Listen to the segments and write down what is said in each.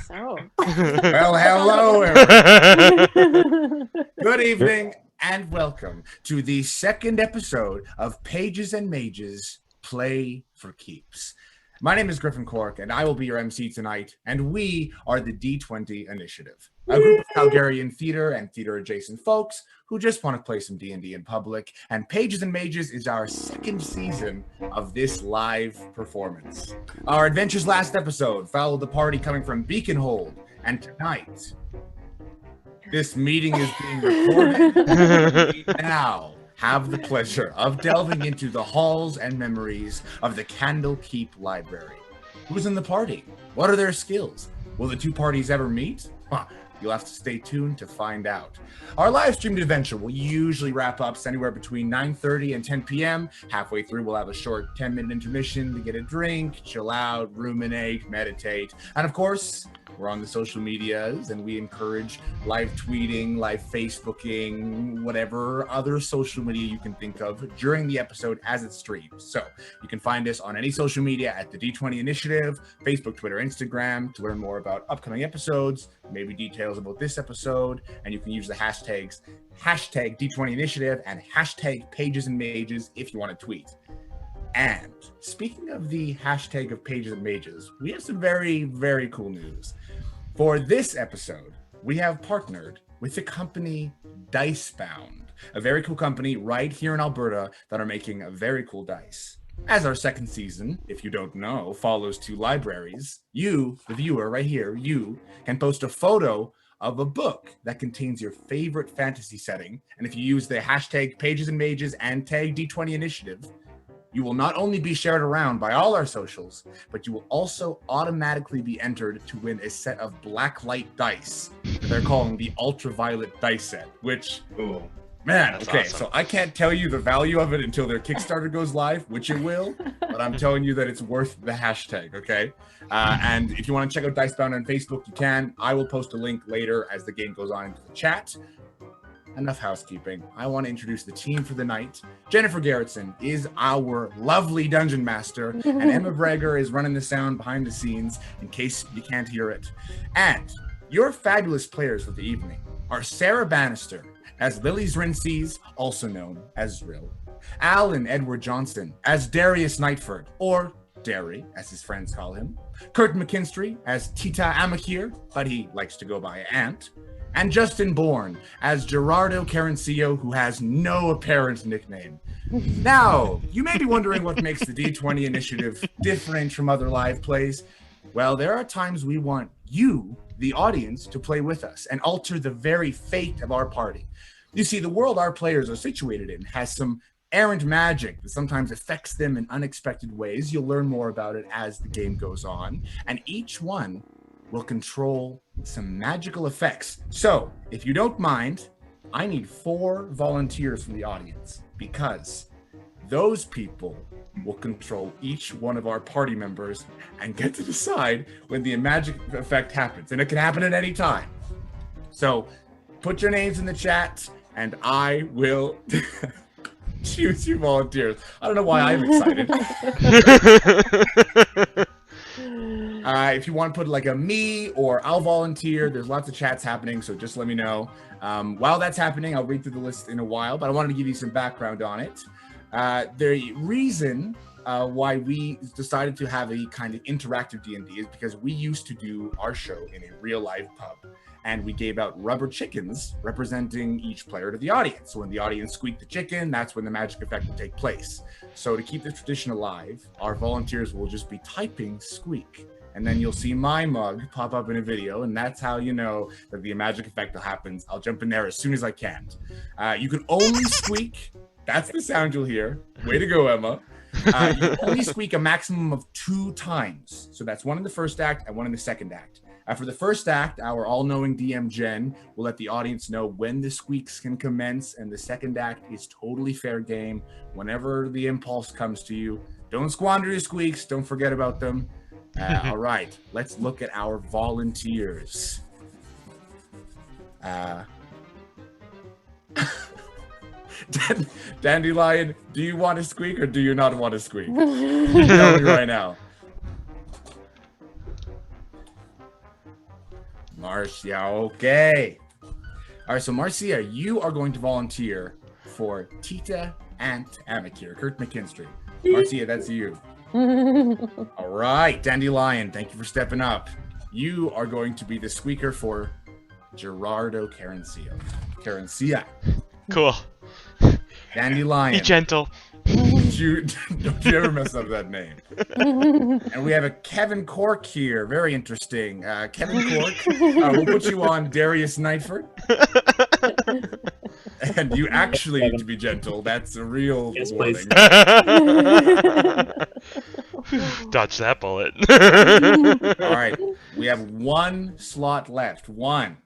So. Well, hello, everyone. Good evening and welcome to the second episode of Pages and Mages Play for Keeps. My name is Griffin Cork, and I will be your MC tonight, and we are the D20 Initiative, a group of Calgarian theater and theater-adjacent folks who just want to play some D&D in public, and Pages and Mages is our second season of this live performance. Our adventures last episode followed the party coming from Beaconhold, and tonight, this meeting is being recorded. We now have the pleasure of delving into the halls and memories of the Candlekeep Library. Who's in the party? What are their skills? Will the two parties ever meet? You'll have to stay tuned to find out. Our live streamed adventure will usually wrap up anywhere between 9:30 and 10 p.m. Halfway through, we'll have a short 10-minute intermission to get a drink, chill out, ruminate, meditate. And of course, we're on the social medias, and we encourage live tweeting, live Facebooking, whatever other social media you can think of during the episode as it streams. So you can find us on any social media at the D20 Initiative, Facebook, Twitter, Instagram to learn more about upcoming episodes, maybe details about this episode, and you can use the hashtags hashtag D20 Initiative and hashtag Pages and Mages if you want to tweet. And speaking of the hashtag of Pages and Mages, we have some very, very cool news. For this episode, we have partnered with the company Dicebound, a very cool company right here in Alberta that are making a very cool dice. As our second season, if you don't know, follows two libraries, you, the viewer right here, you can post a photo of a book that contains your favorite fantasy setting. And if you use the hashtag Pages and Mages and tag D20 Initiative, you will not only be shared around by all our socials, but you will also automatically be entered to win a set of blacklight dice that they're calling the ultraviolet dice set, which, man, That's okay, awesome. so I can't tell you the value of it until their Kickstarter goes live, which it will, but I'm telling you that it's worth the hashtag, okay? And if you want to check out Dicebound on Facebook, you can. I will post a link later as the game goes on into the chat. Enough housekeeping. I want to introduce the team for the night. Jennifer Gerritsen is our lovely dungeon master, and Emma Breger is running the sound behind the scenes in case you can't hear it. And your fabulous players for the evening are Sarah Bannister as Lilli Zrinsys, also known as Zrill, Al and Edward Johnson as Darius Nightford, or Derry, as his friends call him, Curt McKinstry as Titta Amakiir, but he likes to go by Ant, and Justin Bourne as Girrardo Karinseao, who has no apparent nickname. Now, you may be wondering what makes the D20 Initiative different from other live plays. Well, there are times we want you, the audience, to play with us and alter the very fate of our party. You see, the world our players are situated in has some errant magic that sometimes affects them in unexpected ways. You'll learn more about it as the game goes on, and each one will control some magical effects. So, if you don't mind, I need 4 volunteers from the audience, because those people will control each one of our party members and get to decide when the magic effect happens. And it can happen at any time. So, put your names in the chat, and I will choose you volunteers. I don't know why I'm excited. If you want to put like a me or I'll volunteer, there's lots of chats happening, so just let me know. While that's happening, I'll read through the list in a while, but I wanted to give you some background on it. The reason why we decided to have a kind of interactive D&D is because we used to do our show in a real live pub, and we gave out rubber chickens representing each player to the audience. So when the audience squeaked the chicken, that's when the magic effect would take place. So to keep the tradition alive, our volunteers will just be typing squeak, and then you'll see my mug pop up in a video, and that's how you know that the magic effect happens. I'll jump in there as soon as I can. You can only squeak. That's the sound you'll hear. Way to go, Emma. You can only squeak a maximum of 2 times. So that's one in the first act and one in the second act. For the first act, our all-knowing DM Jen will let the audience know when the squeaks can commence, and the second act is totally fair game. Whenever the impulse comes to you, don't squander your squeaks. Don't forget about them. All right, let's look at our volunteers. Dandelion, do you want to squeak or do you not want to squeak? Tell me right now. Marcia, okay. All right, so Marcia, you are going to volunteer for Titta and Amakiir, Curt McKinstry. Marcia, that's you. All right, Dandelion, thank you for stepping up. You are going to be the squeaker for Girrardo Karinseao. Cool. Dandelion. Be gentle. Don't you ever mess up that name. And we have a Kevin Cork here. Very interesting. Kevin Cork, we'll put you on Darius Nightford. And you actually need to be gentle. That's a real warning. Dodge that bullet. All right. We have one slot left. One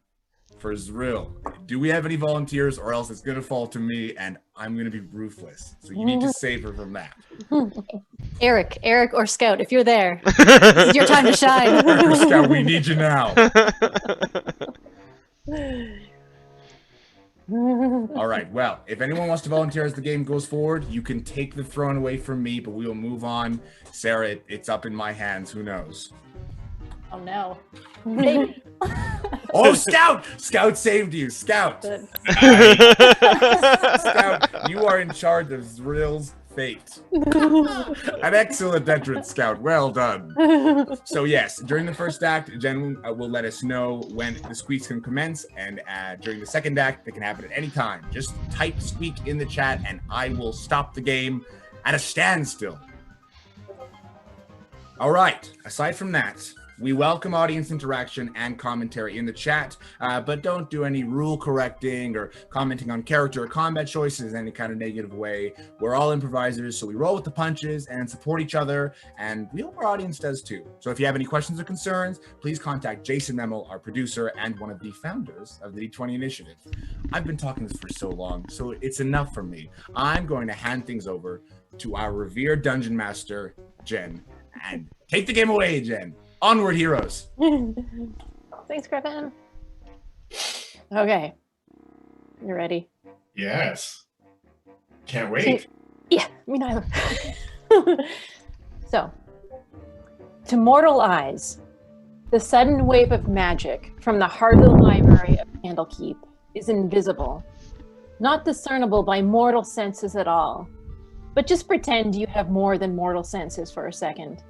for Zrill. Do we have any volunteers, or else it's going to fall to me, and I'm going to be ruthless. So you need to save her from that. Eric or Scout, if you're there, this is your time to shine. Eric or Scout, we need you now. All right. Well, if anyone wants to volunteer as the game goes forward, you can take the throne away from me, but we will move on. Sarah, it's up in my hands. Who knows? Oh, no. Oh, Scout! Scout saved you. Scout. Scout, you are in charge of Zrill's fate. An excellent entrance, Scout. Well done. So yes, during the first act, Jen will let us know when the squeaks can commence, and during the second act, they can happen at any time. Just type squeak in the chat, and I will stop the game at a standstill. All right. Aside from that, we welcome audience interaction and commentary in the chat, but don't do any rule correcting or commenting on character or combat choices in any kind of negative way. We're all improvisers, so we roll with the punches and support each other, and we hope our audience does too. So if you have any questions or concerns, please contact Jason Memel, our producer and one of the founders of the D20 Initiative. I've been talking this for so long, so it's enough for me. I'm going to hand things over to our revered dungeon master, Jen, and take the game away, Jen. Onward, heroes. Thanks, Griffin. Okay. You ready? Yes. Can't wait. Yeah, me neither. So, to mortal eyes, the sudden wave of magic from the heart of the library of Candlekeep is invisible, not discernible by mortal senses at all. But just pretend you have more than mortal senses for a second.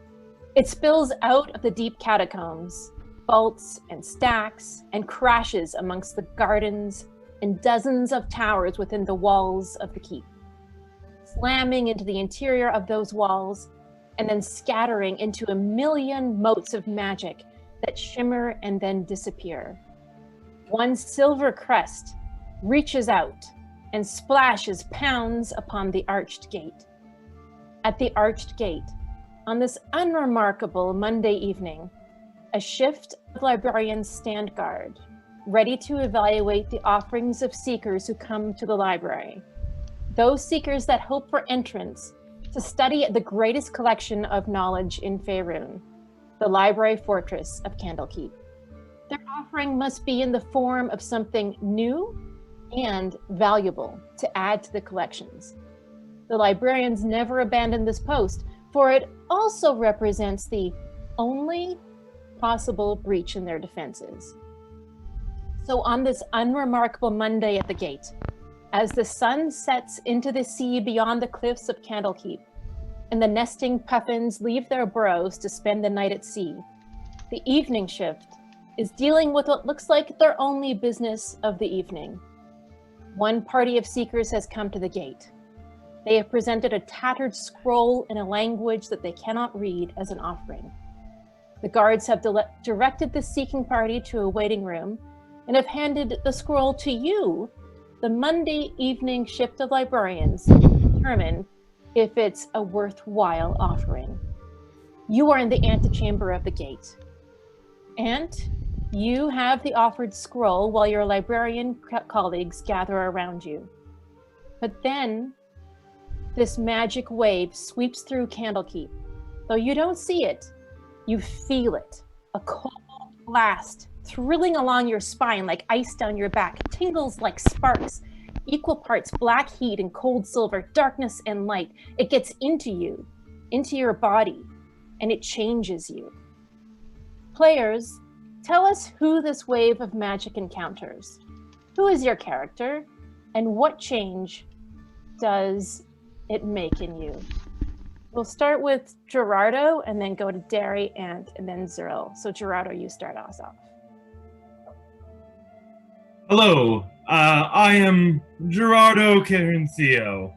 It spills out of the deep catacombs, vaults and stacks, and crashes amongst the gardens and dozens of towers within the walls of the keep, slamming into the interior of those walls and then scattering into a million motes of magic that shimmer and then disappear. One silver crest reaches out and splashes pounds upon the arched gate. At the arched gate, on this unremarkable Monday evening, a shift of librarians stand guard, ready to evaluate the offerings of seekers who come to the library. Those seekers that hope for entrance to study the greatest collection of knowledge in Faerun, the library fortress of Candlekeep. Their offering must be in the form of something new and valuable to add to the collections. The librarians never abandon this post, for it also represents the only possible breach in their defenses. So on this unremarkable Monday at the gate, as the sun sets into the sea beyond the cliffs of Candlekeep, and the nesting puffins leave their burrows to spend the night at sea, the evening shift is dealing with what looks like their only business of the evening. One party of seekers has come to the gate. They have presented a tattered scroll in a language that they cannot read as an offering. The guards have directed the seeking party to a waiting room and have handed the scroll to you, the Monday evening shift of librarians, to determine if it's a worthwhile offering. You are in the antechamber of the gate, and you have the offered scroll while your librarian colleagues gather around you. But then, this magic wave sweeps through Candlekeep. Though you don't see it, you feel it. A cold blast thrilling along your spine like ice down your back, tingles like sparks, equal parts black heat and cold silver, darkness and light. It gets into you, into your body, and it changes you. Players, Tell us who this wave of magic encounters. Who is your character, and what change does it make in you? We'll start with Girrardo, and then go to Derry, and then Zrill. So Girrardo, you start us off. Hello, I am Girrardo Karinseao.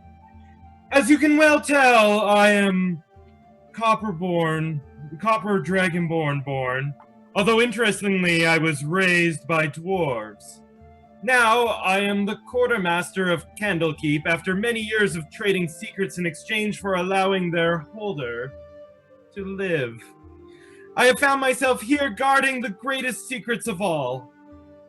As you can well tell, I am Copper Dragonborn born. Although interestingly, I was raised by dwarves. Now, I am the quartermaster of Candlekeep after many years of trading secrets in exchange for allowing their holder to live. I have found myself here guarding the greatest secrets of all.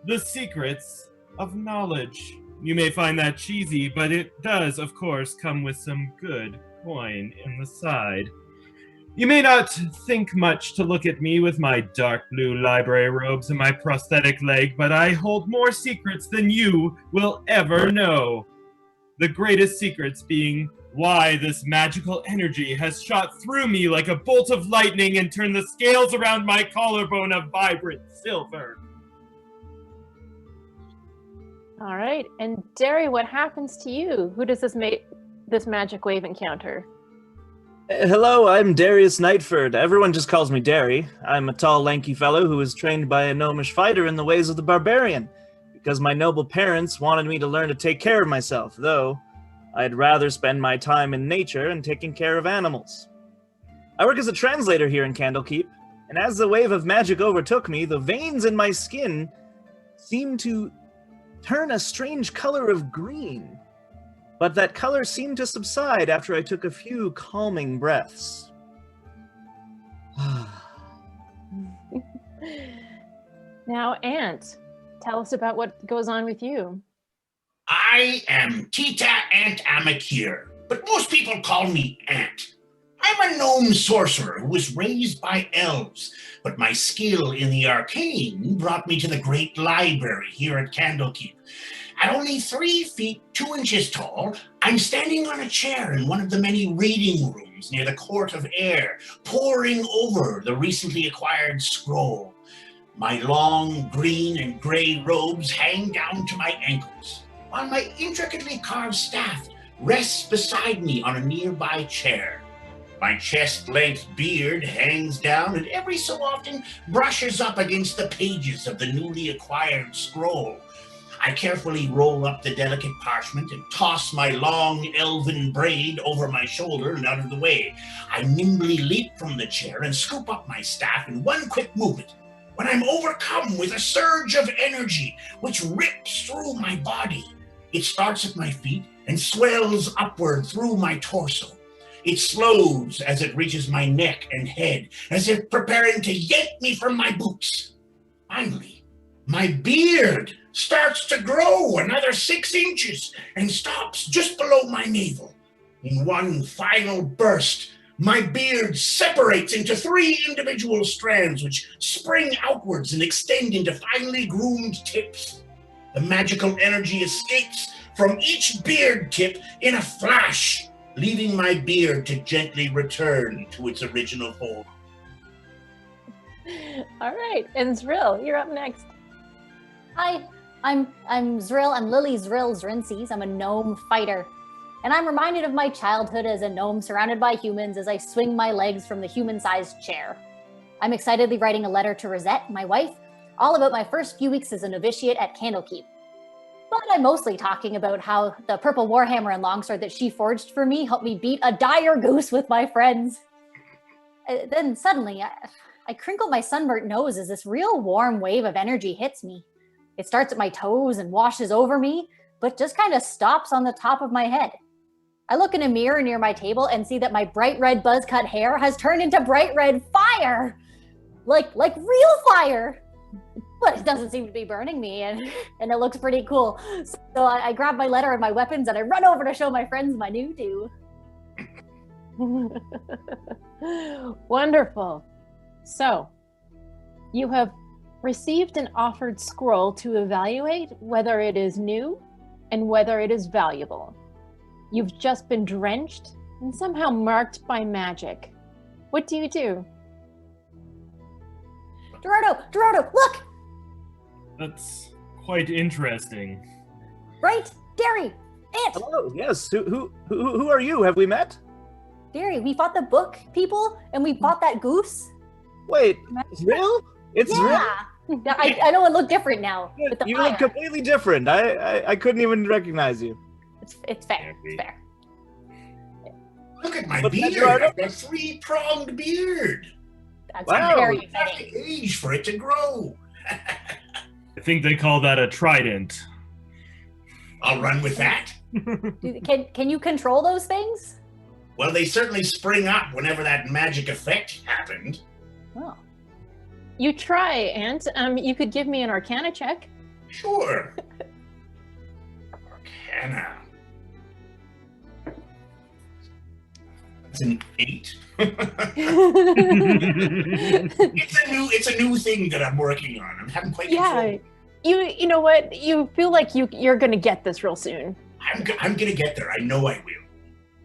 The secrets of knowledge. You may find that cheesy, but it does, of course, come with some good coin in the side. You may not think much to look at me with my dark blue library robes and my prosthetic leg, but I hold more secrets than you will ever know. The greatest secrets being why this magical energy has shot through me like a bolt of lightning and turned the scales around my collarbone of vibrant silver. All right, and Derry, what happens to you? Who does this magic wave encounter? Hello, I'm Darius Nightford. Everyone just calls me Derry. I'm a tall, lanky fellow who was trained by a gnomish fighter in the ways of the barbarian, because my noble parents wanted me to learn to take care of myself, though I'd rather spend my time in nature and taking care of animals. I work as a translator here in Candlekeep, and as the wave of magic overtook me, the veins in my skin seemed to turn a strange color of green. But that color seemed to subside after I took a few calming breaths. Now, Ant, tell us about what goes on with you. I am Titta Ant Amakiir, but most people call me Ant. I'm a gnome sorcerer who was raised by elves, but my skill in the arcane brought me to the great library here at Candlekeep. At only 3 feet 2 inches tall, I'm standing on a chair in one of the many reading rooms near the Court of Air, poring over the recently acquired scroll. My long green and gray robes hang down to my ankles, while my intricately carved staff rests beside me on a nearby chair. My chest-length beard hangs down and every so often brushes up against the pages of the newly acquired scroll. I carefully roll up the delicate parchment and toss my long elven braid over my shoulder and out of the way. I nimbly leap from the chair and scoop up my staff in one quick movement, when I'm overcome with a surge of energy which rips through my body. It starts at my feet and swells upward through my torso. It slows as it reaches my neck and head, as if preparing to yank me from my boots. Finally, my beard starts to grow another 6 inches and stops just below my navel. In one final burst, my beard separates into 3 individual strands which spring outwards and extend into finely groomed tips. The magical energy escapes from each beard tip in a flash, leaving my beard to gently return to its original form. All right, and Zrill, you're up next. Hi, I'm Zrill. I'm Lilli Zrill Zrinsys. I'm a gnome fighter. And I'm reminded of my childhood as a gnome surrounded by humans as I swing my legs from the human-sized chair. I'm excitedly writing a letter to Rosette, my wife, all about my first few weeks as a novitiate at Candlekeep. But I'm mostly talking about how the purple warhammer and longsword that she forged for me helped me beat a dire goose with my friends. Then suddenly, I crinkle my sunburnt nose as this real warm wave of energy hits me. It starts at my toes and washes over me, but just kind of stops on the top of my head. I look in a mirror near my table and see that my bright red buzz-cut hair has turned into bright red fire! Like real fire! But it doesn't seem to be burning me, and it looks pretty cool. So I grab my letter and my weapons and I run over to show my friends my new do. Wonderful. So, you have received an offered scroll to evaluate whether it is new and whether it is valuable. You've just been drenched and somehow marked by magic. What do you do? Girrardo, look! That's quite interesting. Right? Derry! Ant! Hello, yes. Who are you? Have we met? Derry, we fought the book people, and we fought that goose. Wait, Zrill? It's Zrill? Yeah, I know it looked different now. With the You fire. look completely different. I couldn't even recognize you. It's fair. It's fair. Look at my But beard. Gerrardo- I've got a three-pronged beard. That's Wow. very I have exciting. to age for it to grow. I think they call that a trident. I'll run with that. Can you control those things? Well, they certainly spring up whenever that magic effect happened. Oh. You try, Ant. You could give me an Arcana check. Sure. Arcana. It's an 8. It's a new thing that I'm working on. I'm having quite Yeah. You know what? You feel like you're gonna get this real soon. I'm gonna get there. I know I will.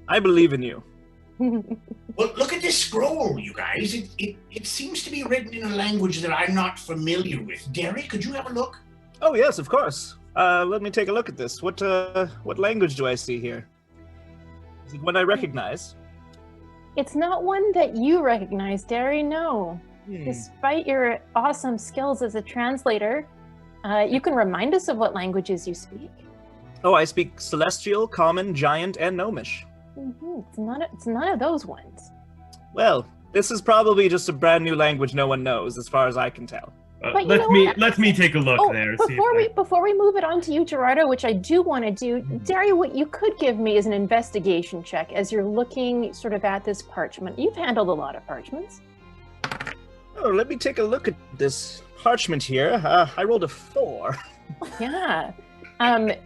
I believe in you. Well, look at this scroll, you guys. It seems to be written in a language that I'm not familiar with. Derry, could you have a look? Oh yes, of course. Let me take a look at this. What language do I see here? Is it one I recognize? It's not one that you recognize, Derry, no. Despite your awesome skills as a translator, you can remind us of what languages you speak. Oh, I speak Celestial, Common, Giant, and Gnomish. It's none of those ones. Well, this is probably just a brand new language no one knows, as far as I can tell. But you know what? Let me take a look there. Before we move it on to you, Girrardo, which I do want to do, Derry, what you could give me is an investigation check as you're looking sort of at this parchment. You've handled a lot of parchments. Oh, let me take a look at this parchment here. I rolled a 4. Yeah.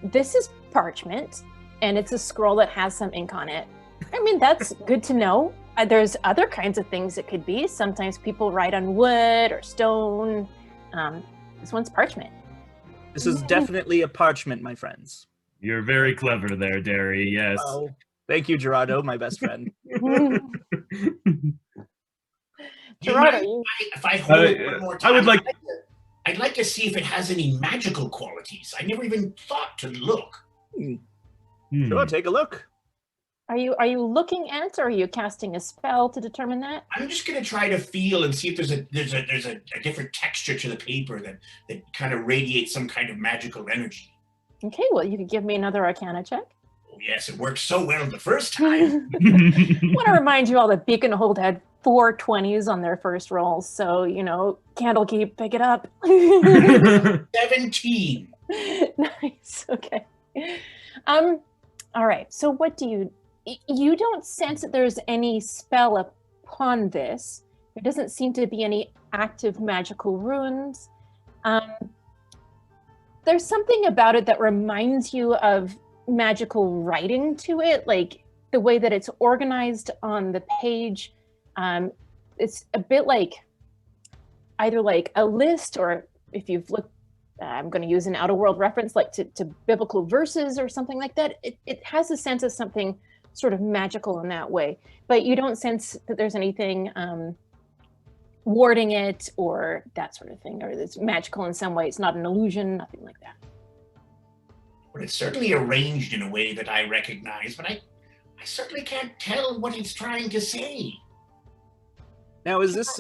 This is parchment, and it's a scroll that has some ink on it. I mean, that's good to know. There's other kinds of things it could be. Sometimes people write on wood or stone. This one's parchment. This is definitely a parchment, my friends. You're very clever there, Derry. Yes. Oh, thank you, Girrardo, my best friend. Gerrardo, If I hold it one more time, I would like. I'd like to see if it has any magical qualities. I never even thought to look. Sure, take a look. are you looking at, or are you casting a spell to determine that? I'm just gonna try to feel and see if there's a different texture to the paper that kind of radiates some kind of magical energy. Okay, well, you could give me another Arcana check. Oh yes, it worked so well the first time. I want to remind you all that Beaconhold had 4 20s on their first roll, so, Candlekeep, pick it up. 17. Nice, okay. All right, so what do you don't sense that there's any spell upon this. There doesn't seem to be any active magical runes. There's something about it that reminds you of magical writing to it, like the way that it's organized on the page. It's a bit like either like a list, or if you've looked, I'm going to use an outer world reference, like to biblical verses or something like that. It has a sense of something sort of magical in that way, but you don't sense that there's anything warding it or that sort of thing, or it's magical in some way. It's not an illusion, nothing like that. But it's certainly arranged in a way that I recognize, but I certainly can't tell what it's trying to say. Now, is this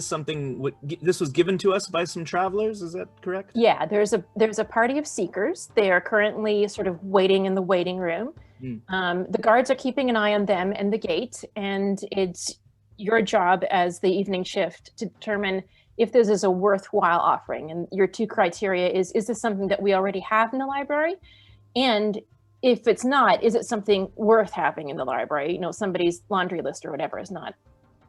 something? This was given to us by some travelers. Is that correct? Yeah, there's a party of seekers. They are currently sort of waiting in the waiting room. The guards are keeping an eye on them and the gate, and it's your job as the evening shift to determine if this is a worthwhile offering. And your 2 criteria is this something that we already have in the library? And if it's not, is it something worth having in the library? Somebody's laundry list or whatever is not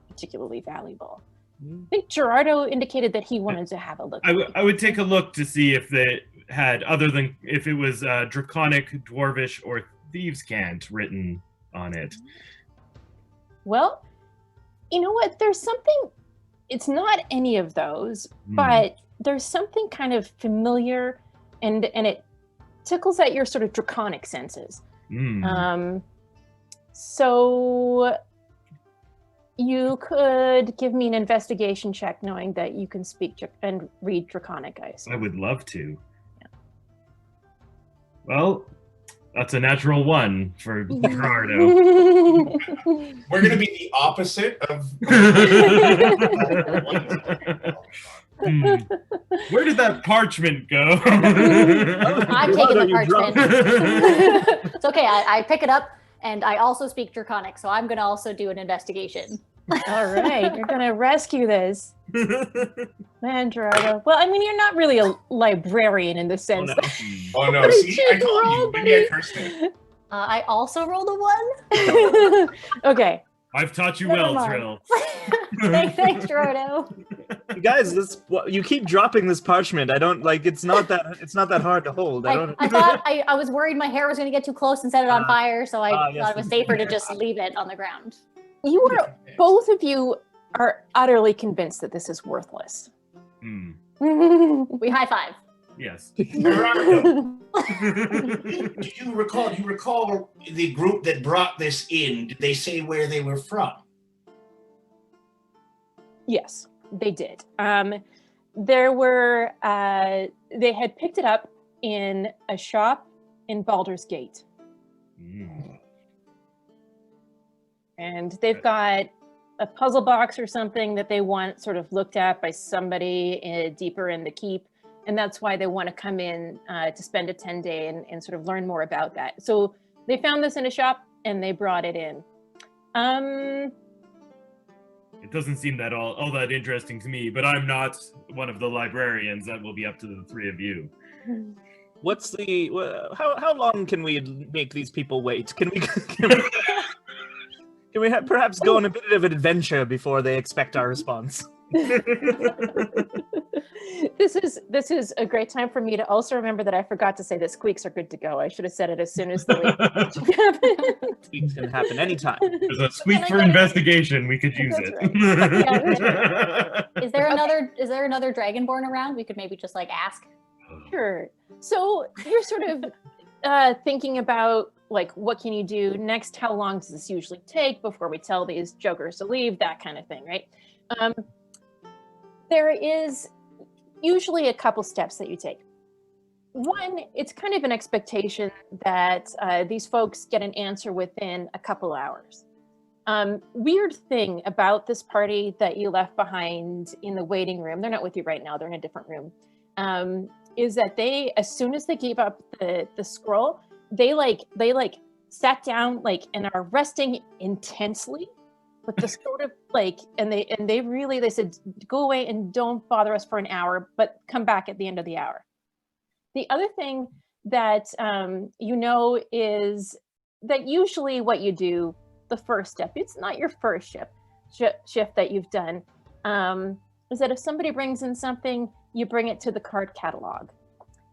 particularly valuable. I think Girrardo indicated that he wanted to have a look. I would take a look to see if they had, other than if it was Draconic, Dwarvish, or Thieves' Cant written on it. Well, you know what? There's something, it's not any of those, but there's something kind of familiar, and it tickles at your sort of draconic senses. So You could give me an investigation check, knowing that you can speak and read Draconic, I assume. I would love to. Yeah. Well, that's a natural 1 for Girrardo. We're going to be the opposite of... Where did that parchment go? I'm taking the parchment. It's okay. I pick it up, and I also speak Draconic, so I'm going to also do an investigation. All right, you're going to rescue this. Man, Girrardo. Well, I mean, you're not really a librarian in the sense that... Oh, no. See, I told you. Maybe I cursed it. I also rolled a 1. Okay. I've taught you well, Zrill. Thanks, Girrardo. You guys, you keep dropping this parchment. I don't like. It's not that hard to hold. I thought I was worried my hair was going to get too close and set it on fire, so I thought it was safer to just leave it on the ground. Both of you are utterly convinced that this is worthless. We high five. Yes. Do you recall the group that brought this in? Did they say where they were from? Yes, they did. They had picked it up in a shop in Baldur's Gate. And they've got a puzzle box or something that they want sort of looked at by somebody deeper in the keep. And that's why they want to come in to spend a 10-day and sort of learn more about that. So they found this in a shop and they brought it in. It doesn't seem that all that interesting to me, but I'm not one of the librarians. That will be up to the 3 of you. What's how long can we make these people wait? Can we perhaps go on a bit of an adventure before they expect our response? This is a great time for me to also remember that I forgot to say that squeaks are good to go. I should have said it as soon as the week happened. Squeaks can happen anytime. There's a squeak for investigation. We could use it. Is there another Dragonborn around? We could maybe just ask. Sure. So you're sort of thinking about what can you do next? How long does this usually take before we tell these jokers to leave? That kind of thing, right? There is usually a couple steps that you take. One, it's kind of an expectation that these folks get an answer within a couple hours. Weird thing about this party that you left behind in the waiting room, they're not with you right now, they're in a different room, is that they, as soon as they gave up the scroll, they sat down and are resting intensely. But the sort of and they said, go away and don't bother us for an hour, but come back at the end of the hour. The other thing that is that usually what you do, the first step, it's not your first shift that you've done, is that if somebody brings in something, you bring it to the card catalog.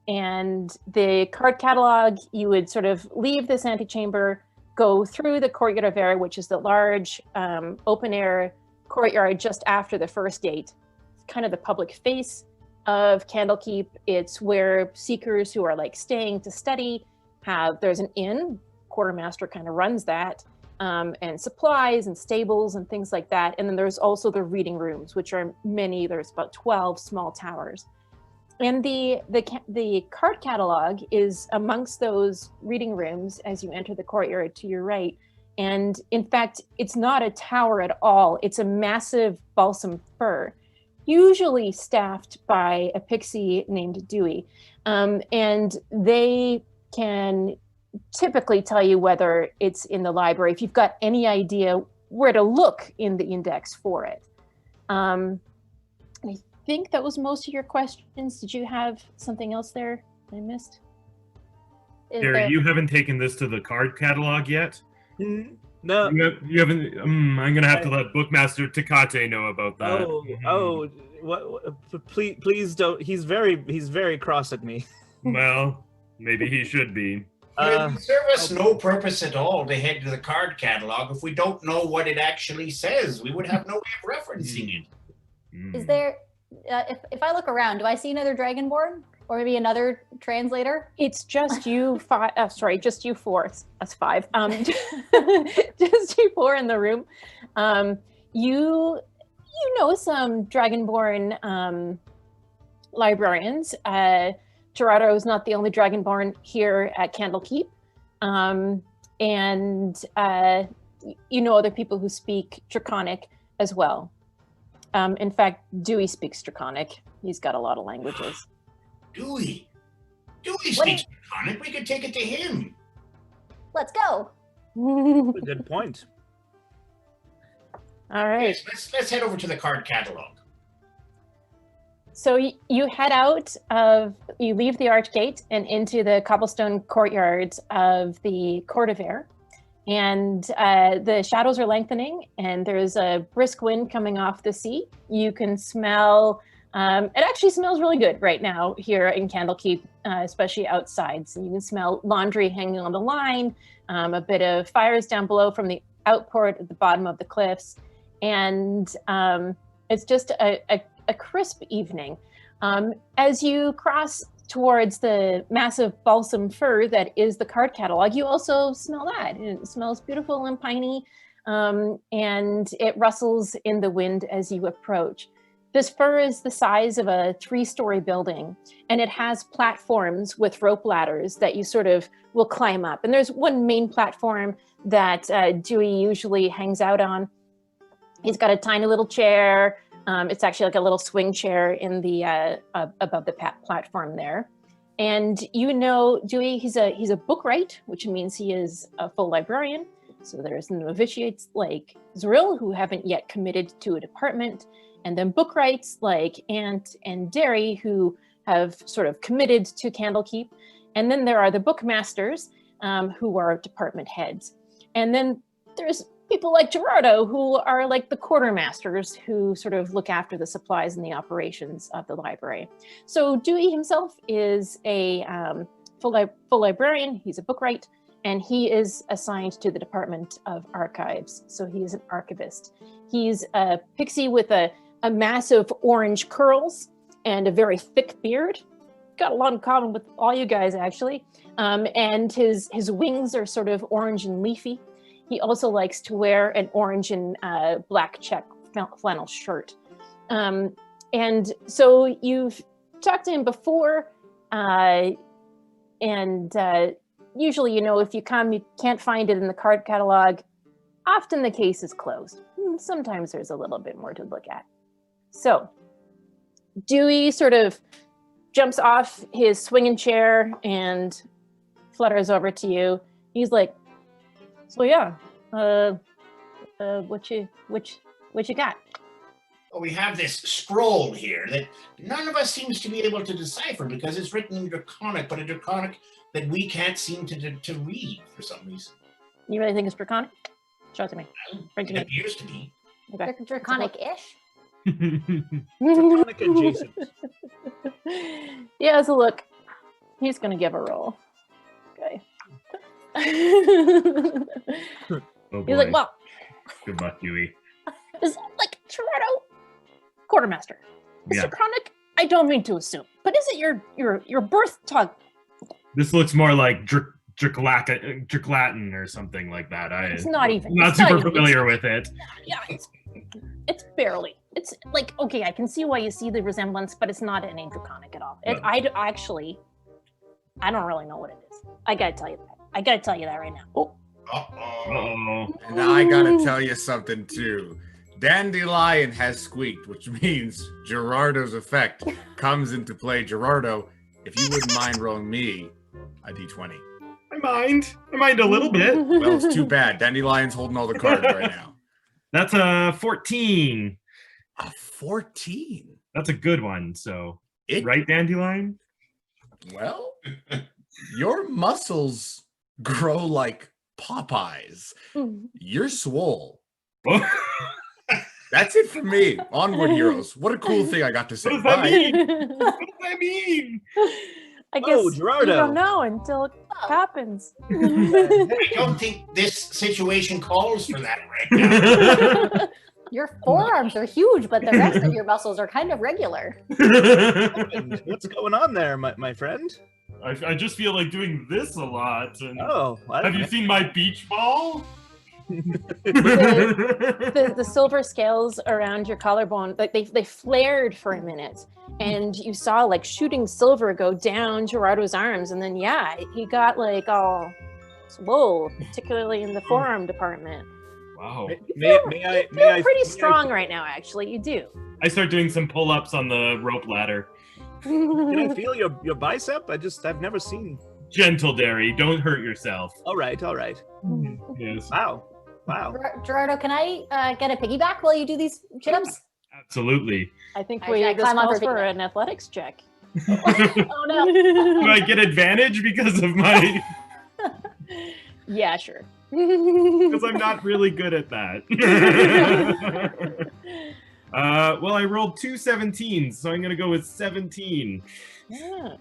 And the card catalog, you would sort of leave this antechamber, go through the courtyard of air, which is the large open air courtyard just after the first gate. It's kind of the public face of Candlekeep. It's where seekers who are staying to study there's an inn, quartermaster kind of runs that, and supplies and stables and things like that. And then there's also the reading rooms, which are many, there's about 12 small towers. And the card catalog is amongst those reading rooms as you enter the courtyard to your right. And in fact, it's not a tower at all. It's a massive balsam fir, usually staffed by a pixie named Dewey. And they can typically tell you whether it's in the library, if you've got any idea where to look in the index for it. I think that was most of your questions. Did you have something else there I missed? Derry, you haven't taken this to the card catalog yet? No. You haven't. I'm gonna have to let Bookmaster Takate know about that. Please don't. He's very cross at me. Well, maybe he should be. It would serve us no purpose at all to head to the card catalog if we don't know what it actually says. We would have no way of referencing it. Is there? If I look around, do I see another Dragonborn? Or maybe another translator? It's just you five. Just you four. That's 5. Just you 4 in the room. you know some Dragonborn librarians. Girrardo is not the only Dragonborn here at Candlekeep. And you know other people who speak Draconic as well. In fact, Dewey speaks Draconic. He's got a lot of languages. Dewey speaks Draconic. We could take it to him. Let's go. A good point. All right. Yes, let's head over to the card catalog. So you head you leave the Archgate and into the cobblestone courtyards of the Court of Air. And the shadows are lengthening and there's a brisk wind coming off the sea. You can smell, it actually smells really good right now here in Candlekeep, especially outside. So you can smell laundry hanging on the line, a bit of fires down below from the outport at the bottom of the cliffs. And it's just a crisp evening. As you cross towards the massive balsam fir that is the card catalog, you also smell that. It smells beautiful and piney, and it rustles in the wind as you approach. This fir is the size of a 3-story building, and it has platforms with rope ladders that you sort of will climb up. And there's one main platform that Dewey usually hangs out on. He's got a tiny little chair. It's actually like a little swing chair in the above the platform there. And you know, Dewey, he's a bookright, which means he is a full librarian. So there's novitiates like Zrill who haven't yet committed to a department, and then bookrights like Ant and Derry who have sort of committed to Candlekeep. And then there are the bookmasters who are department heads. And then there's people like Girrardo who are like the quartermasters who sort of look after the supplies and the operations of the library. So Dewey himself is a full librarian. He's a bookright, and he is assigned to the Department of Archives. So he is an archivist. He's a pixie with a massive orange curls and a very thick beard. Got a lot in common with all you guys, actually. And his wings are sort of orange and leafy. He also likes to wear an orange and black check flannel shirt. And so you've talked to him before, and usually, you know, if you come, you can't find it in the card catalog. Often the case is closed. Sometimes there's a little bit more to look at. So Dewey sort of jumps off his swinging chair and flutters over to you. He's like, so yeah, what you got? Well, we have this scroll here that none of us seems to be able to decipher because it's written in Draconic, but a Draconic that we can't seem to read for some reason. You really think it's Draconic? Show it to me. Bring it to me. It appears to be. Okay. Draconic-ish. Draconic adjacent. Yeah, it's a look. He's gonna give a roll. Okay. Oh boy. He's like, well, Good luck, Dewey. is like Girrardo, quartermaster. Is Yeah. Draconic? I don't mean to assume, but is it your birth tongue? This looks more like Draclatin or something like that. It's not even. I'm not it's not super even- familiar with it. Yeah, it's barely. It's like, okay, I can see why you see the resemblance, but it's not any Draconic at all. No. I don't really know what it is. I gotta tell you that. I gotta tell you that right now. Oh, Uh-oh. Uh-oh. And I gotta tell you something too. Dandelion has squeaked, which means Girrardo's effect comes into play. Girrardo, if you wouldn't mind rolling me a d20. I mind a little bit. Well, it's too bad. Dandelion's holding all the cards right now. That's a 14. A 14? That's a good one. So, It, right, Dandelion? Well, your muscles grow like Popeyes. You're swole. Oh. That's it for me. Onward, heroes. What a cool thing I got to say. What does that Bye. mean? What does that mean? I guess you Girrardo. don't know until it happens. I don't think this situation calls for that right now. Your forearms are huge, but the rest of your muscles are kind of regular. What's going on there, my friend? I just feel like doing this a lot. And Oh, have you seen my beach ball? the silver scales around your collarbone, like they flared for a minute, and you saw like shooting silver go down Girrardo's arms, and then he got like all swole, particularly in the forearm department. Wow. You feel pretty strong right now, actually. You do. I start doing some pull-ups on the rope ladder. Can I feel your bicep? I've never seen. Gentle, Derry. Don't hurt yourself. All right. Yes. Wow. Gerardo, can I get a piggyback while you do these chin-ups? Absolutely. I think Alright, this climb on calls for for piggyback. an athletics check. Oh no. Do I get advantage because of my... Yeah, sure. Because I'm not really good at that. Well, I rolled 2 17s, so I'm going to go with 17. Yeah.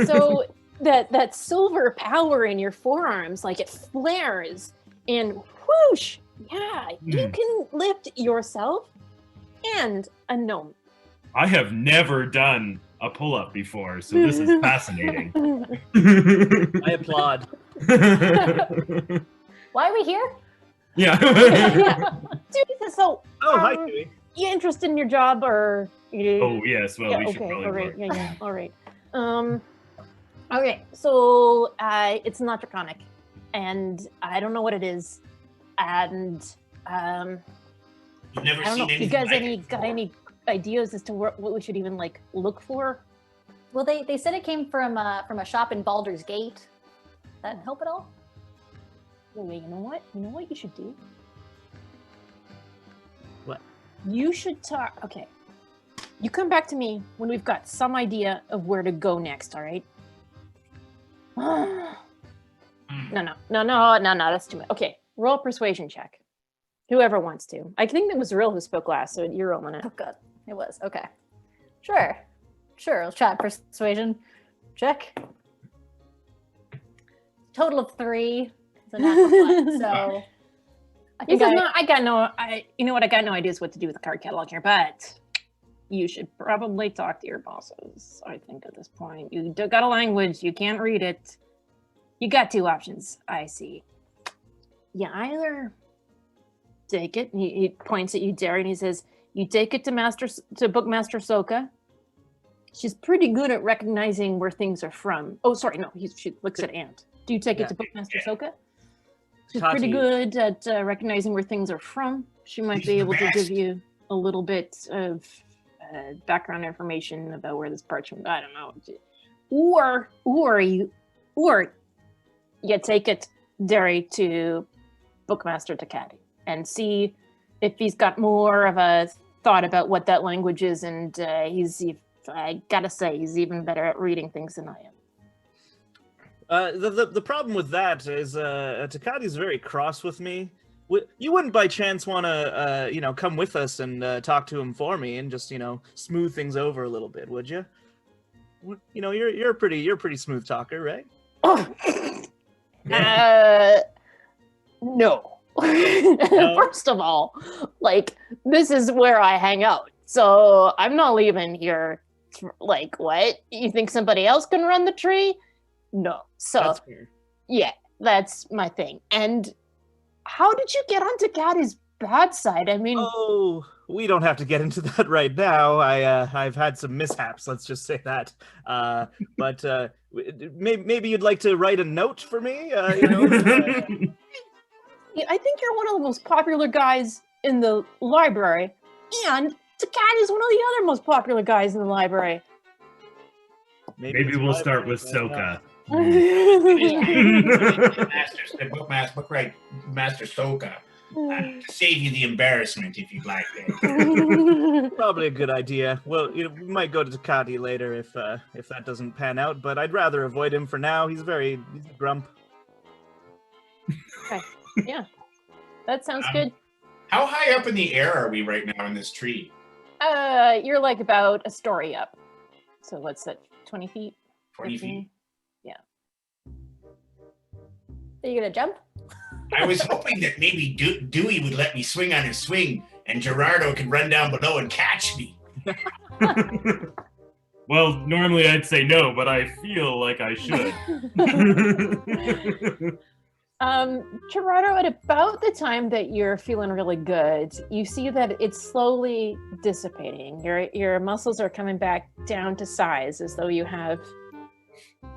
So that silver power in your forearms, like it flares and whoosh. Yeah, you can lift yourself and a gnome. I have never done a pull-up before, so this is fascinating. I applaud. Why are we here? Yeah. Dude, so Hi, Dewey. you interested in your job or you? Oh yes, well we should probably all right, work. yeah, all right. Okay, so it's not draconic, and I don't know what it is, and You've never I don't seen know. You anything guys like got any ideas as to what we should even like look for? Well, they said it came from a shop in Baldur's Gate. That help at all? Wait, you know what? You know what you should do? What? You should talk. Okay. You come back to me when we've got some idea of where to go next, all right? No, that's too much. Okay, roll a persuasion check. Whoever wants to. I think it was Zrill who spoke last, so you're rolling it. Oh god, it was. Okay. Sure, I'll try persuasion. Check. Total of 3. It's a natural 1, so I got no ideas what to do with the card catalog here, but you should probably talk to your bosses, I think, at this point. You got a language, you can't read it. You got 2 options, I see. You either take it, and he points at you, Derry, and he says, you take it to Bookmaster Soka. She's pretty good at recognizing where things are from. Oh, sorry, no, she looks at Ant. Do you take it to Bookmaster Soka? She's pretty good at recognizing where things are from. She might be able to give you a little bit of background information about where this parchment. I don't know. Or you take it, Derry, to Bookmaster Takati and see if he's got more of a thought about what that language is, and I gotta say, he's even better at reading things than I am. The problem with that is Takati's very cross with me. You wouldn't by chance want to come with us and talk to him for me and just smooth things over a little bit, would you? You're a pretty smooth talker, right? No. First of all, this is where I hang out, so I'm not leaving here. What? You think somebody else can run the tree? No. So, that's fair. Yeah, that's my thing. And how did you get onto Caddy's bad side? I mean... Oh, we don't have to get into that right now. I've had some mishaps, let's just say that. But maybe you'd like to write a note for me? I think you're one of the most popular guys in the library, and Takati's one of the other most popular guys in the library. Maybe we'll start with Soka. Master Soka. To save you the embarrassment, if you'd like that. Probably a good idea. Well, we might go to Takati later if that doesn't pan out, but I'd rather avoid him for now. He's a grump. Okay. Yeah. That sounds good. How high up in the air are we right now in this tree? You're about a story up. So what's that, 20 feet? 20 feet? Yeah. Are you gonna jump? I was hoping that maybe Dewey would let me swing on his swing and Girrardo could run down below and catch me. Well, normally I'd say no, but I feel like I should. Girrardo, at about the time that you're feeling really good, you see that it's slowly dissipating. Your muscles are coming back down to size, as though you have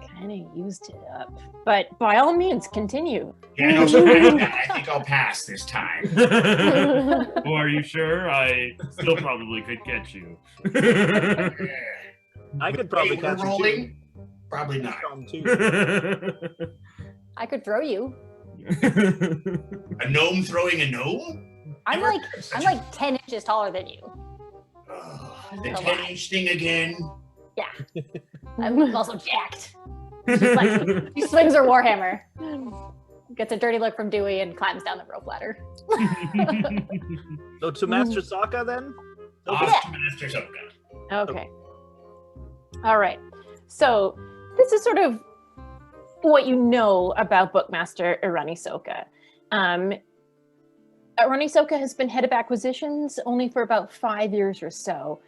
kind of used it up. But by all means, continue. Yeah, no, scratch that. I think I'll pass this time. Well, are you sure? I still probably could catch you. I could probably We're catch you. rolling? Probably not. I could throw you. A gnome throwing a gnome? I'm like 10 inches taller than you. Oh, the 10-inch thing again. Yeah. I'm also jacked. She swings her warhammer, gets a dirty look from Dewey, and climbs down the rope ladder. So to Master Sokka then? Off to Master Sokka. Okay. All right. So this is sort of what you know about Bookmaster Iranisoka. Iranisoka has been head of acquisitions only for about 5 years or so.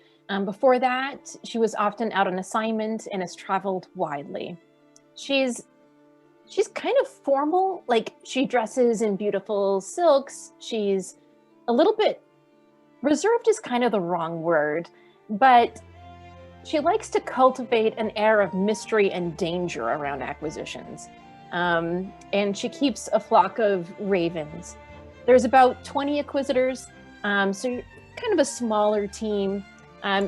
Before that, she was often out on assignment and has traveled widely. She's kind of formal, like she dresses in beautiful silks. She's a little bit reserved is kind of the wrong word, but she likes to cultivate an air of mystery and danger around acquisitions. And she keeps a flock of ravens. There's about 20 acquisitors, so you're kind of a smaller team.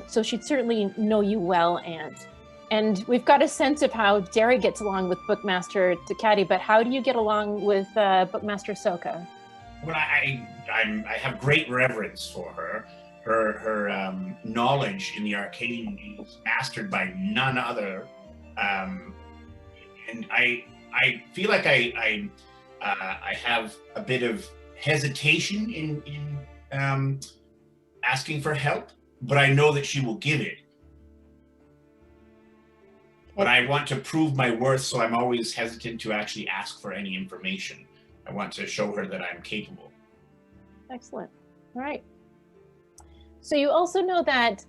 So she'd certainly know you well, Ant. And we've got a sense of how Derry gets along with Bookmaster Takati, but how do you get along with Bookmaster Sokka? Well, I have great reverence for her. Her knowledge in the arcane is mastered by none other, and I feel like I have a bit of hesitation in asking for help, but I know that she will give it. But I want to prove my worth, so I'm always hesitant to actually ask for any information. I want to show her that I'm capable. Excellent. All right. So you also know that,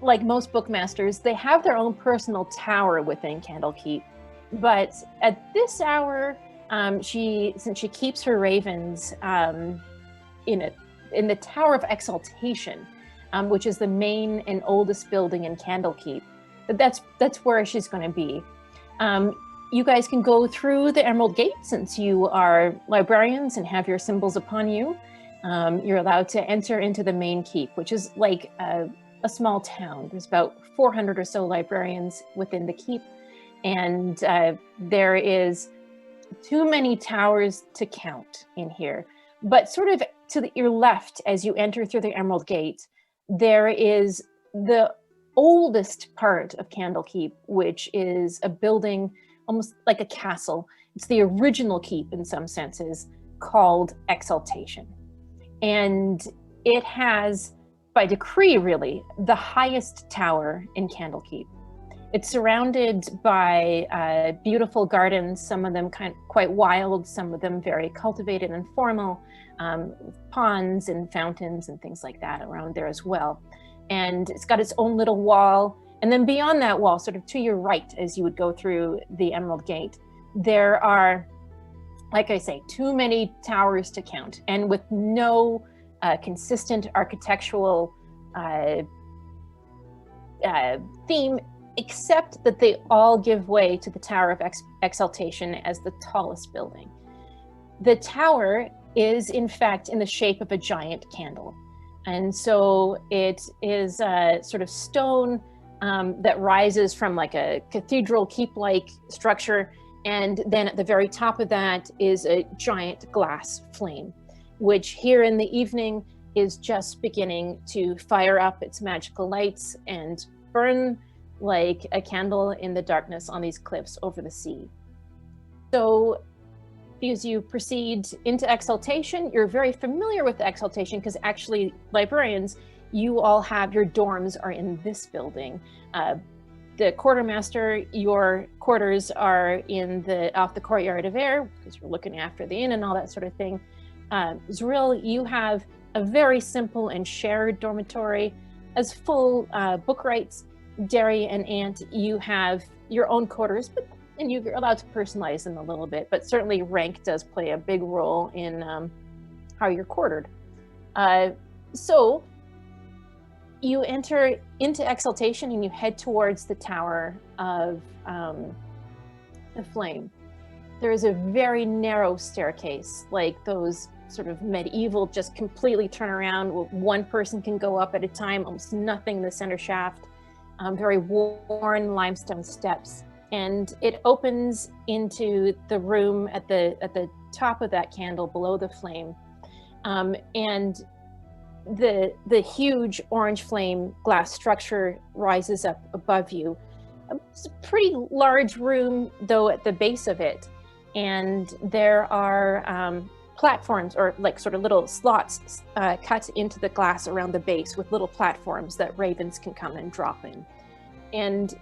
like most bookmasters, they have their own personal tower within Candlekeep. But at this hour, since she keeps her ravens in the Tower of Exaltation, which is the main and oldest building in Candlekeep, that's where she's going to be. You guys can go through the Emerald Gate since you are librarians and have your symbols upon you. You're allowed to enter into the main keep, which is like a small town. There's about 400 or so librarians within the keep, and there is too many towers to count in here. But sort of to your left, as you enter through the Emerald Gate, there is the oldest part of Candlekeep, which is a building almost like a castle. It's the original keep in some senses, called Exaltation. And it has, by decree really, the highest tower in Candlekeep. It's surrounded by beautiful gardens, some of them quite wild, some of them very cultivated and formal, ponds and fountains and things like that around there as well. And it's got its own little wall. And then beyond that wall, sort of to your right, as you would go through the Emerald Gate, there are, like I say, too many towers to count, and with no consistent architectural theme, except that they all give way to the Tower of Exaltation as the tallest building. The tower is, in fact, in the shape of a giant candle. And so it is sort of stone that rises from like a cathedral keep-like structure. And then at the very top of that is a giant glass flame, which here in the evening is just beginning to fire up its magical lights and burn like a candle in the darkness on these cliffs over the sea. So as you proceed into Exaltation, you're very familiar with Exaltation because actually, librarians, you all have your dorms are in this building. The quartermaster, your quarters are off the courtyard of air because you're looking after the inn and all that sort of thing. Zrill, you have a very simple and shared dormitory as full book rights. Derry and Ant, you have your own quarters, but and you're allowed to personalize them a little bit, but certainly rank does play a big role in how you're quartered. So you enter into Exaltation and you head towards the Tower of the Flame. There is a very narrow staircase, like those sort of medieval, just completely turn around. One person can go up at a time, almost nothing in the center shaft. Very worn limestone steps. And it opens into the room at the top of that candle below the flame. And the huge orange flame glass structure rises up above you. It's a pretty large room, though, at the base of it. And there are platforms, or like sort of little slots cut into the glass around the base with little platforms that ravens can come and drop in. And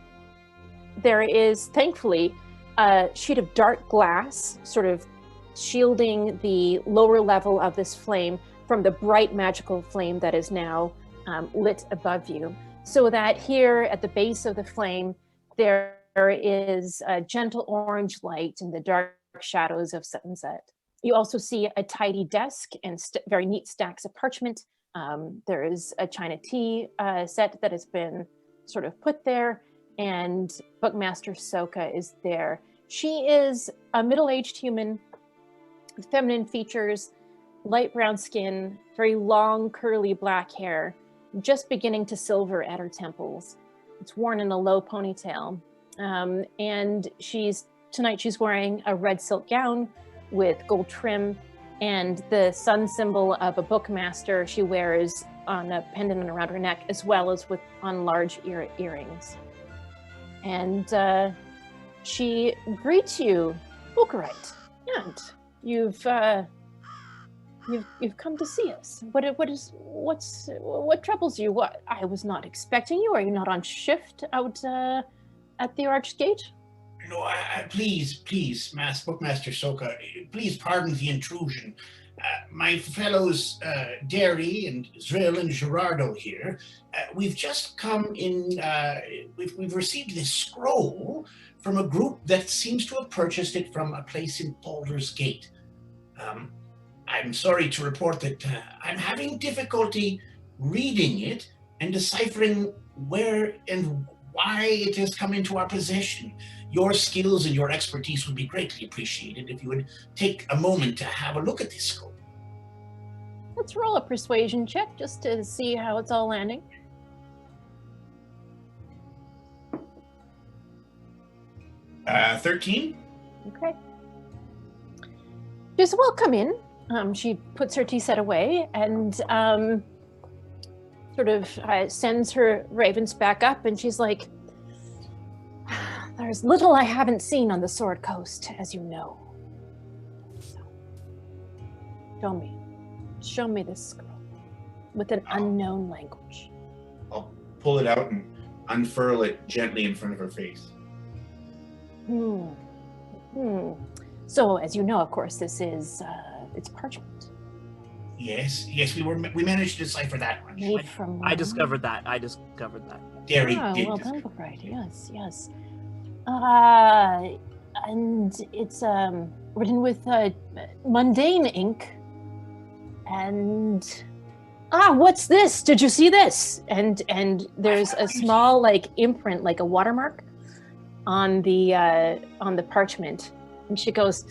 there is, thankfully, a sheet of dark glass sort of shielding the lower level of this flame from the bright magical flame that is now lit above you. So that here at the base of the flame, there is a gentle orange light in the dark shadows of sunset. You also see a tidy desk and very neat stacks of parchment. There is a china tea set that has been sort of put there, and Bookmaster Soka is there. She is a middle-aged human with feminine features, light brown skin, very long curly black hair, just beginning to silver at her temples. It's worn in a low ponytail. And tonight she's wearing a red silk gown with gold trim, and the sun symbol of a bookmaster she wears on a pendant around her neck, as well as on large earrings. And she greets you, Bookright, and you've come to see us. What troubles you? What, I was not expecting you. Are you not on shift out at the Archgate? No, please, Bookmaster Soka, please pardon the intrusion. My fellows Derry and Zrill and Girrardo here, we've just come in, we've received this scroll from a group that seems to have purchased it from a place in Baldur's Gate. I'm sorry to report that I'm having difficulty reading it and deciphering where and why it has come into our possession. Your skills and your expertise would be greatly appreciated if you would take a moment to have a look at this scroll. Let's roll a persuasion check just to see how it's all landing. 13. Okay. Just welcome in. She puts her tea set away and sort of sends her ravens back up, and she's like, there's little I haven't seen on the Sword Coast, as you know. So, show me this scroll with an unknown language. I'll pull it out and unfurl it gently in front of her face. So, as you know, of course, this is it's parchment. Yes, we managed to decipher that one. Made from I discovered that. Derry did. Well done, Bookright. Yes. And it's written with mundane ink. And what's this? Did you see this? And there's a small like imprint, like a watermark, on the parchment. And she goes,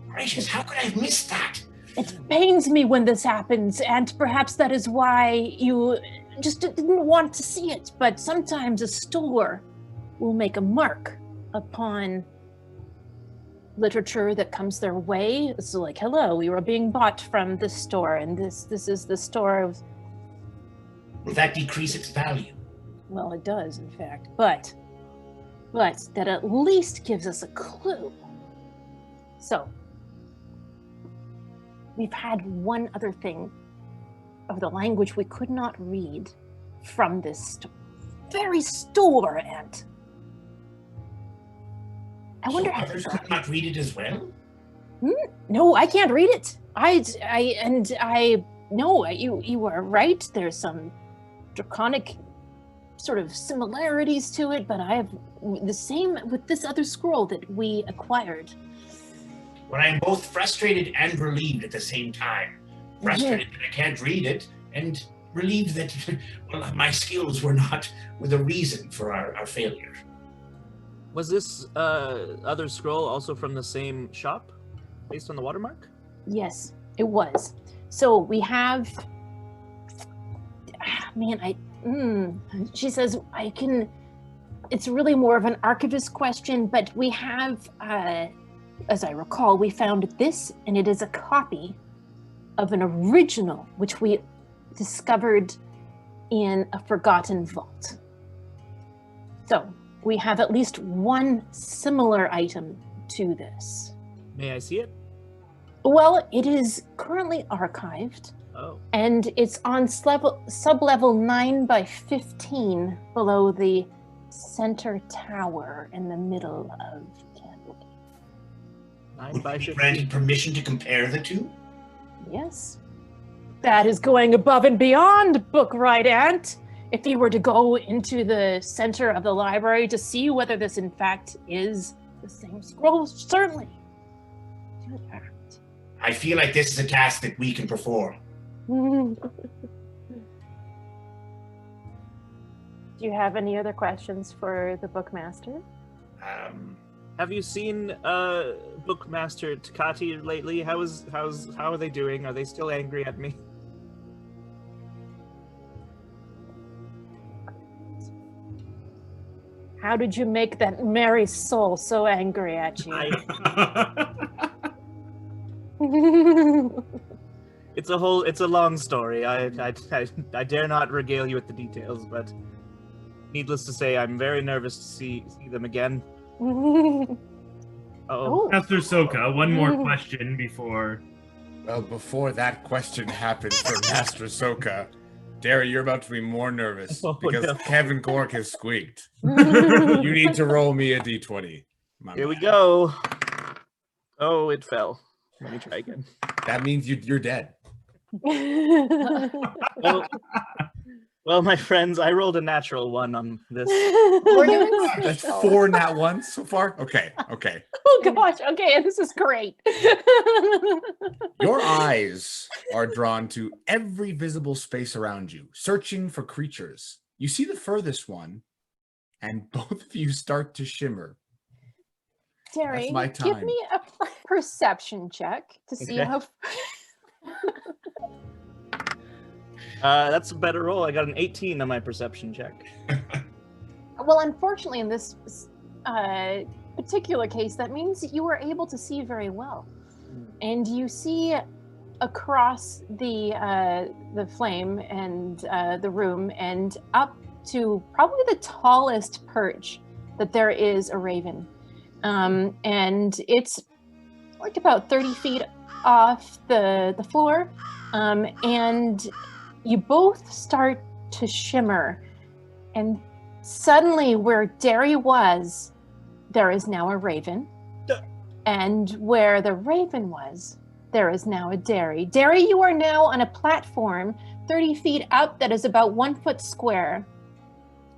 Gracious, how could I have missed that? it pains me when this happens, and perhaps that is why you just didn't want to see it. But sometimes a store will make a mark upon literature that comes their way. It's like, hello, we were being bought from this store, and this is the store of... Will that decrease its value? Well, it does, in fact, but that at least gives us a clue. So, we've had one other thing of the language we could not read from this very store, and I wonder so how others could not read it as well? No, I can't read it. You are right. There's some draconic sort of similarities to it, but I have the same with this other scroll that we acquired. Well, I am both frustrated and relieved at the same time. Frustrated that I can't read it, and relieved that well, my skills were the reason for our failure. Was this other scroll also from the same shop, based on the watermark? Yes, it was. So we have. She says I can. It's really more of an archivist question, but we have, as I recall, we found this, and it is a copy of an original, which we discovered in a forgotten vault. So we have at least one similar item to this. May I see it? Well, it is currently archived. Oh. And it's on sub-level 9 by 15 below the center tower in the middle of Candlekeep. 9 Would by we be 15. granted permission to compare the two? Yes. That is going above and beyond, Book Right Ant. If you were to go into the center of the library to see whether this in fact is the same scroll, certainly do that. I feel like this is a task that we can perform. Do you have any other questions for the Bookmaster? Have you seen Bookmaster Takati lately? How are they doing? Are they still angry at me? How did you make that merry soul so angry at you? It's a long story. I dare not regale you with the details, but needless to say, I'm very nervous to see them again. Oh. Master Soka, one more question before. Well, before that question happens for Master Soka, Derry, you're about to be more nervous because no. Kevin Cork has squeaked. You need to roll me a d20. Here we go. Oh, it fell. Let me try again. That means you're dead. Well, my friends, I rolled a natural 1 on this. We're doing That's 4 nat 1s so far? Okay. Oh gosh, okay, this is great. Your eyes are drawn to every visible space around you, searching for creatures. You see the furthest one, and both of you start to shimmer. Derry, That's my give time. me a perception check to see Okay. how... That's a better roll. I got an 18 on my perception check. Well, unfortunately, in this particular case, that means that you were able to see very well. And you see across the flame and the room and up to probably the tallest perch that there is a raven. And it's like about 30 feet off the floor. And you both start to shimmer. And suddenly where Derry was, there is now a raven. And where the raven was, there is now a Derry. Derry, you are now on a platform 30 feet up that is about 1 foot square.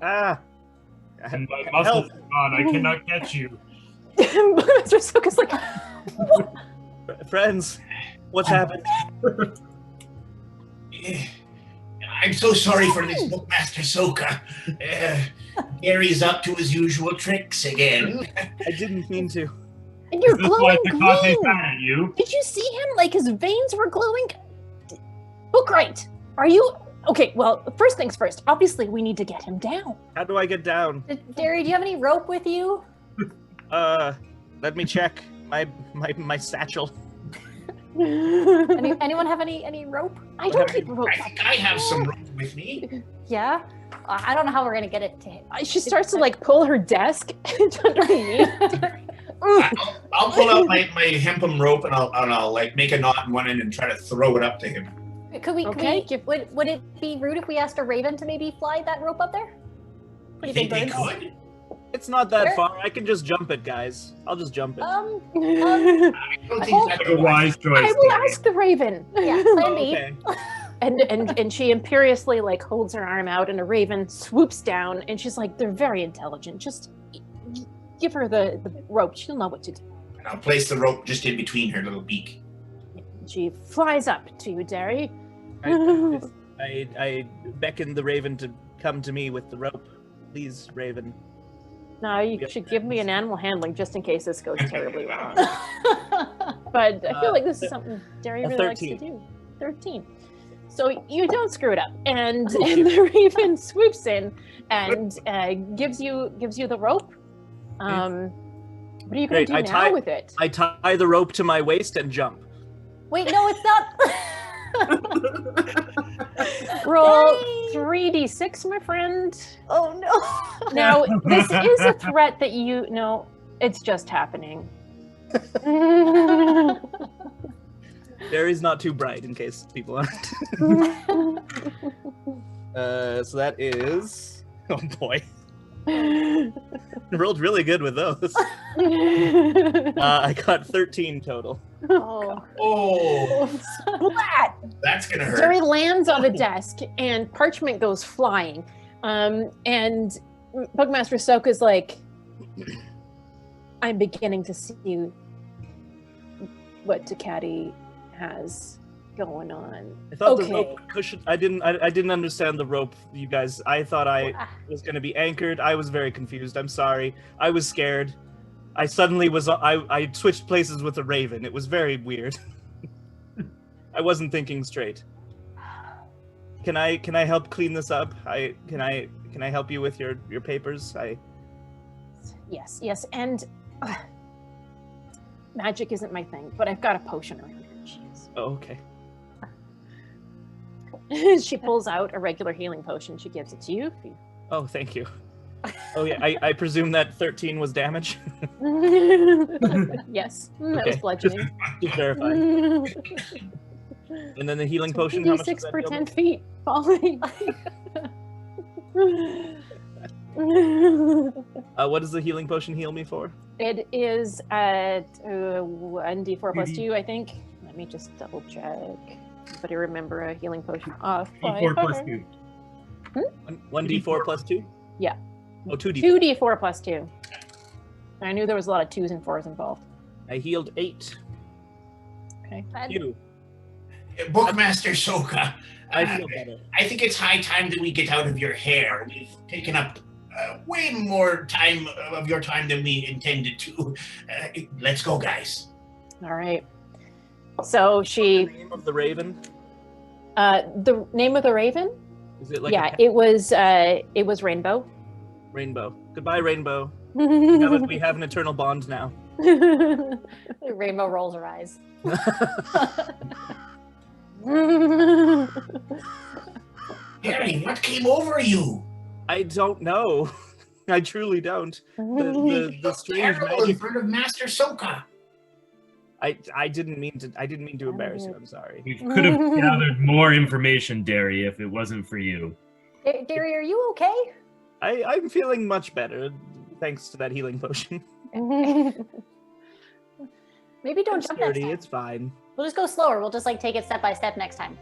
Ah! And my muscles are gone. I cannot catch you. Mr. Soka's like, Friends, what's happened? I'm so sorry for this, Bookmaster Soka. Gary's up to his usual tricks again. I didn't mean to. and you're This is glowing like the Kate green. mad at you. Did you see him? Like his veins were glowing. Bookright, are you okay? Well, first things first. Obviously, we need to get him down. How do I get down? Derry, do you have any rope with you? Let me check my satchel. Anyone have any rope? I don't keep rope. I think I have some rope with me. Yeah. I don't know how we're gonna get it to him. She starts to like pull her desk underneath. I'll pull out my hempum rope and I'll like make a knot in one end and try to throw it up to him. Could we? Okay. Would it be rude if we asked a raven to maybe fly that rope up there? You Pretty think big they birds. could? It's not that Where? far. I can just jump it, guys. I'll just jump it. I don't think Oh, that's Like a wise choice. I will Derry. ask the raven. Yeah, plan B. Okay. And she imperiously like holds her arm out, and a raven swoops down, and she's like, "They're very intelligent. Just give her the rope. She'll know what to do." And I'll place the rope just in between her little beak. She flies up to you, Derry. I beckon the raven to come to me with the rope. Please, raven. Now you should give me an animal handling just in case this goes terribly wrong. But I feel like this is something Derry really likes to do. 13. So you don't screw it up, and the raven swoops in and gives you the rope. What are you going to do now with it? I tie the rope to my waist and jump. Wait, no, it's not. Roll 3d6, my friend. Oh no. Now, this is a threat that you know, it's just happening. Derry's not too bright, in case people aren't. So that is... Oh boy. I rolled really good with those. I got 13 total. Oh, Splat! that's gonna hurt. Derry lands on the desk, and parchment goes flying. And Bookmaster Soka's like, I'm beginning to see what Ducati has going on. I thought the rope cushion. I didn't understand the rope, you guys. I thought I was going to be anchored. I was very confused. I'm sorry. I was scared. I suddenly was. I switched places with a raven. It was very weird. I wasn't thinking straight. Can I help clean this up? Can I help you with your papers? Yes, and magic isn't my thing, but I've got a potion around here. Jeez. Oh, okay. She pulls out a regular healing potion. She gives it to you. Oh, thank you. Oh yeah, I presume that 13 was damage. Yes, that was bludgeoning. Just verifying. And then the healing potion. How much? 6 per 10 feet falling. What does the healing potion heal me for? It is at 1d4 plus 2, I think. Let me just double check. Anybody remember a healing potion? 4 plus 2. 1d4 plus 2? Yeah. Oh, 2d4. 2d4 plus 2. I knew there was a lot of 2s and 4s involved. I healed 8. Okay. You. Bookmaster Soka, I feel better. I think it's high time that we get out of your hair. We've taken up way more time of your time than we intended to. Let's go, guys. All right. So she... The name of the raven? The name of the raven? Is it like it was Rainbow. Rainbow. Goodbye, Rainbow. We have an eternal bond now. Rainbow rolls her eyes. Derry, what came over you? I don't know. I truly don't. The strange Terrible magic. in front of Master Soka. I didn't mean to embarrass you. I'm sorry. We could have gathered more information, Derry, if it wasn't for you. Derry, are you okay? I'm feeling much better, thanks to that healing potion. Maybe don't jump next time. It's fine. We'll just go slower. We'll just like take it step by step next time.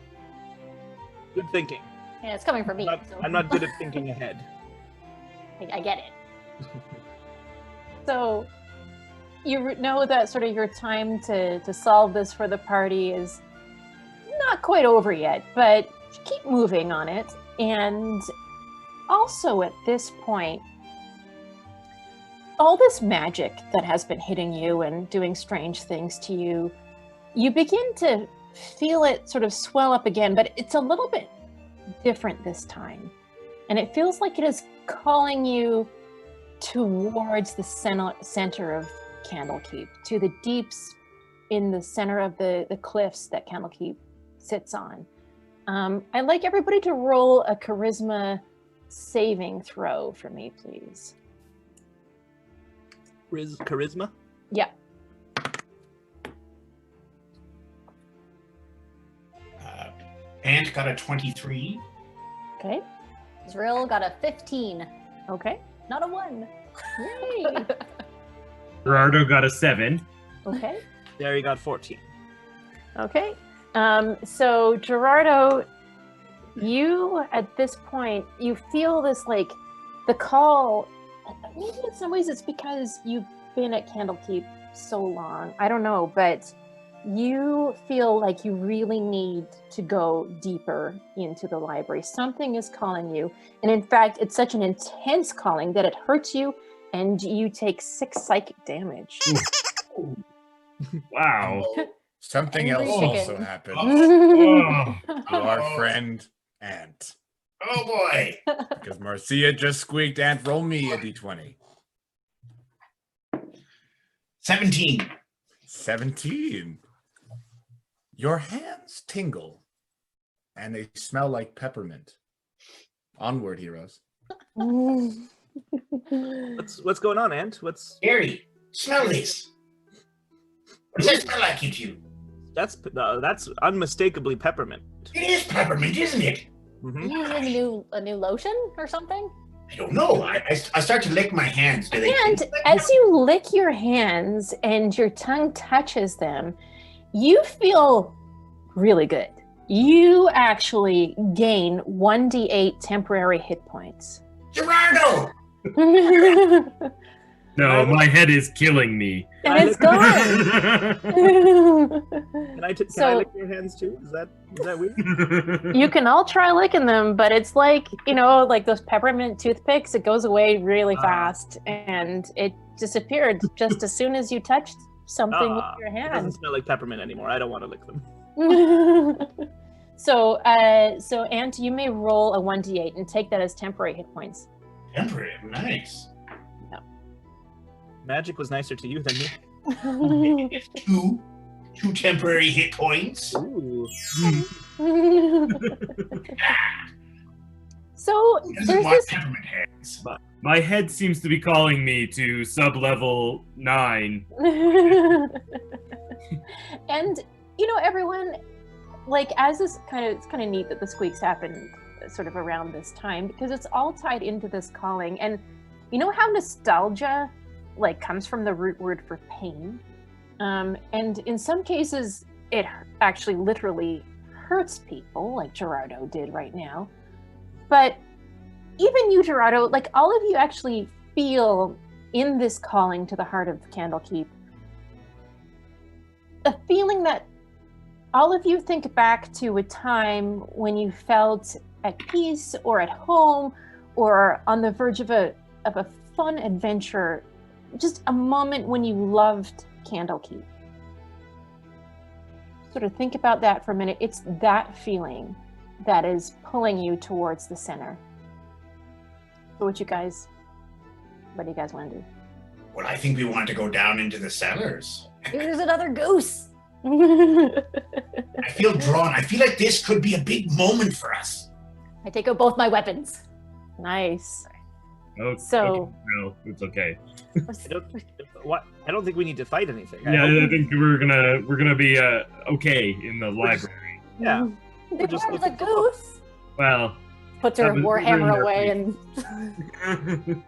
Good thinking. Yeah, it's coming from me. I'm not good at thinking ahead. I get it. So you know that sort of your time to solve this for the party is not quite over yet, but keep moving on it. And also at this point, all this magic that has been hitting you and doing strange things to you, you begin to feel it sort of swell up again, but it's a little bit different this time. And it feels like it is calling you towards the center of Candlekeep, to the deeps in the center of the cliffs that Candlekeep sits on. I'd like everybody to roll a charisma saving throw for me, please. Charisma? Yeah. Ant got a 23. Okay. Zrill got a 15. Okay. Not a 1. Yay. Girrardo got a 7. Okay. Derry got 14. Okay. So Girrardo, You, at this point, you feel this, like, the call. Maybe in some ways it's because you've been at Candlekeep so long. I don't know, but you feel like you really need to go deeper into the library. Something is calling you. And in fact, it's such an intense calling that it hurts you, and you take 6 psychic damage. Wow. Something Angry else chicken. also happened Oh. to our friend Ant. Oh boy. Because Marcia just squeaked, Ant, roll me a d20. 17. 17. Your hands tingle, and they smell like peppermint. Onward, heroes. What's going on, Ant? Derry, smell this. What does that smell like to you? That's unmistakably peppermint. It is peppermint, isn't it? Mhm. You using a new lotion or something? I don't know. I start to lick my hands. Do they And taste like as you lick your hands and your tongue touches them, you feel really good. You actually gain 1d8 temporary hit points. Girrardo! No, my head is killing me. And it's gone. Can I So- lick your hands too? Is that weird? You can all try licking them, but it's like, like those peppermint toothpicks, it goes away really fast, and it disappeared just as soon as you touched something with your It doesn't hand. smell like peppermint anymore. I don't want to lick them. So Ant, you may roll a 1d8 and take that as temporary hit points. Temporary, nice. Magic was nicer to you than me. It's two temporary hit points. Ooh. So Who doesn't there's want this. peppermint hands? My head seems to be calling me to sub-level 9. And everyone, like, as this it's kind of neat that the squeaks happened sort of around this time, because it's all tied into this calling. And you know how nostalgia comes from the root word for pain, and in some cases it actually literally hurts people, like Girrardo did right now. But even you, Girrardo, all of you actually feel in this calling to the heart of Candlekeep a feeling that all of you think back to a time when you felt at peace or at home or on the verge of a fun adventure, just a moment when you loved Candlekeep. Sort of think about that for a minute. It's that feeling that is pulling you towards the center. So what do you guys want to do? Well, I think we want to go down into the cellars. There's another goose. I feel drawn. I feel like this could be a big moment for us. I take out both my weapons. Nice. Oh, So- okay. No, it's okay. I don't think we need to fight anything. Yeah, I think we're gonna be okay in the library. Yeah. There's just a looking for goose. Well, Puts her Haven't warhammer ruined away our and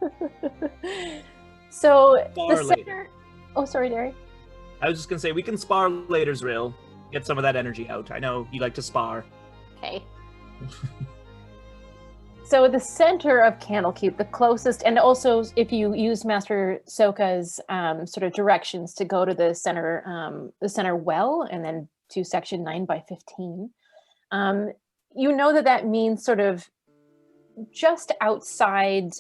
So Spar the later. center. Oh, sorry, Derry. I was just gonna say we can spar later, Zrill. Get some of that energy out. I know you like to spar. okay. So the center of Candlekeep, the closest, and also if you use Master Soka's sort of directions to go to the center well, and then to section 9 by 15, you know that means sort of just outside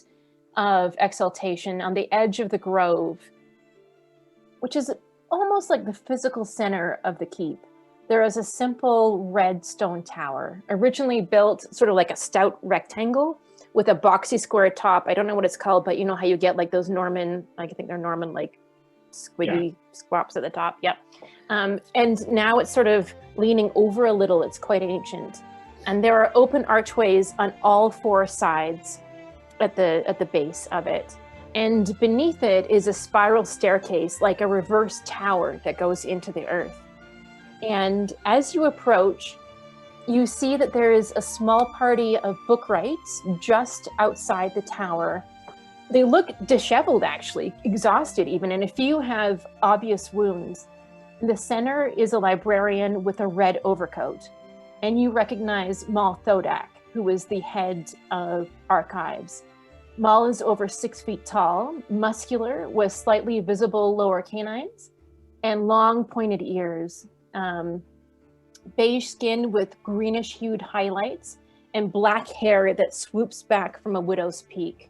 of Exaltation, on the edge of the grove, which is almost like the physical center of the keep. There is a simple red stone tower, originally built sort of like a stout rectangle with a boxy square top. I don't know what it's called, but you know how you get like those Norman, I think they're Norman, like squiggy squaps at the top. Yep. And now it's sort of leaning over a little. It's quite ancient. And there are open archways on all 4 sides at the base of it. And beneath it is a spiral staircase, like a reverse tower that goes into the earth. And as you approach, you see that there is a small party of bookwrights just outside the tower. They look disheveled, actually, exhausted even, and a few have obvious wounds. In the center is a librarian with a red overcoat, and you recognize Mal Thodak, who is the head of archives. Maul is over 6 feet tall, muscular, with slightly visible lower canines, and long pointed ears. Beige skin with greenish-hued highlights, and black hair that swoops back from a widow's peak.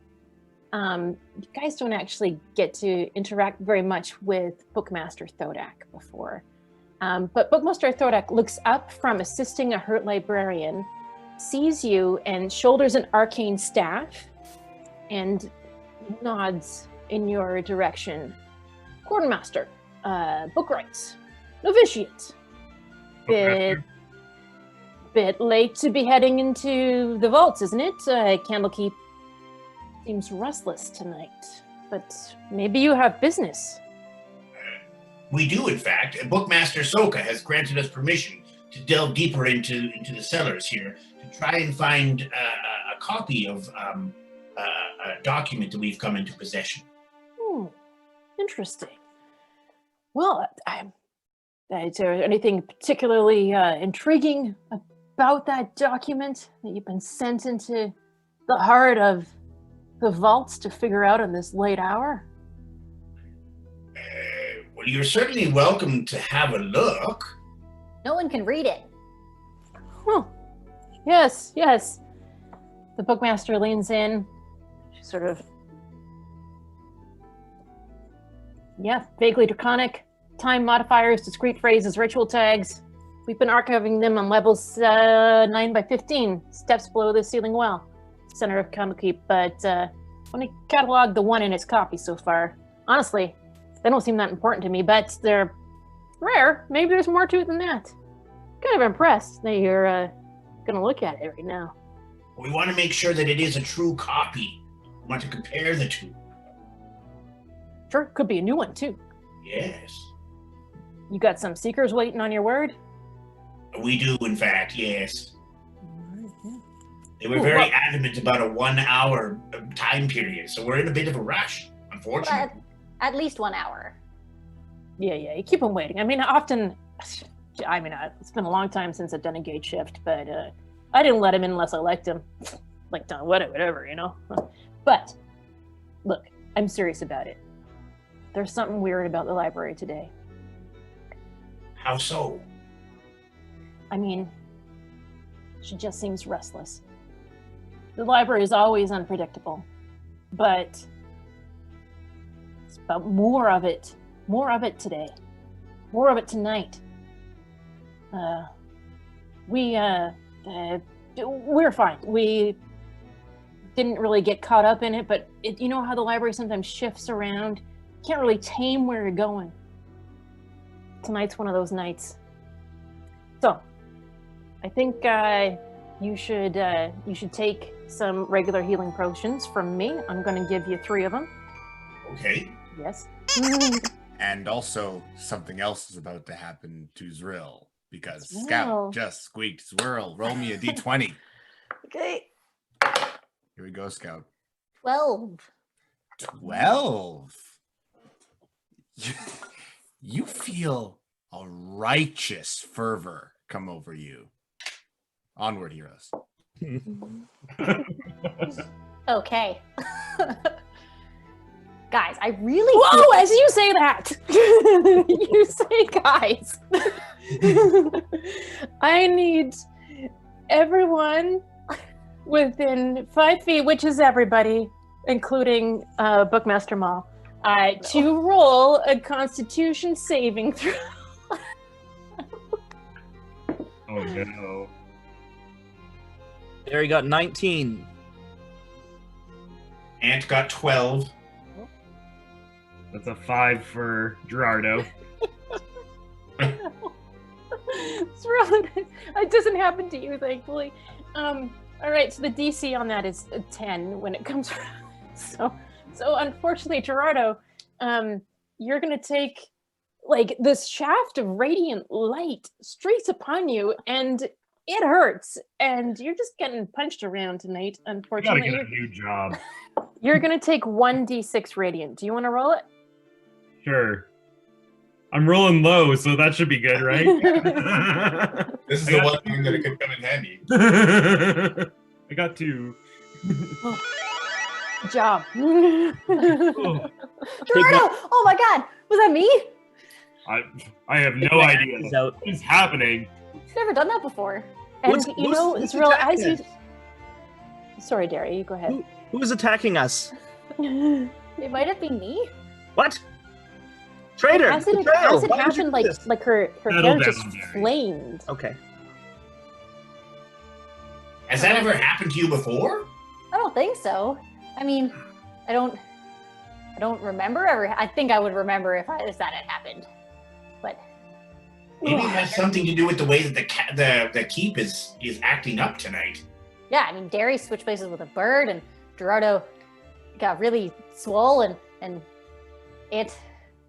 You guys don't actually get to interact very much with Bookmaster Thodak before. But Bookmaster Thodak looks up from assisting a hurt librarian, sees you, and shoulders an arcane staff, and nods in your direction. Quartermaster, book rights, novitiate. Bit late to be heading into the vaults, isn't it? Candlekeep seems restless tonight, but maybe you have business. We do, in fact. Bookmaster Soka has granted us permission to delve deeper into the cellars here to try and find a copy of a document that we've come into possession. Interesting. Well, is there anything particularly intriguing about that document that you've been sent into the heart of the vaults to figure out in this late hour? Well, you're certainly welcome to have a look. No one can read it. Oh, yes. The bookmaster leans in. She sort of, vaguely draconic. Time modifiers, discrete phrases, ritual tags. We've been archiving them on levels 9 by 15, steps below the ceiling well, center of Candlekeep, but only cataloged the one in its copy so far. Honestly, they don't seem that important to me, but they're rare. Maybe there's more to it than that. Kind of impressed that you're gonna look at it right now. We want to make sure that it is a true copy. We want to compare the two. Sure, could be a new one too. Yes. You got some seekers waiting on your word? We do, in fact, yes. Right, yeah. They were very adamant about a 1 hour time period, so we're in a bit of a rush, unfortunately. At least 1 hour. Yeah, you keep them waiting. I mean, it's been a long time since I've done a gate shift, but I didn't let him in unless I liked him. Like, whatever, you know? But, look, I'm serious about it. There's something weird about the library today. How so? I mean, she just seems restless. The library is always unpredictable, but it's about more of it today, more of it tonight. We're fine. We didn't really get caught up in it, but you know how the library sometimes shifts around? Can't really tame where you're going. Tonight's one of those nights. So, I think you should take some regular healing potions from me. I'm going to give you 3 of them. Okay. Yes. And also, something else is about to happen to Zrill, because Zrill. Scout just squeaked. Zrill, roll me a d20. Okay. Here we go, Scout. 12. 12. You feel a righteous fervor come over you. Onward, heroes. Okay. Guys, I really... Whoa, as you say that! You say guys. I need everyone within 5 feet, which is everybody, including Bookmaster Maul, to roll a Constitution saving throw. Oh no. Derry got 19. Ant got 12. That's a 5 for Girrardo. It doesn't happen to you, thankfully. All right, so the DC on that is a 10 when it comes around. So unfortunately, Girrardo, you're gonna take like this shaft of radiant light straight upon you, and it hurts, and you're just getting punched around tonight. You Unfortunately, gotta get a new job. you're gonna take 1d6 radiant. Do you want to roll it? Sure. I'm rolling low, so that should be good, right? This is the one thing that it could come in handy. I got 2. Good job. Oh, Girrardo! Oh my god! Was that me? I have no idea Is out. what is happening. I've never done that before. And Who's Zrill, as attacking you... Sorry, Derry, you go ahead. Who is attacking us? It might have been me. What? Traitor! As it Betrayal! Why would you happened, do this? like her Settle hair just down, Derry. flamed. Okay. Has that ever happened to you before? I don't think so. I mean, I don't remember ever. I think I would remember if that had happened. But Maybe it has something to do with the way that the keep is acting up tonight. yeah, I mean, Derry switched places with a bird, and Girrardo got really swole, and it.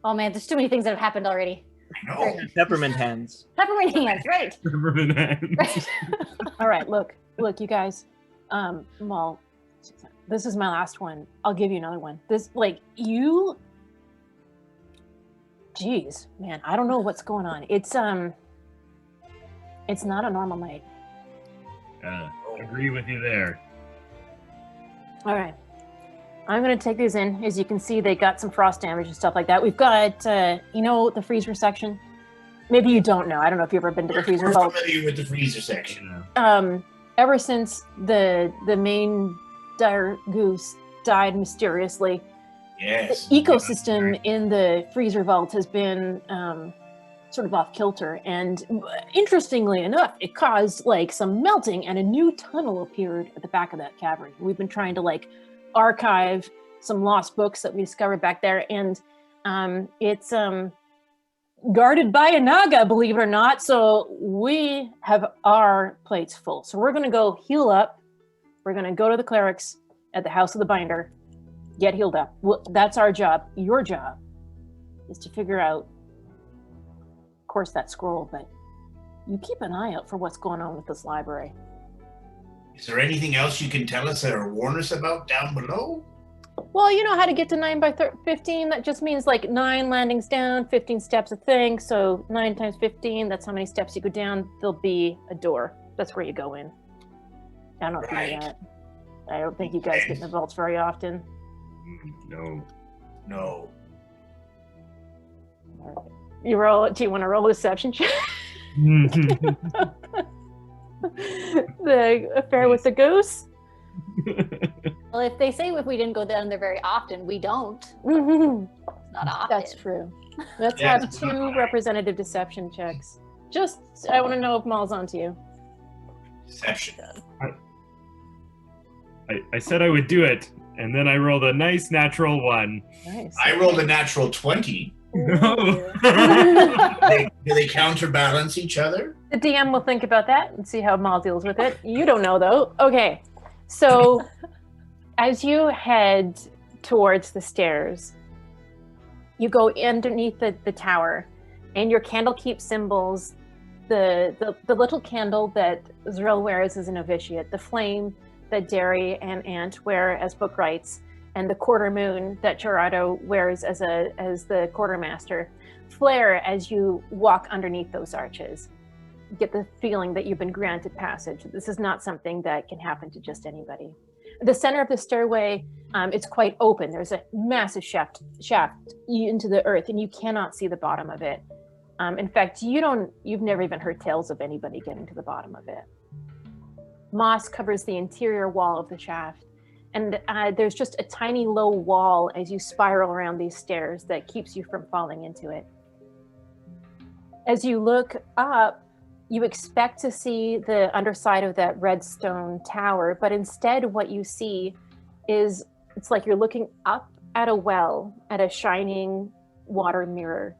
Oh man, there's too many things that have happened already. I know. Peppermint hands. Peppermint hands, right? Peppermint hands. Right. All right, look, you guys. Well, this is my last one. I'll give you another one. This, like, you. Jeez, man, I don't know what's going on. It's not a normal night. Agree with you there. All right. I'm going to take these in. As you can see, they got some frost damage and stuff like that. We've got, the freezer section. Maybe you don't know. I don't know if you've ever been to the freezer We're vault. familiar with the freezer section. Ever since the main dire goose died mysteriously, Yes. the ecosystem in the freezer vault has been sort of off kilter. And interestingly enough, it caused like some melting, and a new tunnel appeared at the back of that cavern. We've been trying to archive some lost books that we discovered back there, and it's guarded by a naga, believe it or not. So we have our plates full. So we're going to go heal up. We're going to go to the clerics at the House of the Binder, get healed up. Well, that's our job. Your job is to figure out, of course, that scroll, but you keep an eye out for what's going on with this library. Is there anything else you can tell us or warn us about down below? Well, you know how to get to 9 by 15. That just means 9 landings down, 15 steps a thing. So 9 times 15, that's how many steps you go down. There'll be a door. That's where you go in. I don't know if you know that. I don't think you guys get in the vaults very often. No. You roll. Do you want to roll a deception check? The affair with the goose? Well, if they say if we didn't go down there very often, we don't. Not often. That's true. Let's Yeah. have 2 representative deception checks. Just, I want to know if Maul's onto you. Deception. I said I would do it, and then I rolled a nice natural 1. Nice. I rolled a natural 20. No. Do they counterbalance each other? The DM will think about that and see how Maul deals with it. You don't know, though. Okay, so as you head towards the stairs, you go underneath the tower, and your Candlekeep symbols, the little candle that Zrill wears as a novitiate, the flame that Derry and Ant wear as book rights, and the quarter moon that Girrardo wears as the quartermaster, flare as you walk underneath those arches. You get the feeling that you've been granted passage. This is not something that can happen to just anybody. The center of the stairway, it's quite open. There's a massive shaft into the earth, and you cannot see the bottom of it. In fact, you've never even heard tales of anybody getting to the bottom of it. Moss covers the interior wall of the shaft, and there's just a tiny low wall as you spiral around these stairs that keeps you from falling into it. As you look up, you expect to see the underside of that red stone tower, but instead what you see is, it's like you're looking up at a well, at a shining water mirror.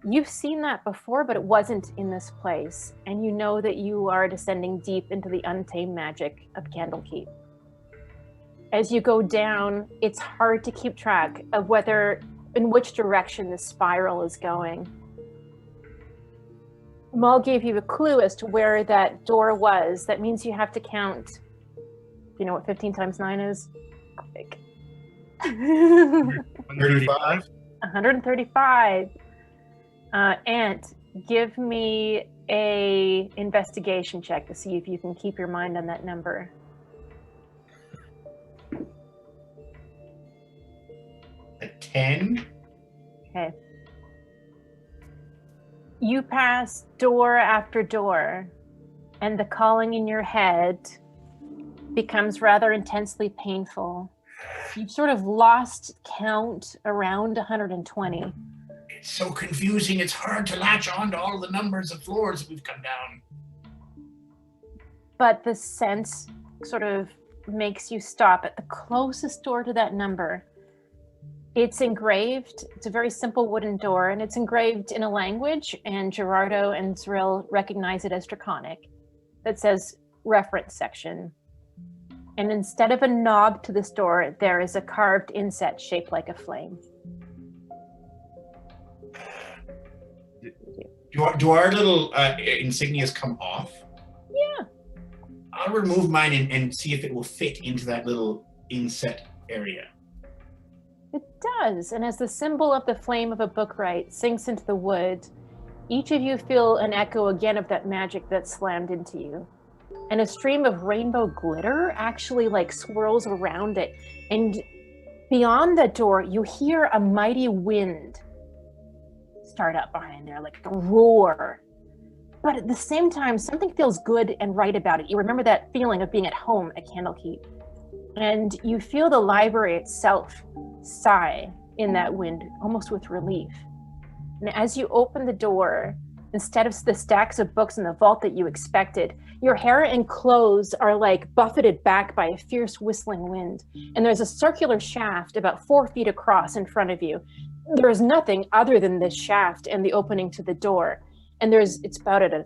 You've seen that before, but it wasn't in this place, and you know that you are descending deep into the untamed magic of Candlekeep. As you go down, it's hard to keep track of in which direction the spiral is going. Maul gave you a clue as to where that door was. That means you have to count. Do you know what 15 times 9 is? 135? 135. Ant, give me a investigation check to see if you can keep your mind on that number. 10. Okay. You pass door after door, and the calling in your head becomes rather intensely painful. You've sort of lost count around 120. It's so confusing. It's hard to latch on to all the numbers of floors we've come down. But the sense sort of makes you stop at the closest door to that number. It's engraved. It's a very simple wooden door, and it's engraved in a language, and Girrardo and Zrill recognize it as Draconic. That says reference section. And instead of a knob to this door, there is a carved inset shaped like a flame. Do our little insignias come off? Yeah. I'll remove mine and see if it will fit into that little inset area. It does, and as the symbol of the flame of a bookright sinks into the wood, each of you feel an echo again of that magic that slammed into you. And a stream of rainbow glitter actually like swirls around it. And beyond the door, you hear a mighty wind start up behind there, like a roar. But at the same time, something feels good and right about it. You remember that feeling of being at home at Candlekeep. And you feel the library itself sigh in that wind, almost with relief. And as you open the door, instead of the stacks of books in the vault that you expected, your hair and clothes are like buffeted back by a fierce whistling wind. And there's a circular shaft about 4 feet across in front of you. There is nothing other than this shaft and the opening to the door. And it's about at a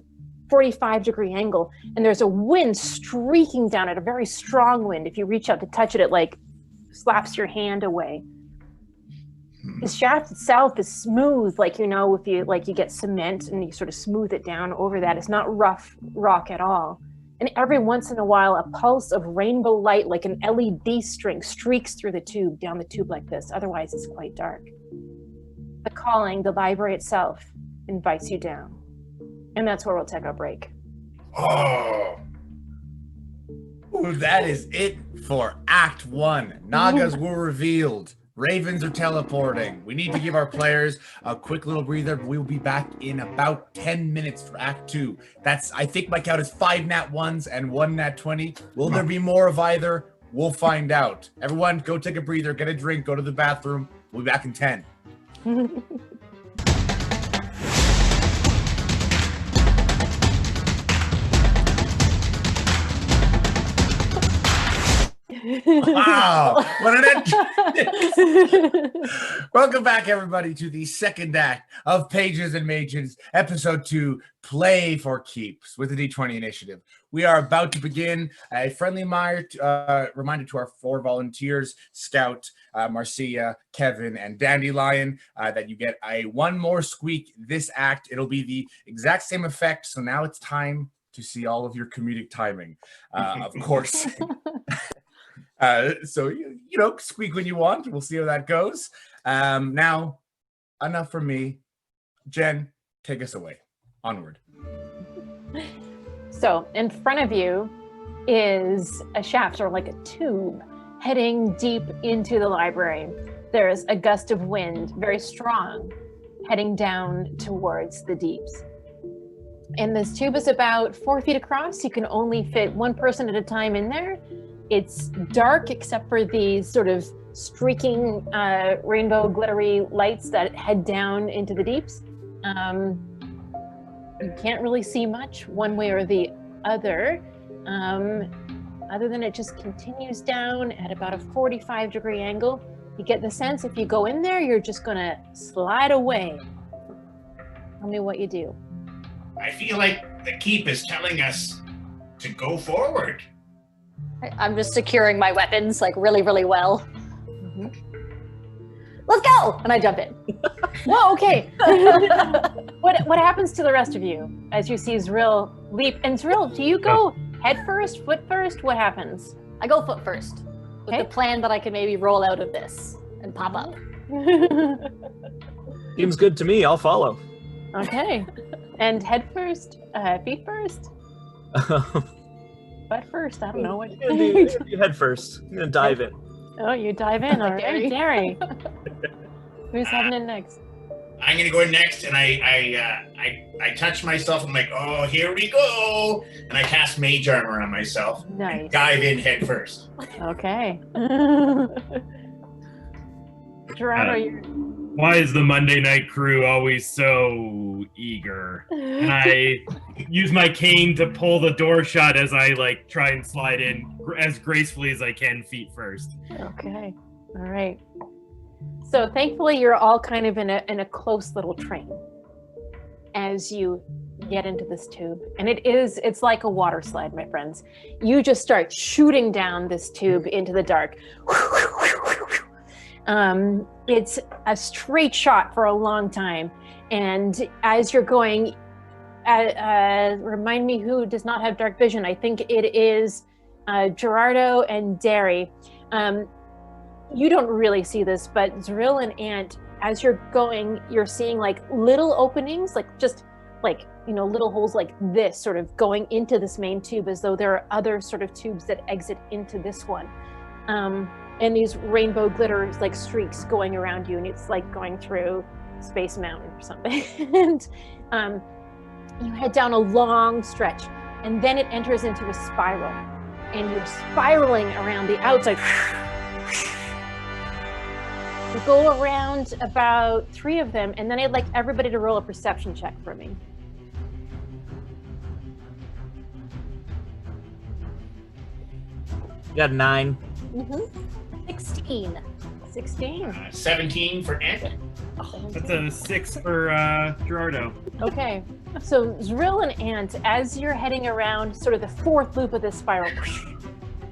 45-degree angle, and there's a wind streaking down it, a very strong wind. If you reach out to touch it, it like slaps your hand away. The shaft itself is smooth, like, you know, if you get cement and you sort of smooth it down over that. It's not rough rock at all. And every once in a while, a pulse of rainbow light, like an LED string, streaks through the tube, down the tube like this. Otherwise, it's quite dark. The calling, the library itself, invites you down. And that's where we'll take our break. Oh. Ooh, that is it for Act 1. Nagas were revealed. Ravens are teleporting. We need to give our players a quick little breather. We'll be back in about 10 minutes for Act 2. That's, I think my count is 5 nat 1s and 1 nat 20. Will there be more of either? We'll find out. Everyone, go take a breather, get a drink, go to the bathroom. We'll be back in 10. Wow, what an entrance. Welcome back, everybody, to the second act of Pages and Mages, Episode 2, Play for Keeps with the D20 Initiative. We are about to begin. A friendly reminder to our 4 volunteers, Scout, Marcia, Kevin, and Dandelion, that you get a 1 more squeak this act. It'll be the exact same effect, so now it's time to see all of your comedic timing, of course. So, you know, squeak when you want. We'll see how that goes. Now, enough from me. Jen, take us away. Onward. So, in front of you is a shaft, or like a tube, heading deep into the library. There's a gust of wind, very strong, heading down towards the deeps. And this tube is about 4 feet across. You can only fit 1 person at a time in there. It's dark except for these sort of streaking rainbow glittery lights that head down into the deeps. You can't really see much one way or the other than it just continues down at about a 45-degree angle. You get the sense if you go in there, you're just gonna slide away. Tell me what you do. I feel like the keep is telling us to go forward. I'm just securing my weapons like really, really well. Mm-hmm. Let's go! And I jump in. Whoa, okay. What happens to the rest of you as you see Zrill leap? And Zrill, do you go head first, foot first? What happens? I go foot first with the plan that I can maybe roll out of this and pop up. Seems good to me. I'll follow. Okay. And head first, feet first? Butt first? I don't know what. You head first. I'm gonna dive in. Oh, you dive in. All right, Derry. Who's heading in next? I'm gonna go in next, and I touch myself. I'm like, oh, here we go, and I cast Mage Armor on myself. Nice. And dive in head first. Okay. Girrardo, you're... Why is the Monday Night Crew always so eager? And I use my cane to pull the door shut as I try and slide in as gracefully as I can, feet first. Okay. All right. So thankfully, you're all kind of in a close little train as you get into this tube, and it's like a water slide, my friends. You just start shooting down this tube into the dark. It's a straight shot for a long time, and as you're going, remind me who does not have dark vision. I think it is Girrardo and Derry. You don't really see this, but Zrill and Ant, as you're going, you're seeing little openings, little holes like this, sort of going into this main tube, as though there are other sort of tubes that exit into this one. And these rainbow glitters streaks going around you, and it's like going through Space Mountain or something. And you head down a long stretch, and then it enters into a spiral, and you're spiraling around the outside. You go around about 3 of them, and then I'd like everybody to roll a perception check for me. You got 9. 16. 16. 17 for Ant. That's a 6 for Girrardo. Okay, so Zrill and Ant, as you're heading around sort of the 4th loop of this spiral,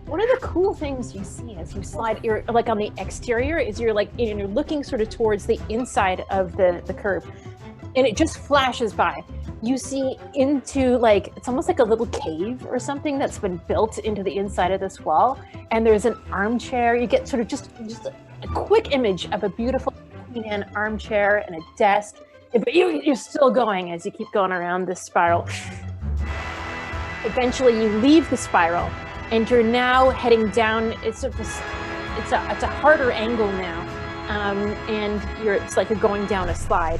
one of the cool things you see as you slide, you're on the exterior, is you're looking sort of towards the inside of the curve, and it just flashes by. You see into it's almost like a little cave or something that's been built into the inside of this wall, and there's an armchair. You get sort of just a quick image of a beautiful Queen Anne armchair and a desk, but you're still going as you keep going around this spiral. Eventually you leave the spiral, and you're now heading down. It's a harder angle now, and it's like you're going down a slide.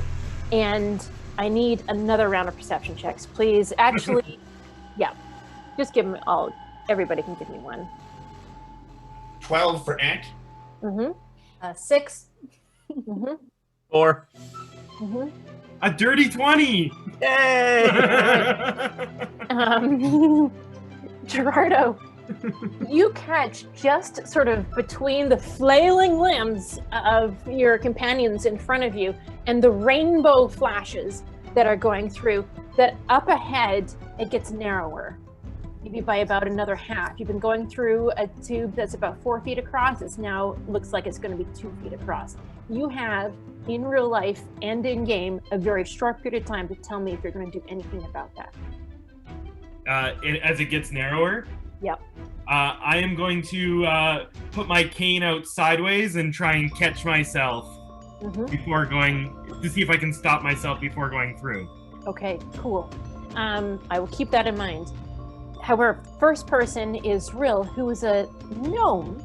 And I need another round of perception checks, please. Actually, yeah, just give them all. Everybody can give me one. 12 for Ant. 6. 4. A dirty 20! Yay! Girrardo, you catch just sort of between the flailing limbs of your companions in front of you and the rainbow flashes that are going through, that up ahead it gets narrower, maybe by about another half. You've been going through a tube that's about 4 feet across. It's now looks like it's going to be 2 feet across. You have, in real life and in game, a very short period of time to tell me if you're going to do anything about that. As it gets narrower? Yep. I am going to put my cane out sideways and try and catch myself before going, to see if I can stop myself before going through. Okay, cool. I will keep that in mind. However, first person is Zrill, who is a gnome,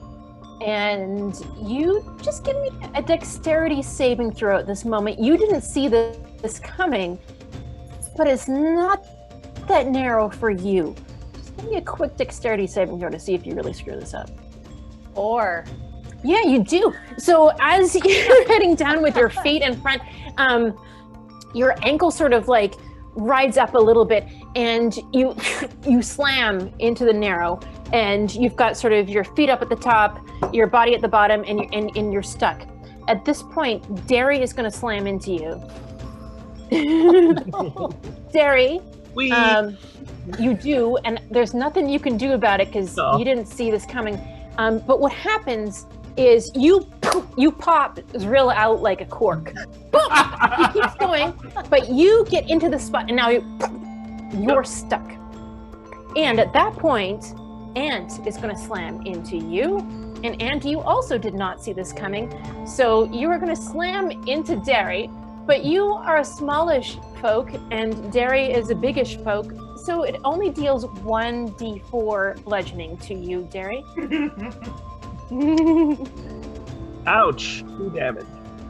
and you just give me a dexterity saving throw at this moment. You didn't see this coming, but it's not that narrow for you. Just give me a quick dexterity saving throw to see if you really screw this up. 4. Yeah, you do. So as you're heading down with your feet in front, your ankle sort of rides up a little bit, and you slam into the narrow, and you've got sort of your feet up at the top, your body at the bottom, and you're stuck. At this point, Derry is going to slam into you. Derry, you do, and there's nothing you can do about it because you didn't see this coming. But what happens is you pop Zrill out like a cork. Boom! He keeps going, but you get into the spot, and now you're stuck. And at that point, Ant is going to slam into you, and Ant, you also did not see this coming, so you are going to slam into Derry, but you are a smallish folk, and Derry is a biggish folk, so it only deals 1d4 bludgeoning to you, Derry. Ouch. 2 damage.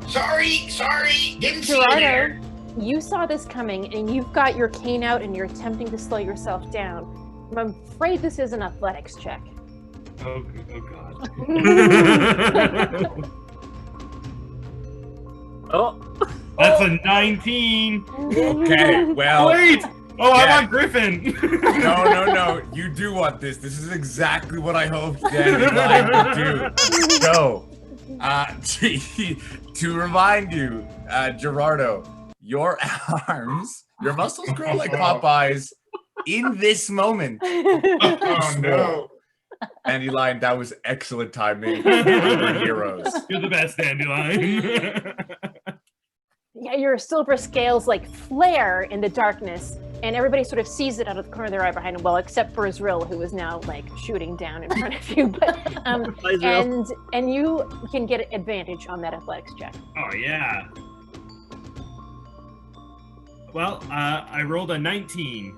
Sorry, didn't see you there. Girrardo, you saw this coming, and you've got your cane out, and you're attempting to slow yourself down. I'm afraid this is an athletics check. Oh God. Oh, That's a 19. Okay, well. Wait! Oh, Yeah. I'm on Griffin. No. You do want this. This is exactly what I hoped D&D Live would do. So, to remind you, Girrardo, your arms, your muscles grow like Popeyes in this moment. Oh no. Dandelion, that was excellent timing. We're heroes. You're the best, Dandelion. Yeah, your silver scales like flare in the darkness, and everybody sort of sees it out of the corner of their eye behind him. Well, except for Zrill, who is now like shooting down in front of you. But and you can get advantage on that athletics check. Oh yeah. Well, I rolled a 19.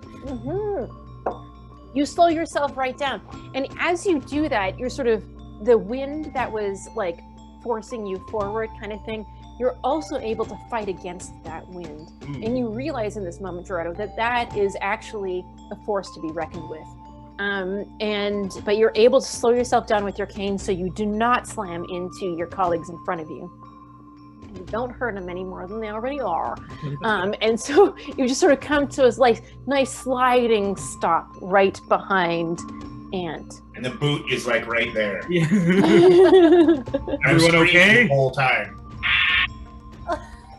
You slow yourself right down, and as you do that, you're sort of the wind that was like forcing you forward, kind of thing. You're also able to fight against that wind. And you realize in this moment, Girrardo, that is actually a force to be reckoned with. But you're able to slow yourself down with your cane so you do not slam into your colleagues in front of you. And you don't hurt them any more than they already are. And so you just sort of come to a like nice sliding stop right behind Ant. And the boot is like right there. Yeah. I was Everyone screaming okay? the whole time.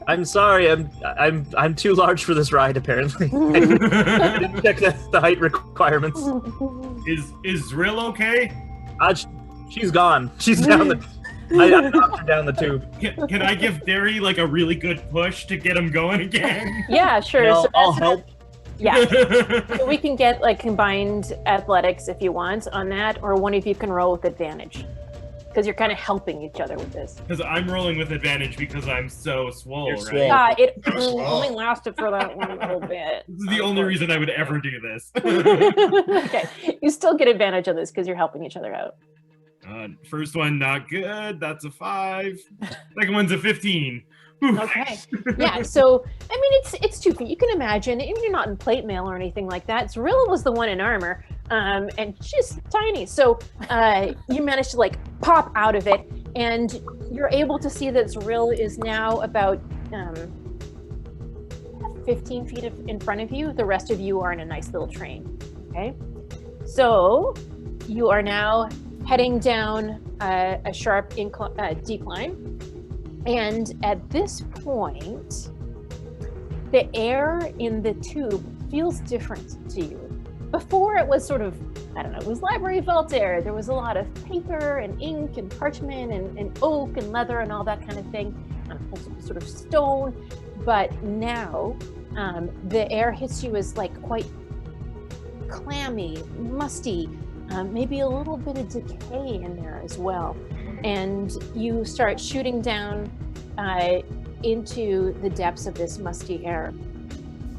I'm sorry. I'm too large for this ride. Apparently, I didn't check the height requirements. Is Zrill okay? She's gone. She's down the. I knocked her down the tube. Can I give Derry like a really good push to get him going again? Yeah, sure. No, So I'll that's help. Yeah. So we can get like combined athletics if you want on that, or one of you can roll with advantage. Because you're kind of helping each other with this. Because I'm rolling with advantage because I'm so swole, You're right? swole. Yeah, it Swole. only lasted for that one little bit. This is the only reason I would ever do this. Okay, you still get advantage of this because you're helping each other out. First one, not good. That's a 5. Second one's a 15. Whew. Okay. Yeah, so, I mean, it's 2 feet. You can imagine, even you're not in plate mail or anything like that. Zrill was the one in armor, and just tiny. So you managed to, like, pop out of it, and you're able to see that Zrill is now about 15 feet in front of you. The rest of you are in a nice little train, okay? So you are now heading down a sharp decline. And at this point, the air in the tube feels different to you. Before it was sort of, I don't know, it was library vault air. There was a lot of paper and ink and parchment and oak and leather and all that kind of thing, also sort of stone. But now the air hits you as like quite clammy, musty, maybe a little bit of decay in there as well. And you start shooting down into the depths of this musty air.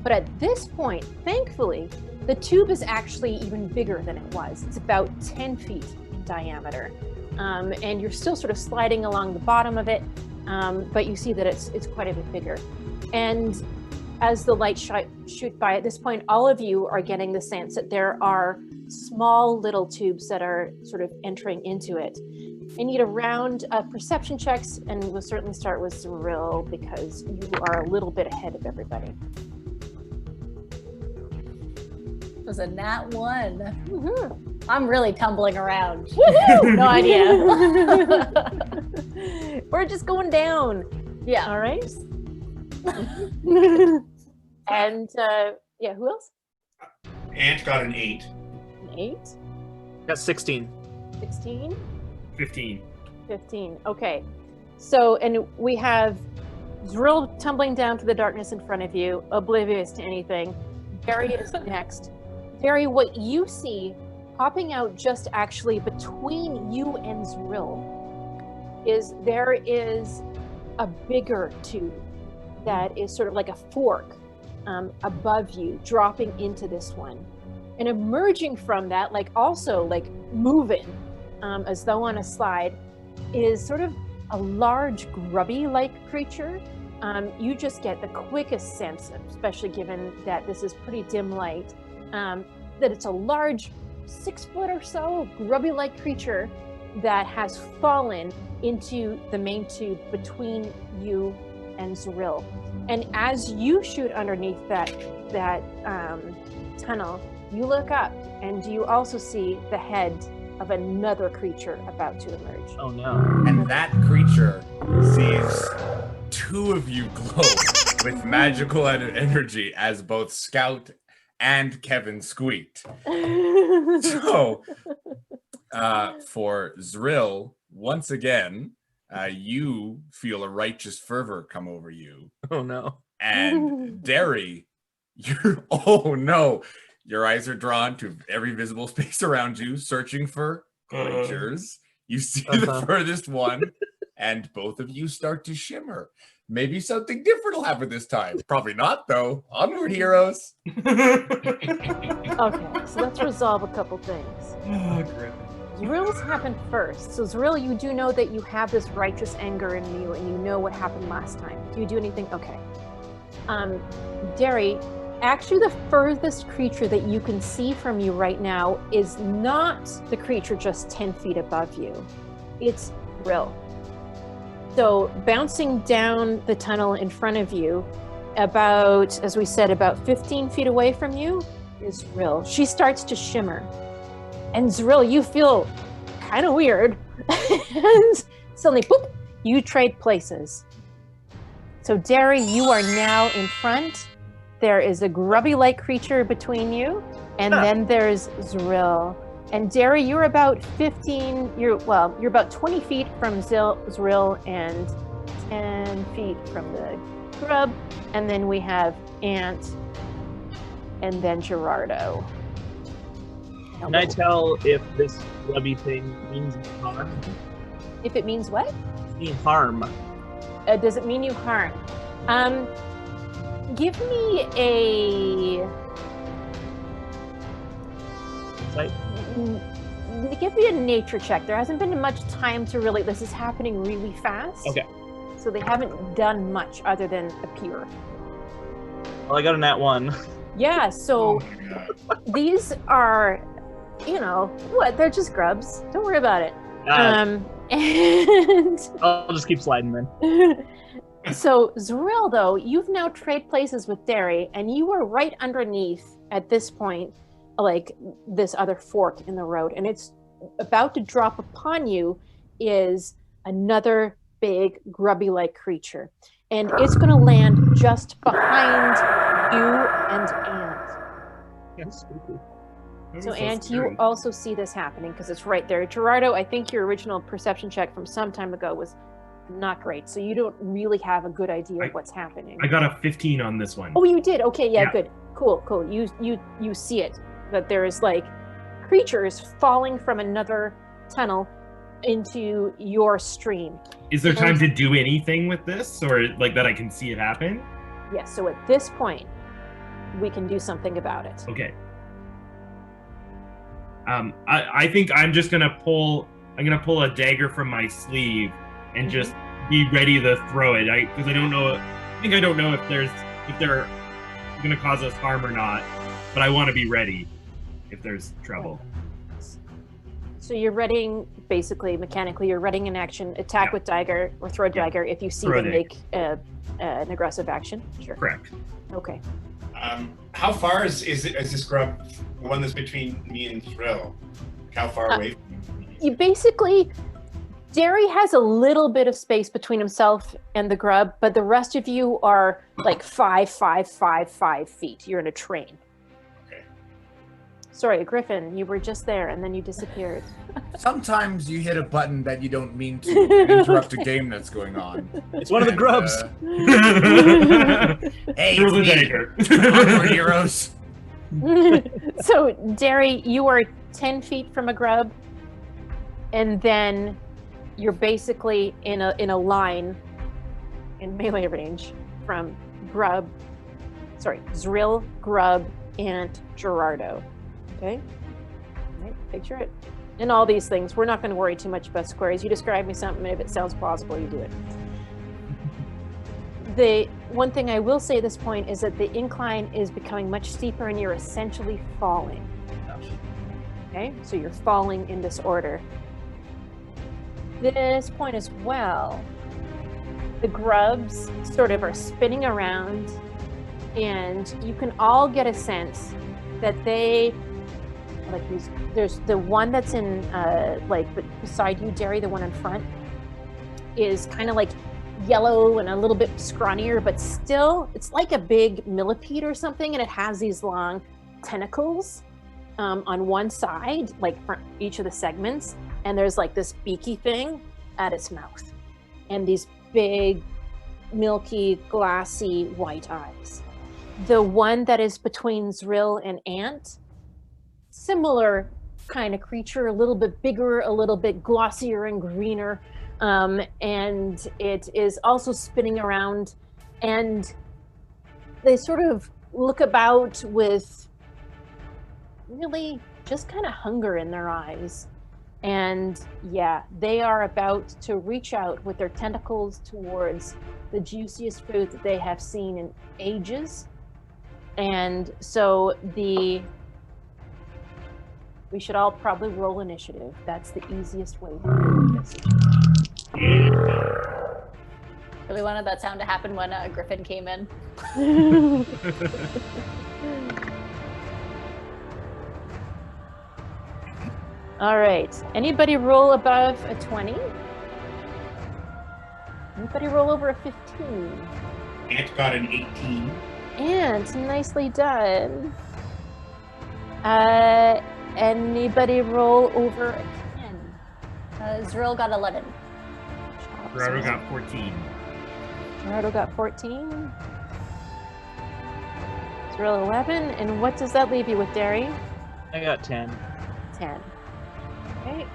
But at this point, thankfully, the tube is actually even bigger than it was. It's about 10 feet in diameter. And you're still sort of sliding along the bottom of it, but you see that it's quite a bit bigger. And as the light shoot by, at this point, all of you are getting the sense that there are small little tubes that are sort of entering into it. I need a round of perception checks, and we'll certainly start with Zrill because you are a little bit ahead of everybody. It was a nat 1. Mm-hmm. I'm really tumbling around. Woohoo! No idea. We're just going down. Yeah. All right. And yeah, who else? Ant got an 8. An 8, Got 16. 16, 15. 15. Okay. So, and we have Zrill tumbling down to the darkness in front of you, oblivious to anything. Derry is next. Derry, what you see popping out just actually between you and Zrill is there is a bigger tube that is sort of like a fork above you, dropping into this one. And emerging from that, like also like moving as though on a slide, is sort of a large grubby-like creature. You just get the quickest sense, especially given that this is pretty dim light, that it's a large 6 foot or so grubby-like creature that has fallen into the main tube between you and Zrill. And as you shoot underneath that tunnel, you look up and you also see the head of another creature about to emerge. Oh no. And that creature sees two of you glow with magical energy as both Scout and Kevin squeaked. So, for Zrill, once again, you feel a righteous fervor come over you. Oh no. And Derry, oh no, your eyes are drawn to every visible space around you, searching for creatures. You see the furthest one, and both of you start to shimmer. Maybe something different will happen this time. Probably not, though. Onward, heroes. Okay, so let's resolve a couple things. Oh, Griffin. Zrill's happened first. So Zrill, you do know that you have this righteous anger in you, and you know what happened last time. Do you do anything? Okay. Derry, actually the furthest creature that you can see from you right now is not the creature just 10 feet above you. It's Zrill. So bouncing down the tunnel in front of you, about, as we said, about 15 feet away from you is Zrill. She starts to shimmer. And Zrill, you feel kind of weird. And suddenly, boop, you trade places. So Derry, you are now in front. There is a grubby-like creature between you, and then there's Zrill. And Derry, you're about 15, you're about 20 feet from Zrill and 10 feet from the grub. And then we have Ant, and then Girrardo. Can I tell if this grubby thing means harm? If it means what? Mean harm. Does it mean you harm? Give me a... Like, Give me a nature check. There hasn't been much time to really... This is happening really fast. okay. So they haven't done much other than appear. Well, I got a nat 1. Yeah, so these are, what? They're just grubs. Don't worry about it. And I'll just keep sliding then. so Zrill, though, you've now traded places with Derry, and you are right underneath at this point, like this other fork in the road, and it's about to drop upon you is another big grubby-like creature, and it's going to land just behind you and Ant. That's spooky. So Ant, you also see this happening because it's right there. Girrardo, I think your original perception check from some time ago was not great, so you don't really have a good idea of what's happening. I got a 15 on this one. Oh, you did? Okay, yeah. Good. Cool. You see it, that there is like creatures falling from another tunnel into your stream. Is there time to do anything with this, or like that I can see it happen? Yes, so at this point, we can do something about it. Okay. I think I'm just gonna pull a dagger from my sleeve and just be ready to throw it. Because I don't know if they're gonna cause us harm or not, but I want to be ready if there's trouble. So you're readying, basically, mechanically, you're readying an action, attack with dagger or throw dagger if you see them make an aggressive action. Sure. Correct. Okay. How far is this grub, the one that's between me and Zrill? How far away from me? You basically, Derry has a little bit of space between himself and the grub, but the rest of you are like 5 feet. You're in a train. Okay. Sorry, Griffin, you were just there and then you disappeared. Sometimes you hit a button that you don't mean to and interrupt a game that's going on. It's one of the grubs. Hey, Throw the it's me. dagger. Onward, heroes. So, Derry, you are 10 feet from a grub, and then you're basically in a line in melee range from Zrill, Grub, and Girrardo. Okay? All right, picture it. and all these things. We're not going to worry too much about squares. You describe me something, and if it sounds plausible, you do it. The one thing I will say at this point is that the incline is becoming much steeper, and you're essentially falling. Okay, so you're falling in this order. This point as well, the grubs sort of are spinning around, and you can all get a sense that they, like there's the one that's in like beside you, Derry, the one in front, is kind of like yellow and a little bit scrawnier, but still it's like a big millipede or something, and it has these long tentacles on one side, like for each of the segments, and there's like this beaky thing at its mouth, and these big, milky, glassy white eyes. The one that is between Zrill and Ant, similar kind of creature, a little bit bigger, a little bit glossier and greener, and it is also spinning around, and they sort of look about with really just kind of hunger in their eyes. And yeah, they are about to reach out with their tentacles towards the juiciest fruit that they have seen in ages. And so we should all probably roll initiative. That's the easiest way to do this. Really wanted that sound to happen when Griffin came in. All right. Anybody roll above a 20? Anybody roll over a 15? Ant got an 18. And nicely done. Anybody roll over a 10? Zrill got 11. Girrardo got 14. Girrardo got 14. Zrill 11. And what does that leave you with, Derry? I got 10. 10. Okay.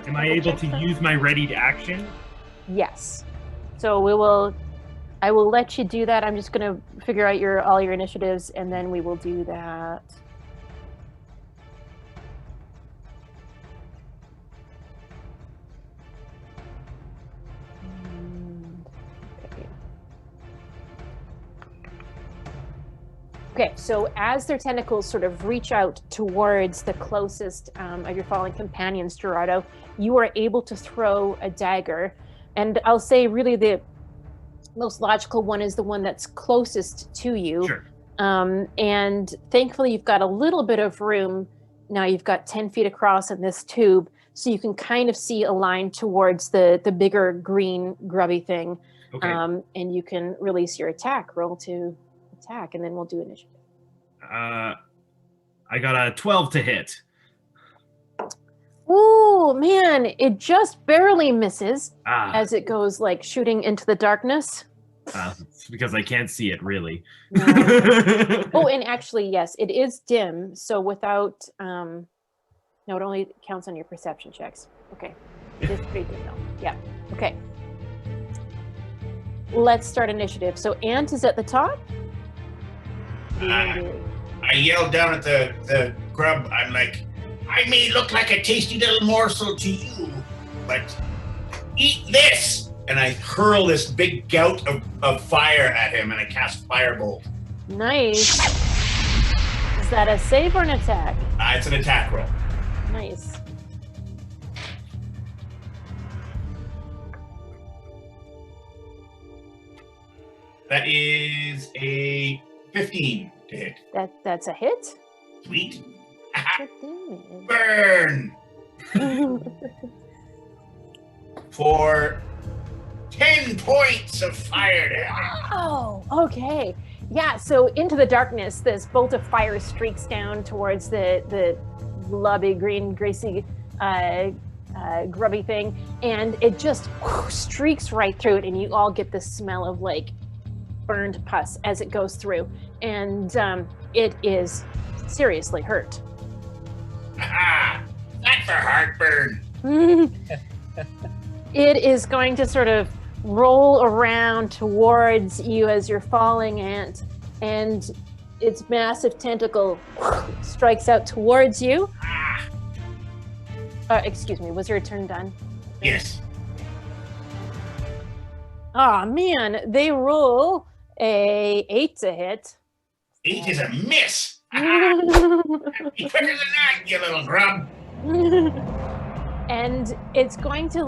Am I able to use my readied action? Yes. So I will let you do that. I'm just going to figure out all your initiatives, and then we will do that. Okay, so as their tentacles sort of reach out towards the closest of your fallen companions, Girrardo, you are able to throw a dagger. And I'll say really the most logical one is the one that's closest to you. Sure. And thankfully you've got a little bit of room. Now you've got 10 feet across in this tube, so you can kind of see a line towards the bigger green grubby thing. Okay. And you can release your attack. Roll to attack, and then we'll do initiative. I got a 12 to hit. Ooh, man, it just barely misses as Ah, it goes like shooting into the darkness. it's because I can't see it really. No. Oh, and actually, yes, it is dim. So without, no, it only counts on your perception checks. Okay, it is pretty dim though. Yeah, okay. Let's start initiative. So Ant is at the top. I yelled down at the grub. I'm like, I may look like a tasty little morsel to you, but eat this! And I hurl this big gout of fire at him, and I cast Firebolt. Nice. Is that a save or an attack? It's an attack roll. Nice. That is a 15 to hit. That's a hit. Sweet. Good damage. Burn! For 10 points of fire damage. Oh, okay. Yeah, so into the darkness, this bolt of fire streaks down towards the blobby, green, greasy, grubby thing, and it just streaks right through it, and you all get this smell of like burned pus as it goes through, and it is seriously hurt. Ah, that's for heartburn. It is going to sort of roll around towards you as you're falling, Ant, and its massive tentacle strikes out towards you. Excuse me, was your turn done? Yes. Oh man, they roll a 8 to hit. 8 is a miss. Be quicker than that, you little grub. And it's going to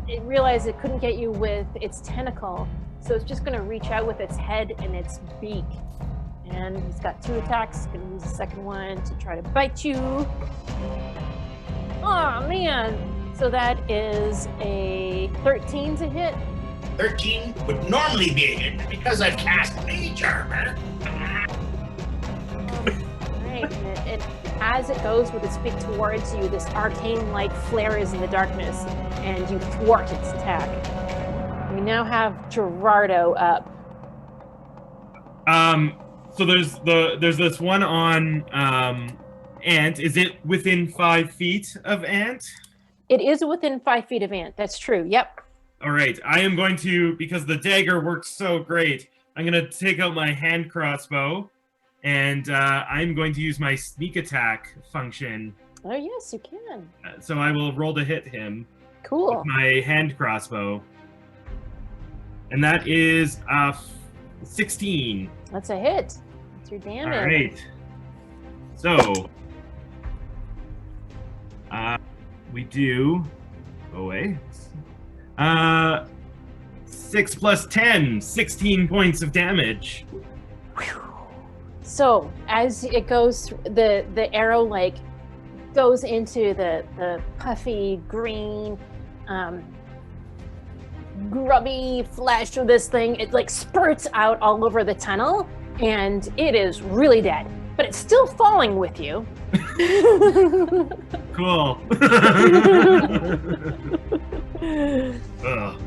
it realized it couldn't get you with its tentacle, so it's just going to reach out with its head and its beak. And he's got 2 attacks. Going to use the second one to try to bite you. Oh man! So that is a 13 to hit. 13 would normally be a hit because I've cast mage armor. Right. And as it goes with its beak towards you, this arcane light flares in the darkness, and you thwart its attack. We now have Girrardo up. So there's this one on Ant. Is it within 5 feet of Ant? It is within 5 feet of Ant. That's true. Yep. All right. I am going to, because the dagger works so great, I'm going to take out my hand crossbow, and I'm going to use my sneak attack function. Oh yes, you can. So I will roll to hit him. Cool. With my hand crossbow. And that is 16. That's a hit. That's your damage. All right. So we do. Go away. 6 plus 10, 16 points of damage. So as it goes, the arrow goes into the puffy green, grubby flesh of this thing. It spurts out all over the tunnel, and it is really dead. But it's still falling with you. Cool.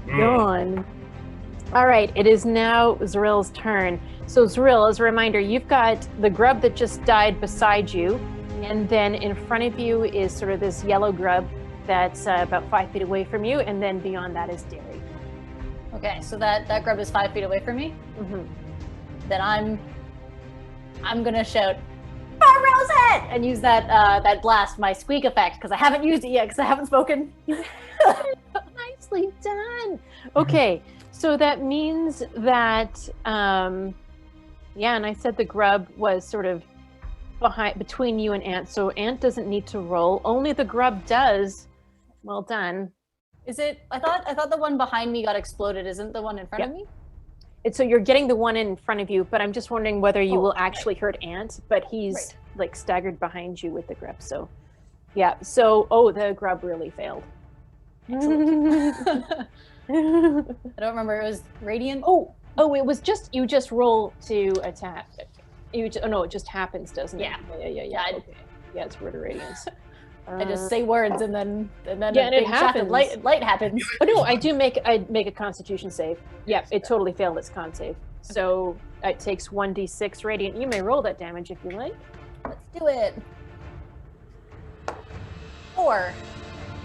Gone. All right, it is now Zrill's turn. So Zrill, as a reminder, you've got the grub that just died beside you, and then in front of you is sort of this yellow grub that's about 5 feet away from you, and then beyond that is Derry. Okay, so that grub is 5 feet away from me. Mm-hmm. Then I'm gonna shout, "Rosette!" and use that blast, my squeak effect, because I haven't used it yet because I haven't spoken. Nicely done. Okay, so that means that yeah, and I said the grub was sort of between you and Ant, so Ant doesn't need to roll. Only the grub does. Well done. Is it? I thought the one behind me got exploded. Isn't the one in front of me? So you're getting the one in front of you, but I'm just wondering whether you will right. actually hurt Ant, but he's staggered behind you with the grub. So yeah. So the grub really failed. Excellent. I don't remember. It was radiant. Oh, it was just you just roll to attack. It just happens, doesn't it? Yeah. Yeah. Okay. Yeah, it's word of radiance. I just say words and then and a it big shaft happens. of light happens. Oh no, I make a Constitution save. Yeah, it totally failed its con save. So it takes 1d6 radiant. You may roll that damage if you like. Let's do it. 4.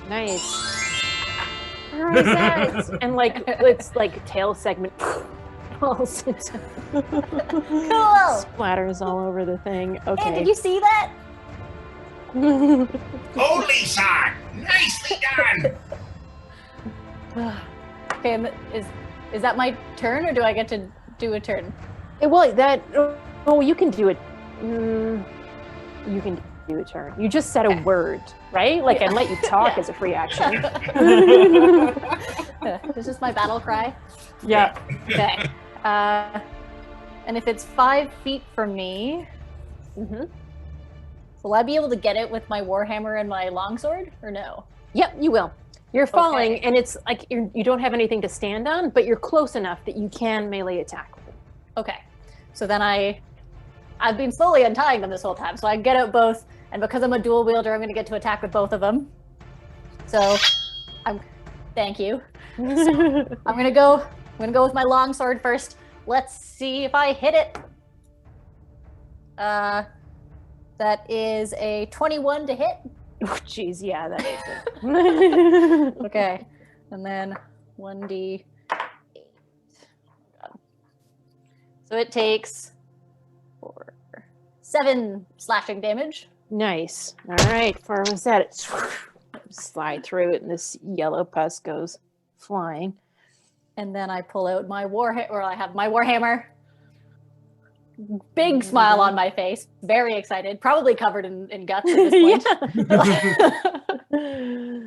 Nice. Rosette! And it's tail segment falls into Cool. splatters all over the thing. Okay. Hey, did you see that? Holy son! Nicely done! Okay, and is that my turn, or do I get to do a turn? You can do it. You can do a turn. You just said a word, right? And let you talk as a free action. This is my battle cry. Yeah. Okay. And if it's 5 feet from me, will I be able to get it with my warhammer and my longsword, or no? Yep, you will. You're falling, and it's like you don't have anything to stand on, but you're close enough that you can melee attack with it. Okay. So then I've been slowly untying them this whole time, so I get out both, and because I'm a dual wielder, I'm going to get to attack with both of them. So, thank you. So, I'm gonna go with my longsword first. Let's see if I hit it. That is a 21 to hit. Oh, jeez, yeah, that is it. Okay, and then 1d8. So it takes 7 slashing damage. Nice. All right, for Rosette, slide through it, and this yellow pus goes flying. And then I pull out my I have my warhammer. Big smile on my face, very excited, probably covered in guts at this point.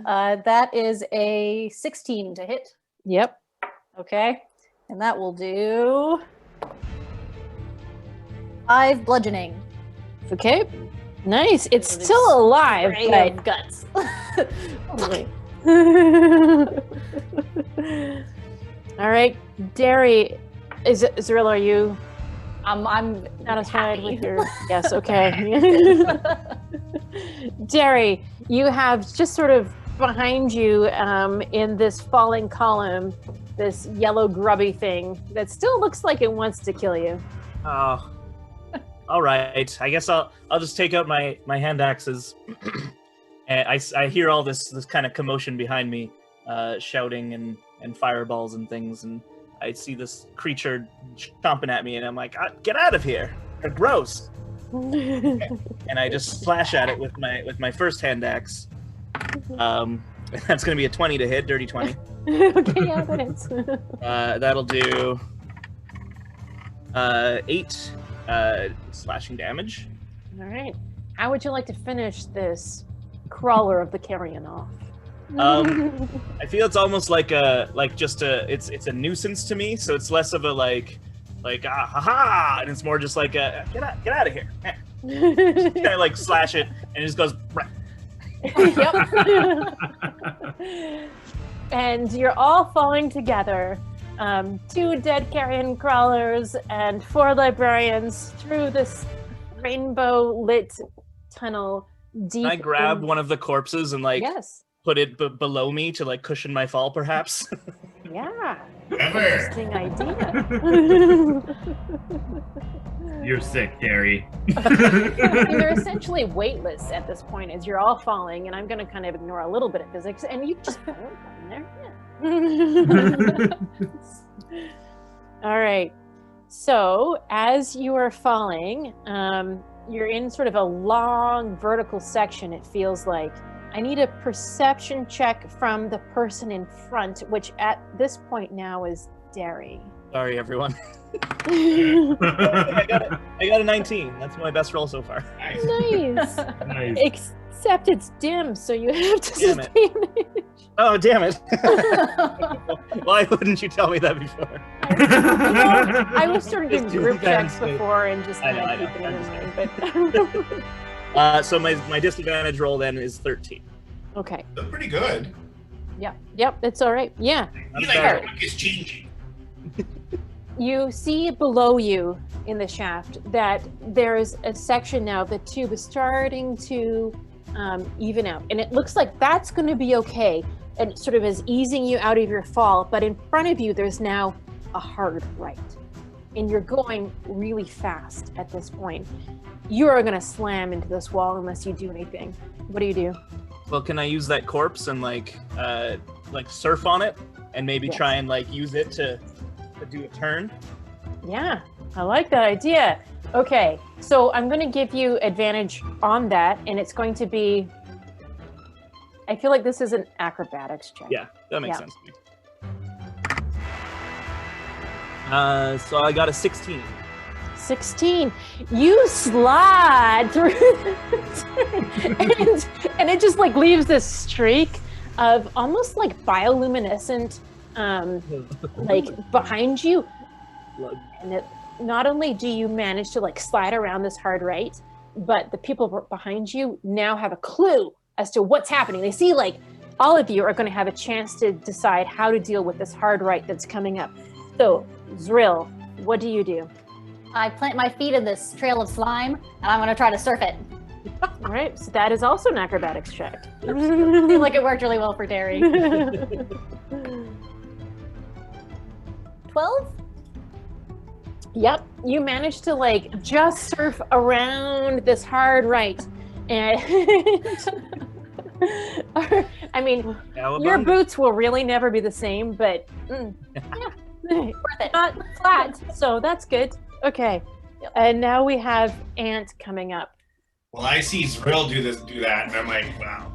That is a 16 to hit. Yep. Okay, and that will do 5 bludgeoning. Okay. Nice. It's still alive, but guts. All right, Derry. Zrill, are you? I'm satisfied with your. Yes. Okay. Derry, you have just sort of behind you, in this falling column, this yellow grubby thing that still looks like it wants to kill you. Oh. All right. I guess I'll just take out my hand axes. And I hear all this kind of commotion behind me, shouting and fireballs and things, and I see this creature chomping at me, and I'm like, "Get out of here! They're gross!" And I just slash at it with my first hand axe. That's gonna be a 20 to hit, dirty 20. Okay, yeah, that is. That'll do 8 slashing damage. All right. How would you like to finish this crawler of the carrion off? I feel it's almost like it's a nuisance to me, so it's less of a like ha, and it's more just like a get out of here. Just kind of like slash it, and it just goes. Yep. And you're all falling together. 2 dead carrion crawlers and 4 librarians through this rainbow-lit tunnel deep. Can I grab one of the corpses and Yes. put it below me to like cushion my fall, perhaps? Yeah. Never. Interesting idea. You're sick, Derry. You're essentially weightless at this point as you're all falling, and I'm going to kind of ignore a little bit of physics, and you just fall down there. Yeah. All right. So as you are falling, you're in sort of a long vertical section, it feels like. I need a perception check from the person in front, which at this point now is Derry. Sorry, everyone. I got a 19. That's my best roll so far. Nice. Nice. Except it's dim, so you have to Damn it. sustain it. Oh, damn it. Why wouldn't you tell me that before? I was sort of doing Just do group the checks best. before and just I kind of know, keeping I it in mind. But So my disadvantage roll then is 13. okay. That's pretty good. Yep, it's all right. Yeah. You like your luck is changing. You see below you in the shaft that there's a section now, the tube is starting to even out. And it looks like that's going to be okay. And it sort of is easing you out of your fall. But in front of you, there's now a hard right. And you're going really fast at this point. You are going to slam into this wall unless you do anything. What do? Well, can I use that corpse and like surf on it and maybe Yes. try and like use it to do a turn? Yeah, I like that idea. Okay, so I'm going to give you advantage on that, and it's going to be... I feel like this is an acrobatics check. Yeah, that makes Yeah. sense to me. So I got a 16. 16. You slide through and it just like leaves this streak of almost like bioluminescent like behind you. And it, not only do you manage to like slide around this hard right, but the people behind you now have a clue as to what's happening. They see like all of you are going to have a chance to decide how to deal with this hard right that's coming up. So Zrill, what do you do? I plant my feet in this trail of slime, and I'm going to try to surf it. All right, so that is also an acrobatics check. I feel like it worked really well for Derry. 12? Yep, you managed to like just surf around this hard right. And I mean, your boots will really never be the same, but Worth it. not flat, so that's good. Okay, and now we have Ant coming up. Well, I see Zrill do that, and I'm like, wow.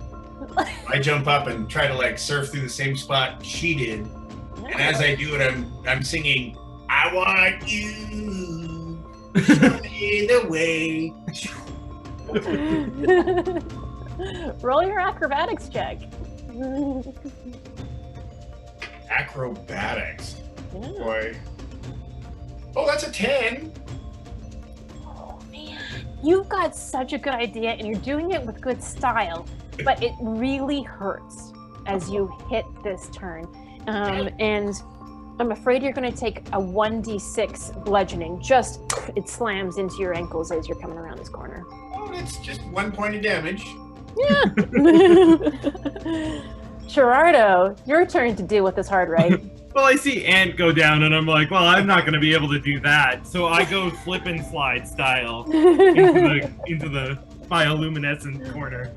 I jump up and try to like surf through the same spot she did. And as I do it, I'm singing, I want you, show me the way. Roll your acrobatics check. Acrobatics. Yeah. Boy. Oh, that's a 10. Oh man, you've got such a good idea, and you're doing it with good style, but it really hurts as you hit this turn. And I'm afraid you're going to take a 1d6 bludgeoning. Just it slams into your ankles as you're coming around this corner. Oh, that's just 1 point of damage. Yeah. Girrardo, your turn to deal with this hard right. Well, I see Ant go down, and I'm like, well, I'm not going to be able to do that. So I go slip and slide style into the bioluminescent corner.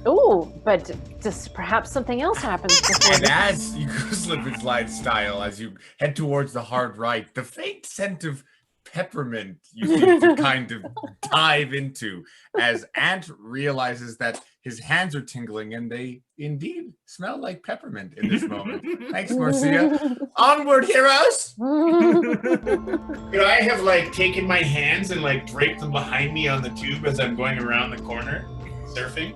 Ooh, but just perhaps something else happens before And as you go slip and slide style, as you head towards the hard right, the faint scent of peppermint you seem to kind of dive into as Ant realizes that his hands are tingling and they indeed smell like peppermint in this moment. Thanks, Marcia. Onward, heroes! Could I have like taken my hands and like draped them behind me on the tube as I'm going around the corner, surfing?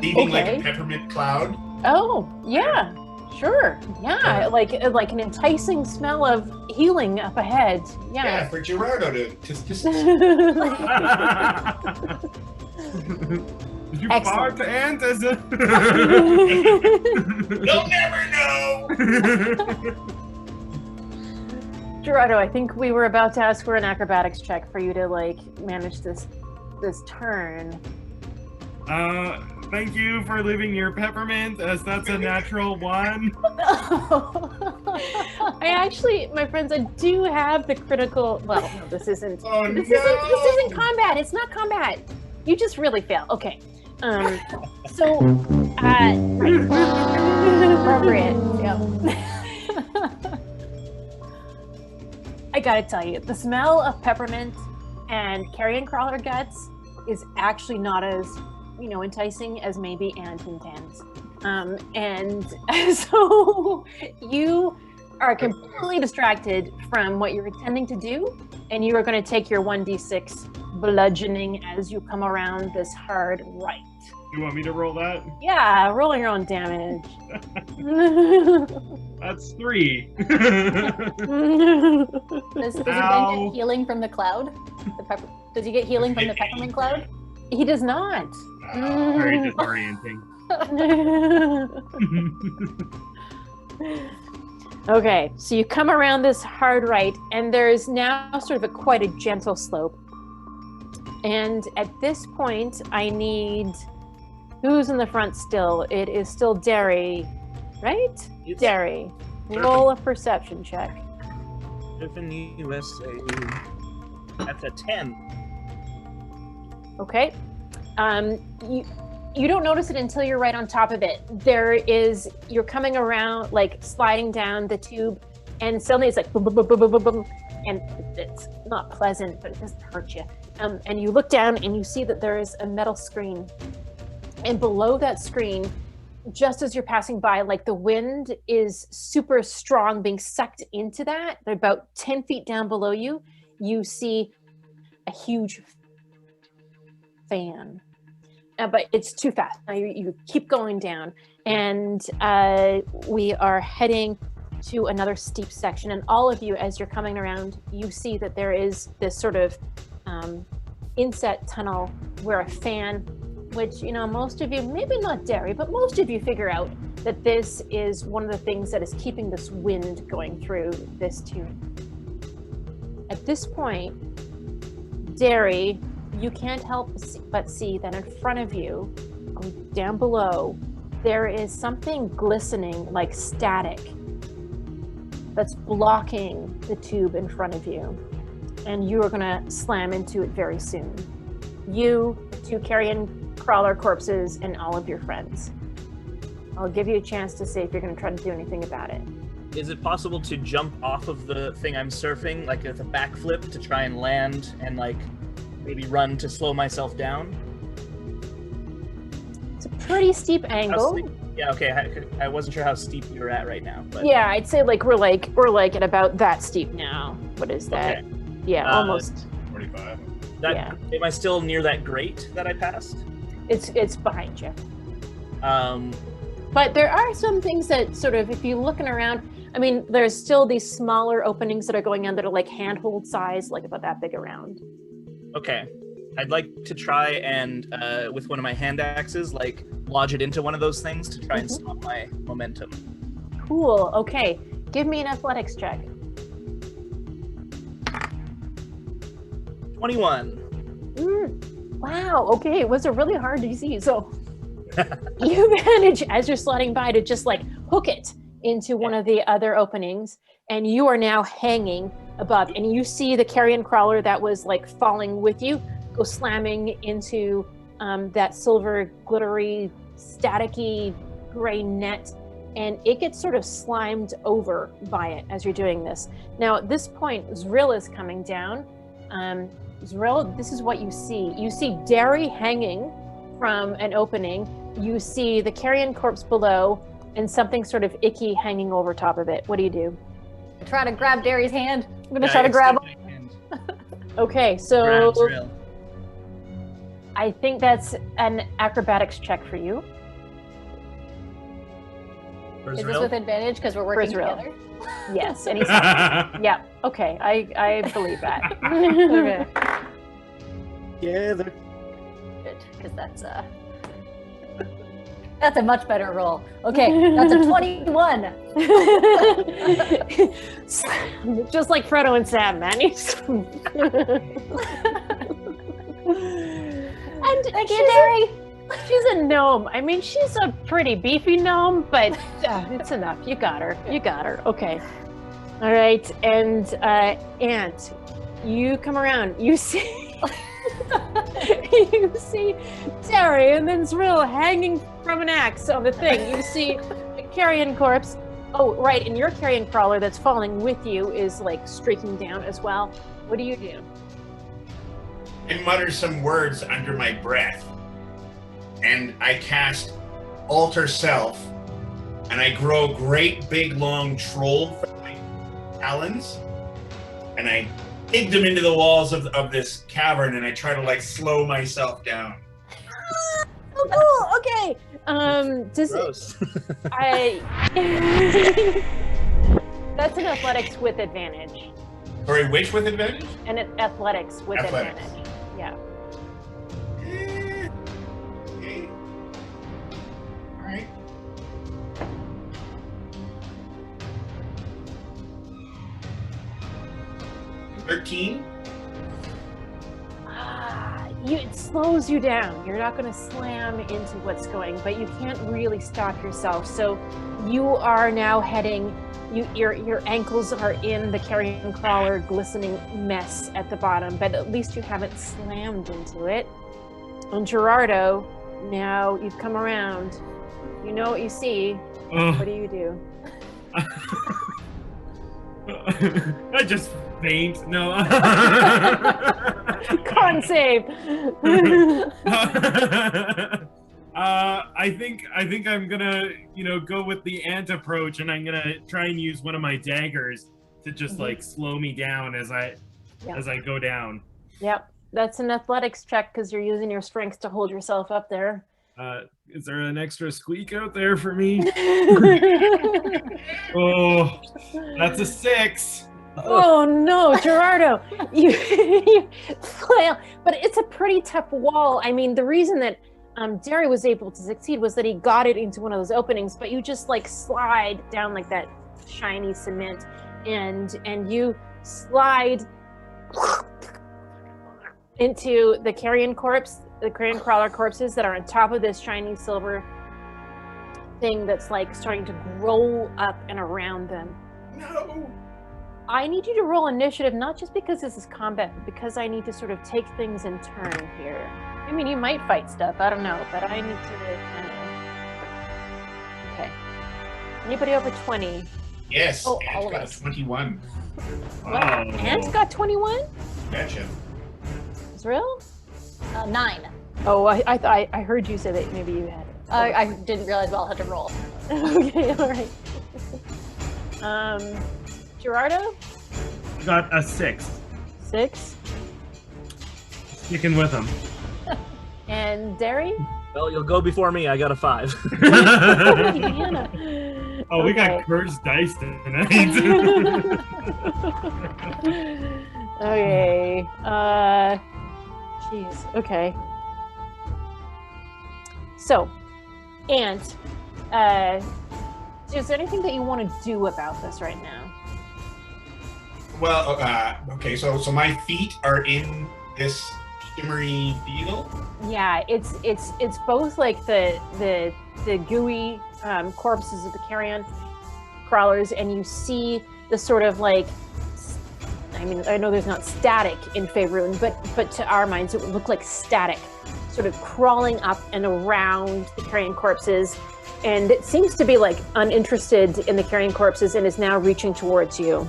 Leaving like a peppermint cloud? Oh, yeah. Sure. Yeah, like an enticing smell of healing up ahead. Yeah. Yeah, for Girrardo to Did you Excellent. fart to Ant as a... You'll never know! Girrardo, I think we were about to ask for an acrobatics check for you to like manage this turn. Thank you for leaving your peppermint, as that's a natural 1. I actually, my friends, I do have the critical. Well, no, this isn't. Oh, this no. isn't combat. It's not combat. You just really fail. Okay. So, right. Appropriate. Yep. I gotta tell you, the smell of peppermint and carrion crawler guts is actually not as enticing as maybe Ant intends. And so you are completely distracted from what you're intending to do, and you are going to take your 1d6 bludgeoning as you come around this hard right. You want me to roll that? Yeah, roll your own damage. That's 3. Does Ben get healing from the cloud? Does he get healing from the peppermint cloud? He does not. Very disorienting. Okay, so you come around this hard right, and there's now sort of quite a gentle slope. And at this point, I need... Who's in the front still? It is still Derry, right? It's Derry. Roll a perception check. in the USA. That's a 10. Okay. You don't notice it until you're right on top of it. You're coming around, like sliding down the tube, and suddenly it's like boom, boom, boom, boom, boom, boom, boom, and it's not pleasant, but it doesn't hurt you. And you look down and you see that there is a metal screen, and below that screen, just as you're passing by, like the wind is super strong, being sucked into that. They're about 10 feet down below you. You see a huge fan. But it's too fast. Now you keep going down, and we are heading to another steep section. And all of you, as you're coming around, you see that there is this sort of inset tunnel where a fan, which, most of you, maybe not Derry, but most of you figure out that this is one of the things that is keeping this wind going through this tube. At this point, Derry, you can't help but see that in front of you, down below, there is something glistening like static that's blocking the tube in front of you. And you are gonna slam into it very soon. You, 2 carrion crawler corpses, and all of your friends. I'll give you a chance to see if you're gonna try to do anything about it. Is it possible to jump off of the thing I'm surfing, like with a backflip, to try and land and maybe run to slow myself down? It's a pretty steep angle. Yeah, okay. I wasn't sure how steep you were at right now. But... Yeah, I'd say like we're at about that steep now. What is that? Okay. Yeah, almost 45. Am I still near that grate that I passed? It's behind you. Um, But there are some things that sort of, if you're looking around, I mean, there's still these smaller openings that are going on that are like handhold size, like about that big around. okay. I'd like to try and, with one of my hand axes, like, lodge it into one of those things to try and stop my momentum. Cool. Okay. Give me an athletics check. 21. Wow. Okay. It was a really hard DC. So you manage, as you're sliding by, to just like hook it into one of the other openings, and you are now hanging above. And you see the carrion crawler that was like falling with you go slamming into that silver, glittery, staticky gray net, and it gets sort of slimed over by it as you're doing this. Now, at this point, Zrill is coming down. Zrill, this is what you see. You see Derry hanging from an opening. You see the carrion corpse below, and something sort of icky hanging over top of it. What do you do? Try to grab Derry's hand. I'm gonna try to grab him. Okay, so Grab Zrill. I think that's an acrobatics check for you. For Is this Zrill? with advantage because we're working Zrill. together? Yes, and he's yeah. Okay, I believe that. Okay. Together. Good, because that's a much better roll. Okay, that's a 21. Just like Frodo and Sam, man. And Thank you, Derry. she's a gnome. I mean, she's a pretty beefy gnome, but it's enough. You got her. You got her. Okay. All right. And Ant, you come around. You see, you see Derry and then Zrill hanging from an axe on the thing. You see a carrion corpse. Oh, right. And your carrion crawler that's falling with you is like streaking down as well. What do you do? I mutter some words under my breath, and I cast Alter Self, and I grow a great big long troll from my talons, and I dig them into the walls of this cavern, and I try to like slow myself down. Oh, cool. Okay. Does Gross. That's an athletics with advantage. Sorry, which with advantage? And athletics with Athletics. advantage. Yeah. Okay. All right. $13. It slows you down. You're not going to slam into what's going, but you can't really stop yourself. So you are now heading. Your ankles are in the carrion crawler glistening mess at the bottom, but at least you haven't slammed into it. And Girrardo, now you've come around. You know what you see. What do you do? I just faint. No. Con save. I think I'm gonna, go with the ant approach, and I'm gonna try and use one of my daggers to just like slow me down as I go down. Yep, that's an athletics check because you're using your strength to hold yourself up there. Is there an extra squeak out there for me? Oh, that's a 6. Oh no, Girrardo, you flail, but it's a pretty tough wall. I mean, the reason that Derry was able to succeed was that he got it into one of those openings, but you just like slide down like that shiny cement, and you slide into the carrion crawler corpses that are on top of this shiny silver thing that's like starting to roll up and around them. No. I need you to roll initiative, not just because this is combat, but because I need to sort of take things in turn here. I mean, you might fight stuff, I don't know, but I need to kind of... Okay. Anybody over 20? Yes. Oh, Ant's all of got us. a 21. What? Ant's got 21? Gotcha. Zrill? 9. Oh, I heard you say that maybe you had I didn't realize Val had to roll. Okay, all right. Girrardo? Got a 6. 6. Sticking with him. And Derry? Well, you'll go before me. I got a 5. Hannah. Oh, we Okay. got cursed dice tonight. Okay. Jeez. Okay. So, and is there anything that you want to do about this right now? Well, okay, so my feet are in this shimmery beetle. Yeah, it's both like the gooey corpses of the carrion crawlers, and you see the sort of like, I mean, I know there's not static in Faerun, but to our minds it would look like static, sort of crawling up and around the carrion corpses, and it seems to be like uninterested in the carrion corpses and is now reaching towards you.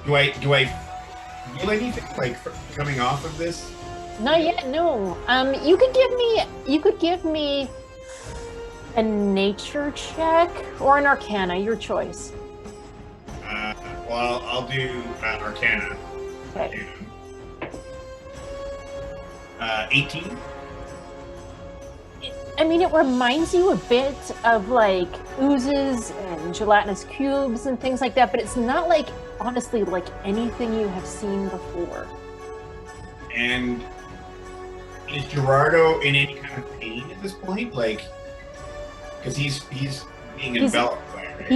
Do I feel anything like coming off of this? Not yet, no. You could give me a nature check or an arcana, your choice. Well, I'll do Arcana. Okay. 18. I mean, it reminds you a bit of like oozes and gelatinous cubes and things like that, but it's not like, honestly, like anything you have seen before. And is Girrardo in any kind of pain at this point? Like, because he's being enveloped by it, right?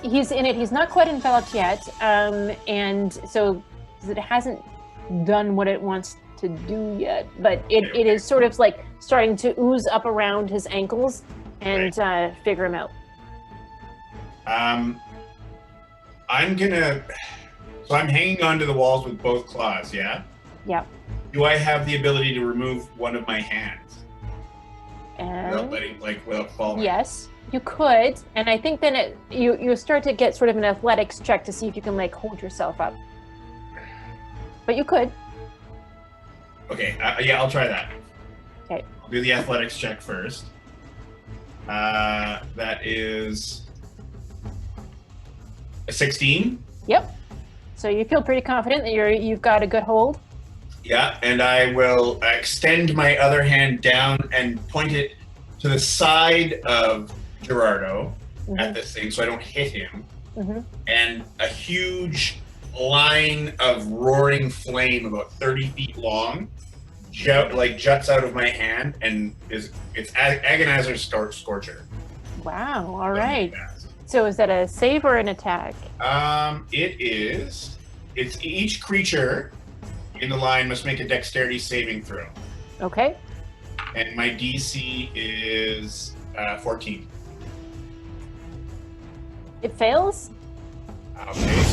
He's in it. He's not quite enveloped yet, and so it hasn't done what it wants to do yet. But it is sort of like starting to ooze up around his ankles and figure him out. I'm hanging onto the walls with both claws. Yeah. Yeah. Do I have the ability to remove one of my hands And without falling? yes, you could, and I think then you start to get sort of an athletics check to see if you can like hold yourself up. But you could. Okay, yeah, I'll try that. Okay. I'll do the athletics check first. That is a 16. Yep. So you feel pretty confident that you've got a good hold. Yeah, and I will extend my other hand down and point it to the side of Girrardo at this thing so I don't hit him. Mm-hmm. And a huge line of roaring flame about 30 feet long juts out of my hand, and it's Agonizer Scorcher. Wow, all right. So is that a save or an attack? It's each creature in the line must make a dexterity saving throw. Okay. And my DC is 14. It fails? Okay.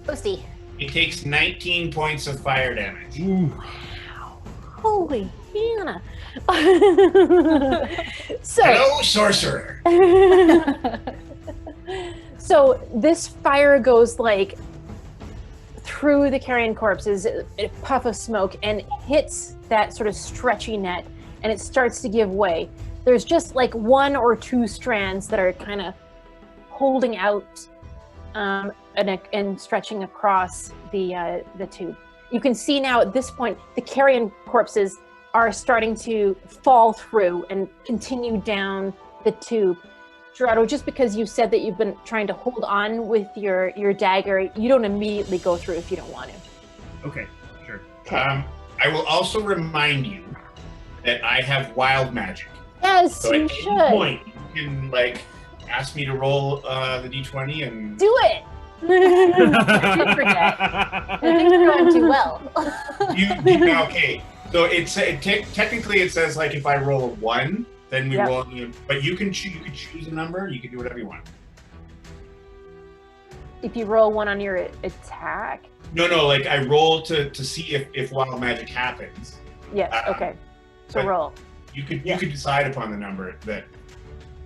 Posty. It takes 19 points of fire damage. Ooh. Holy Hannah. So Hello, sorcerer. So this fire goes like through the carrion corpses, a puff of smoke, and hits that sort of stretchy net, and it starts to give way. There's just like one or two strands that are kind of holding out and stretching across the tube. You can see now at this point the carrion corpses are starting to fall through and continue down the tube. Girrardo, just because you said that you've been trying to hold on with your dagger, you don't immediately go through if you don't want to. Okay, sure. Okay. I will also remind you that I have wild magic. Yes, So you at should. any point, you can ask me to roll the D20 and Do it! I did forget. I think you're going too well. okay. So technically it says if I roll a 1, then we roll. But you can choose a number. You can do whatever you want. If you roll 1 on your attack? No. I roll to see if wild magic happens. Yes. Okay. So but roll. You could decide upon the number that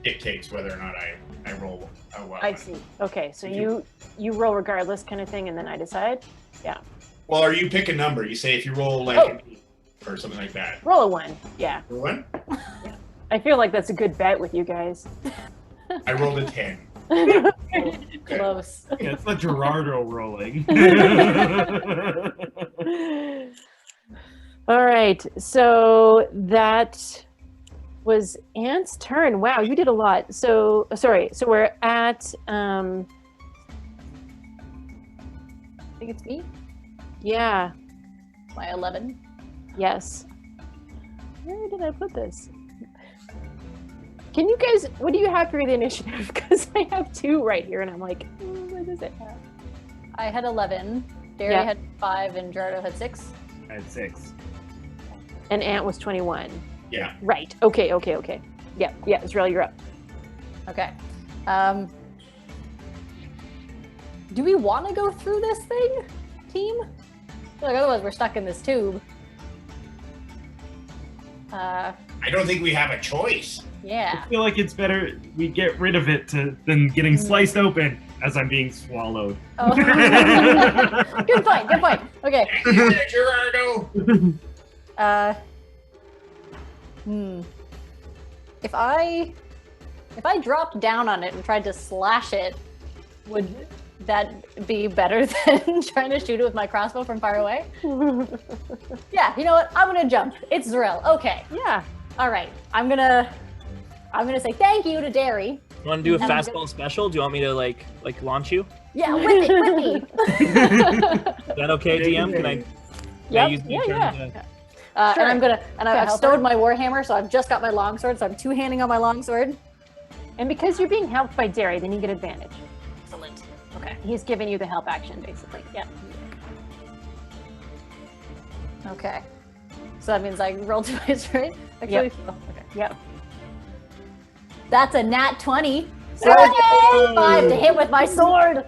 dictates whether or not I I roll a one. I see. Okay, so you roll regardless kind of thing, and then I decide? Yeah. Well, or you pick a number. You say if you roll like an 8 or something like that. Roll a 1, yeah. Roll 1? Yeah. I feel like that's a good bet with you guys. I rolled a 10. Close. Yeah, it's the Girrardo rolling. All right, so that was Ant's turn. Wow, you did a lot. So, sorry, so we're at, I think it's me. Yeah. My 11. Yes. Where did I put this? Can you guys, what do you have for the initiative? Because I have 2 right here, and I'm like, where does it have? I had 11. Derry had 5, and Girrardo had 6. I had 6. And Ant was 21. Yeah. Right. Okay. Yeah, Zrill, you're up. Okay. Do we want to go through this thing, team? I feel like otherwise we're stuck in this tube. I don't think we have a choice. Yeah. I feel like it's better we get rid of it than getting sliced open as I'm being swallowed. Oh. Good point. Okay. Girrardo! If I dropped down on it and tried to slash it, would that be better than trying to shoot it with my crossbow from far away? Yeah, you know what? I'm gonna jump. It's Zrill. Okay. Yeah. All right. I'm gonna say thank you to Derry. You want to do a fastball special? Do you want me to like launch you? Yeah, with me. Is that okay, DM? Can I? Yep. Yeah. Sure. And I've stowed my warhammer, so I've just got my longsword, so I'm two-handing on my longsword. And because you're being helped by Derry, then you get advantage. Excellent. Okay. He's giving you the help action, basically. Yeah. Okay. So that means I roll twice, right? Actually, Yep. Okay. Yep. That's a nat 20. So I get 5 to hit with my sword.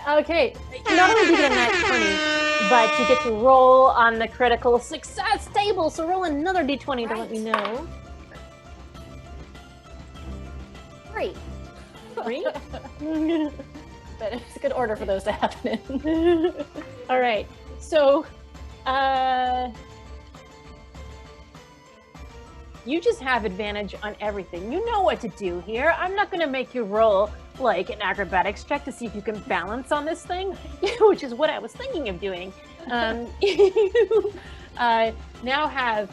Okay. Not only do you get a nat 20, but you get to roll on the critical success table. So roll another d20 to let me know. 3. 3? But it's a good order for those to happen in. All right. So, you just have advantage on everything. You know what to do here. I'm not going to make you roll like an acrobatics check to see if you can balance on this thing, which is what I was thinking of doing. You now have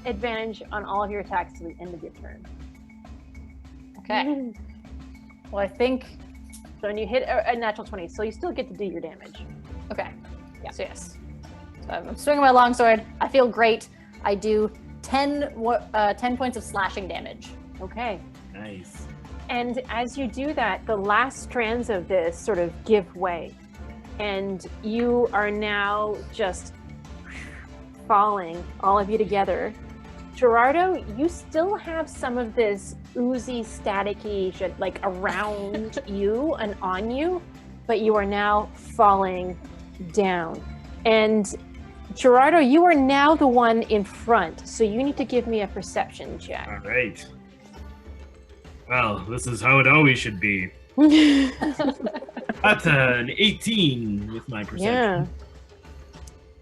advantage on all of your attacks to the end of your turn. Okay. Well, I think... So when you hit a natural 20, so you still get to do your damage. Okay. Yeah. So yes. So I'm swinging my longsword. I feel great. I do 10 points of slashing damage. Okay. Nice. And as you do that, the last strands of this sort of give way. And you are now just falling, all of you together. Girrardo, you still have some of this oozy, staticky shit like around you and on you, but you are now falling down. And Girrardo, you are now the one in front, so you need to give me a perception check. All right. Well, this is how it always should be. That's an 18 with my perception. Yeah.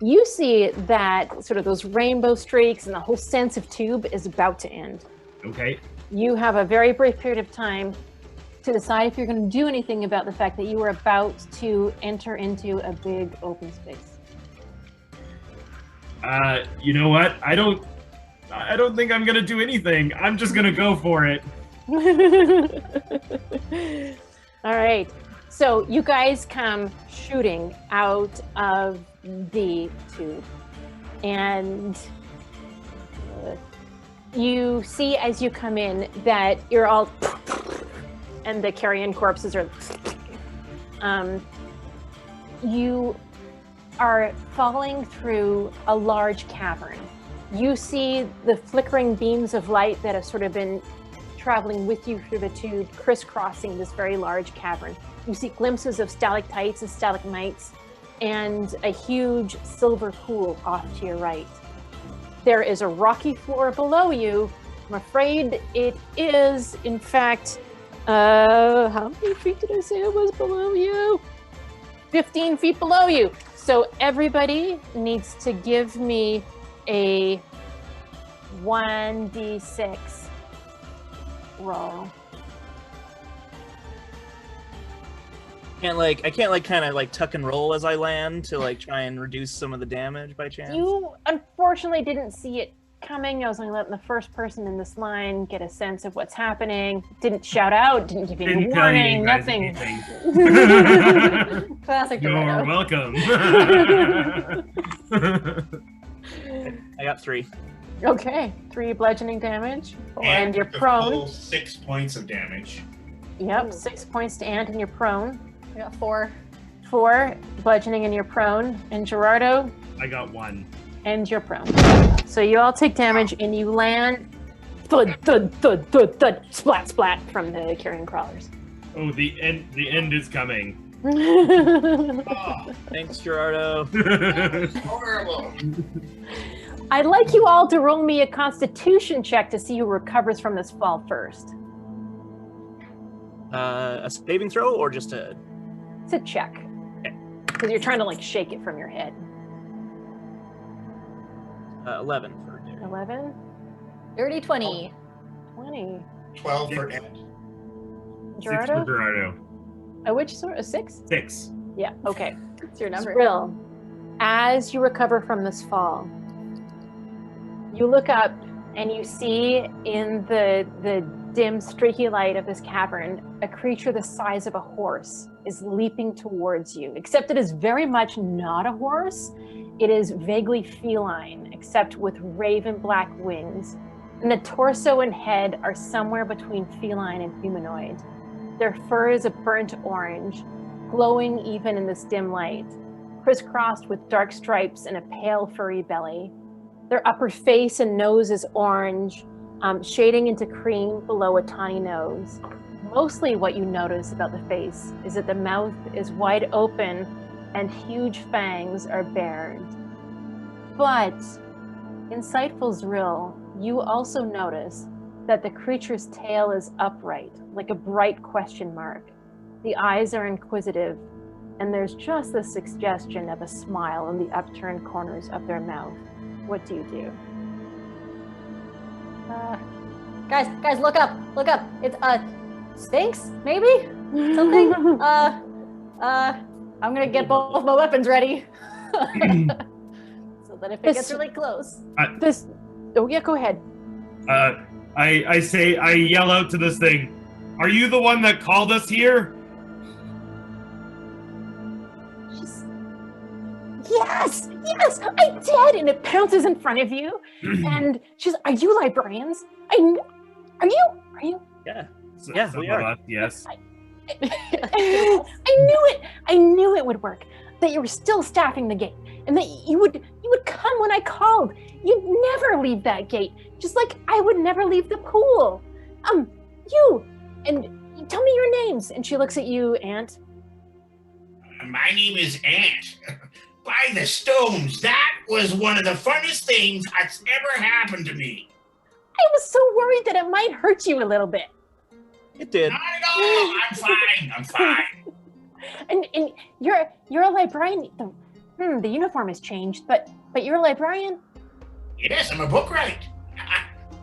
You see that sort of those rainbow streaks and the whole sense of tube is about to end. Okay. You have a very brief period of time to decide if you're going to do anything about the fact that you are about to enter into a big open space. You know what? I don't think I'm gonna do anything. I'm just gonna go for it. All right. So you guys come shooting out of the tube, and you see as you come in that you're all, and the carrion corpses are. You are falling through a large cavern. You see the flickering beams of light that have sort of been traveling with you through the tube, crisscrossing this very large cavern. You see glimpses of stalactites and stalagmites and a huge silver pool off to your right. There is a rocky floor below you, I'm afraid it is, in fact, how many feet did I say it was below you? 15 feet below you. So everybody needs to give me a 1d6 roll. I can't kind of tuck and roll as I land to try and reduce some of the damage by chance. You unfortunately didn't see it coming. I was only letting the first person in this line get a sense of what's happening. Didn't shout out, didn't give you any Didn't tell you warning, guys nothing. anything. Classic You're Girrardo. welcome. I got 3. Okay, 3 bludgeoning damage, and you're the prone. full 6 points of damage. Yep, Ooh. 6 points to Ant, and you're prone. I got 4. 4 bludgeoning, and you're prone. And Girrardo, I got 1. and you're prone. So you all take damage, and you land. Thud, thud, thud, thud, thud. Splat, splat from the carrion crawlers. Oh, the end is coming. Oh, Thanks, Girrardo. horrible. I'd like you all to roll me a Constitution check to see who recovers from this fall first. A saving throw or just a... It's a check. Because you're trying to shake it from your head. 11 for Derry. 11, Dirty 20. 20. 12 for Ed. 6 for Girrardo? Girrardo. A which sort? A 6? 6. Yeah, okay. It's your number. Zrill, as you recover from this fall, you look up and you see in the dim, streaky light of this cavern, a creature the size of a horse is leaping towards you, except it is very much not a horse. It is vaguely feline, except with raven black wings. And the torso and head are somewhere between feline and humanoid. Their fur is a burnt orange, glowing even in this dim light, crisscrossed with dark stripes and a pale furry belly. Their upper face and nose is orange, shading into cream below a tawny nose. Mostly what you notice about the face is that the mouth is wide open and huge fangs are bared. But, insightful Zrill, you also notice that the creature's tail is upright, like a bright question mark. The eyes are inquisitive, and there's just the suggestion of a smile in the upturned corners of their mouth. What do you do? Guys, look up. It's Sphinx, maybe? Something? I'm gonna get both my weapons ready. So that if it gets really close. Oh yeah, go ahead. I yell out to this thing, "Are you the one that called us here?" Yes, I did, and it pounces in front of you, and she's, "Are you librarians? Are you?" Yeah. Some we of are. us, yes. I knew it would work. That you were still staffing the gate, and that you would come when I called. You'd never leave that gate, just like I would never leave the pool. You, and tell me your names. And she looks at you, Ant. My name is Ant. By the stones, that was one of the funnest things that's ever happened to me. I was so worried that it might hurt you a little bit. It did. Not at all. I'm fine. And you're a librarian. The uniform has changed, but you're a librarian. Yes, I'm a bookwright.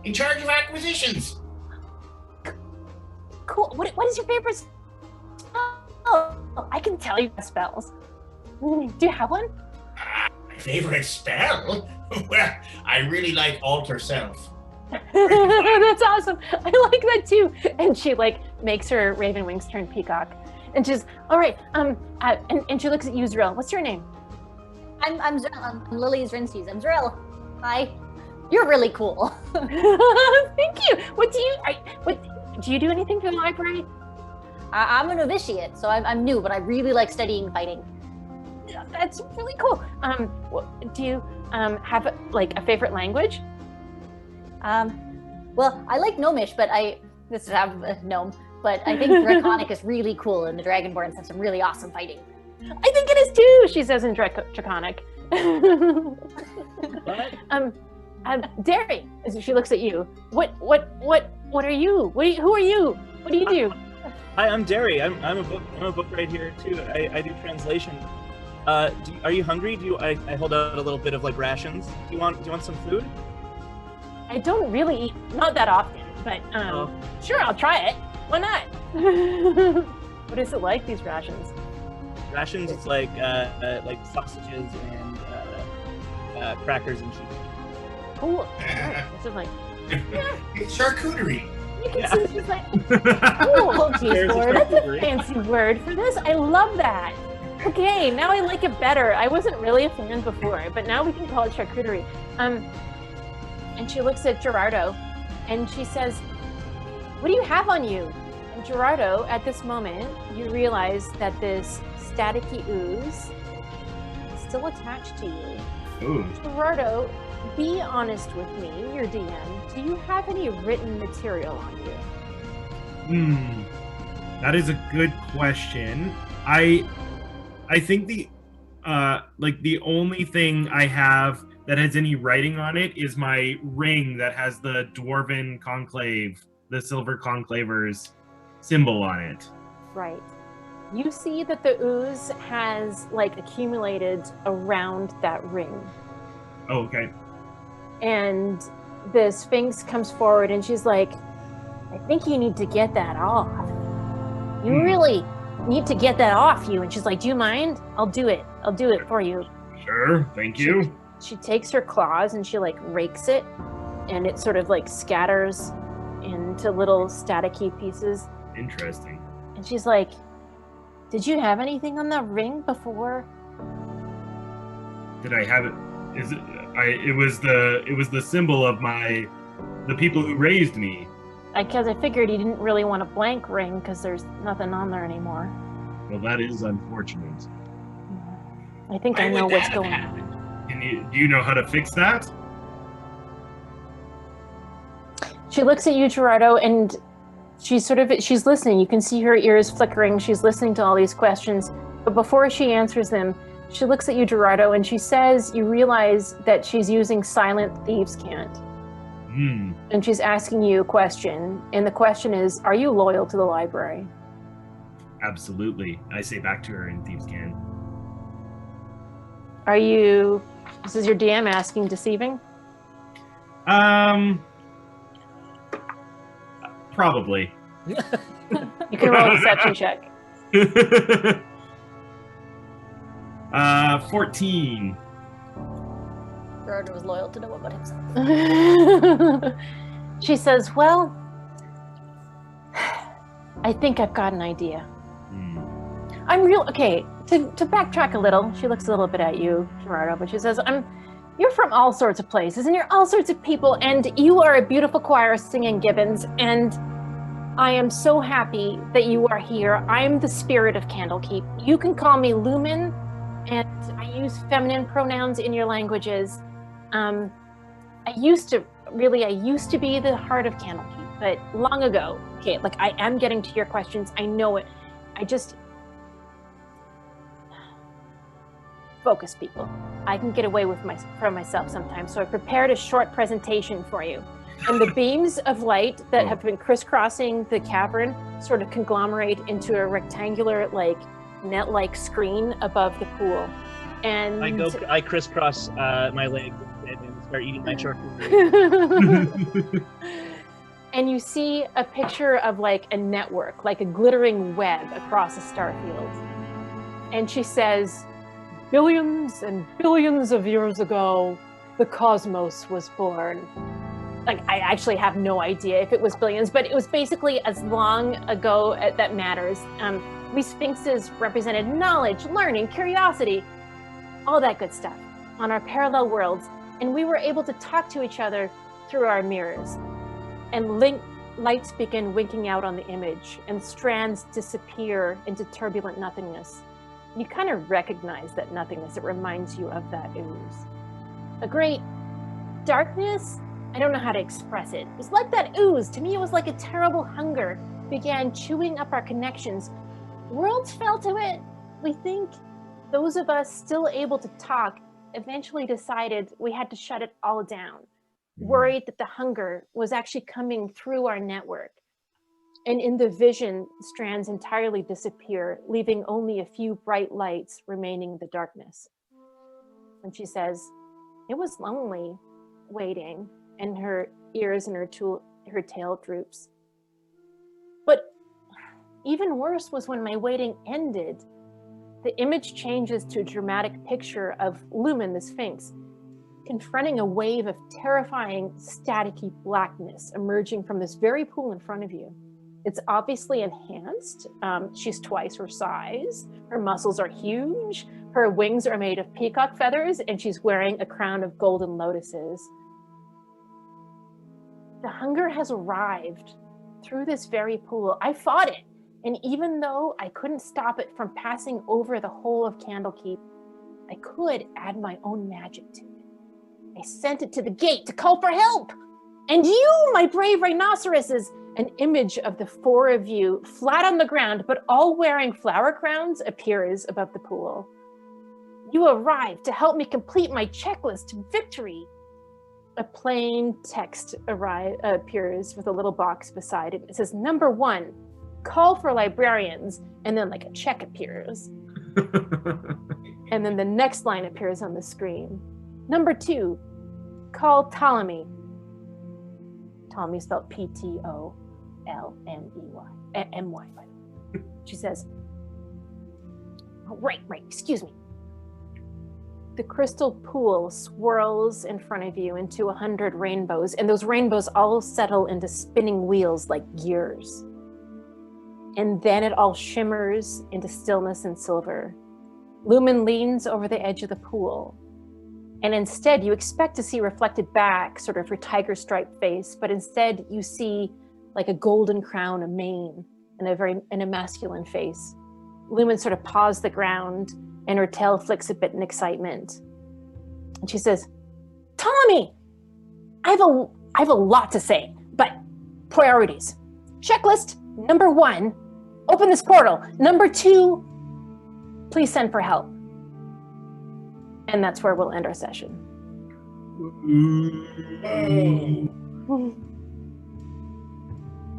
In charge of acquisitions. Cool. What is your favorite spell? Oh, I can tell you the spells. Do you have one? My favorite spell? Well, I really like Alter Self. That's awesome. I like that too. And she makes her raven wings turn peacock. And she's all right. And she looks at you, Zrill. What's your name? I'm Zrill. I'm Lilli Zrinsys. I'm Zrill. Hi. You're really cool. Thank you. What do you do anything for the library? I'm a novitiate, so I'm new, but I really like studying fighting. That's really cool. Do you have a favorite language? Well, I like Gnomish, but this is a gnome, but I think Draconic is really cool, and the Dragonborns have some really awesome fighting. I think it is too, she says in Draconic. What? Derry, as she looks at you. What are you? Who are you? What do you do? Hi, I'm Derry. I'm a book right here too. I do translation. Are you hungry? I hold out a little bit of like rations. Do you want some food? I don't really eat, not that often, but sure, I'll try it. Why not? What is it like, these rations? Rations, it's like sausages and crackers and cheese. Cool. Right. It's just like, It's charcuterie. you can see she's like, cool, cheese board. That's a fancy word for this. I love that. Okay, now I like it better. I wasn't really a fan before, but now we can call it charcuterie. And she looks at Girrardo, and she says, "What do you have on you?" And Girrardo, at this moment, you realize that this staticky ooze is still attached to you. Ooh. Girrardo, be honest with me, your DM. Do you have any written material on you? That is a good question. I think the only thing I have that has any writing on it is my ring that has the dwarven conclave, the silver conclaver's symbol on it. Right. You see that the ooze has like accumulated around that ring. Oh, okay. And the Sphinx comes forward and she's like, I think you need to get that off. You really need to get that off you. And she's like, do you mind? I'll do it. I'll do it for you. Sure, thank you. She takes her claws and she like rakes it, and it sort of like scatters into little staticky pieces. Interesting. And she's like, did you have anything on that ring before? Did I have it? It was the symbol of the people who raised me. Because I figured you didn't really want a blank ring because there's nothing on there anymore. Well, that is unfortunate. I think I know what's going on. Do you know how to fix that? She looks at you, Girrardo, and she's listening. You can see her ears flickering. She's listening to all these questions. But before she answers them, she looks at you, Girrardo, and she says, you realize that she's using silent thieves' cant. And she's asking you a question. And the question is, are you loyal to the library? Absolutely. I say back to her in thieves' cant. Are you... This is your DM asking, deceiving? Probably. You can roll a deception check. 14. Girrardo was loyal to know about himself. She says, well, I think I've got an idea. Okay, to backtrack a little, she looks a little bit at you, Girrardo, but she says, you're from all sorts of places, and you're all sorts of people, and you are a beautiful choir singing gibbons, and I am so happy that you are here. I'm the spirit of Candlekeep. You can call me Lumen, and I use feminine pronouns in your languages. I used to be the heart of Candlekeep, but long ago. Okay, like I am getting to your questions. I know it. I just focus, people. I can get away from myself sometimes. So I prepared a short presentation for you. And the beams of light that have been crisscrossing the cavern sort of conglomerate into a rectangular, like net-like screen above the pool. And I crisscross my legs and start eating my charcuterie. And you see a picture of like a network, like a glittering web across a star field. And she says, billions and billions of years ago, the cosmos was born. Like, I actually have no idea if it was billions, but it was basically as long ago that matters. We sphinxes represented knowledge, learning, curiosity, all that good stuff on our parallel worlds. And we were able to talk to each other through our mirrors. And lights begin winking out on the image, and strands disappear into turbulent nothingness. You kind of recognize that nothingness. It reminds you of that ooze. A great darkness, I don't know how to express it. It was like that ooze. To me, it was like a terrible hunger began chewing up our connections. Worlds fell to it. We think those of us still able to talk eventually decided we had to shut it all down. worried that the hunger was actually coming through our network. And in the vision, strands entirely disappear, leaving only a few bright lights remaining in the darkness. And she says, it was lonely waiting, and her ears and her tail droops. But even worse was when my waiting ended. The image changes to a dramatic picture of Lumen, the Sphinx, confronting a wave of terrifying, staticky blackness emerging from this very pool in front of you. It's obviously enhanced. She's twice her size. Her muscles are huge. Her wings are made of peacock feathers, and she's wearing a crown of golden lotuses. The hunger has arrived through this very pool. I fought it, and even though I couldn't stop it from passing over the whole of Candlekeep, I could add my own magic to it. I sent it to the gate to call for help. And you, my brave rhinoceroses, an image of the four of you, flat on the ground, but all wearing flower crowns, appears above the pool. You arrived to help me complete my checklist to victory. A plain text appears with a little box beside it. It says, number 1, call for librarians, and then like a check appears. And then the next line appears on the screen. Number 2, call Ptolemy. Ptolemy spelled Ptolmy, M-Y, by the way. She says, oh, right, excuse me. The crystal pool swirls in front of you into 100 rainbows, and those rainbows all settle into spinning wheels like gears. And then it all shimmers into stillness and silver. Lumen leans over the edge of the pool, and instead you expect to see reflected back sort of her tiger striped face, but instead you see like a golden crown, a mane, and a masculine face. Lumen sort of paws the ground, and her tail flicks a bit in excitement. And she says, Ptolemy, I have a lot to say, but priorities. Checklist, number 1, open this portal. Number 2, please send for help. And that's where we'll end our session.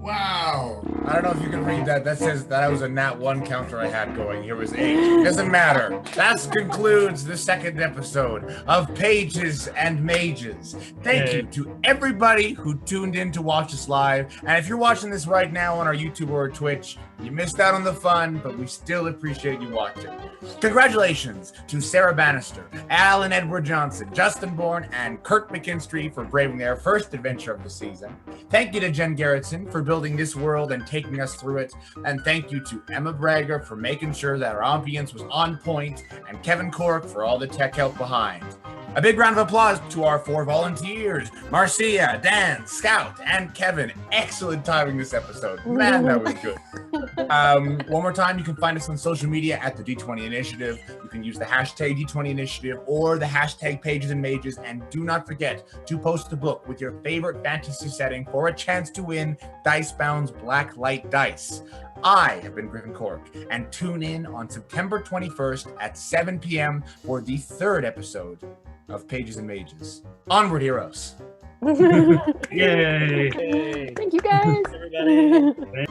Wow. I don't know if you can read that. That says that was a nat 1 counter I had going. Here was 8. Doesn't matter. That concludes the second episode of Pages and Mages. Thank you to everybody who tuned in to watch us live. And if you're watching this right now on our YouTube or Twitch, you missed out on the fun, but we still appreciate you watching. Congratulations to Sarah Bannister, Alan Edward Johnson, Justin Bourne, and Curt McKinstry for braving their first adventure of the season. Thank you to Jen Gerritsen for building this world and taking us through it. And thank you to Emma Braga for making sure that our ambience was on point, and Kevin Cork for all the tech help behind. A big round of applause to our 4 volunteers, Marcia, Dan, Scout, and Kevin. Excellent timing this episode. Man, that was good. One more time, you can find us on social media at the D20 Initiative. You can use the hashtag D20 Initiative or the hashtag Pages and Mages. And do not forget to post the book with your favorite fantasy setting for a chance to win Dicebound's Black Light Dice. I have been Griffin Cork, and tune in on September 21st at 7 p.m. for the 3rd episode of Pages and Mages. Onward, heroes. Yay! Thank you, guys. Everybody.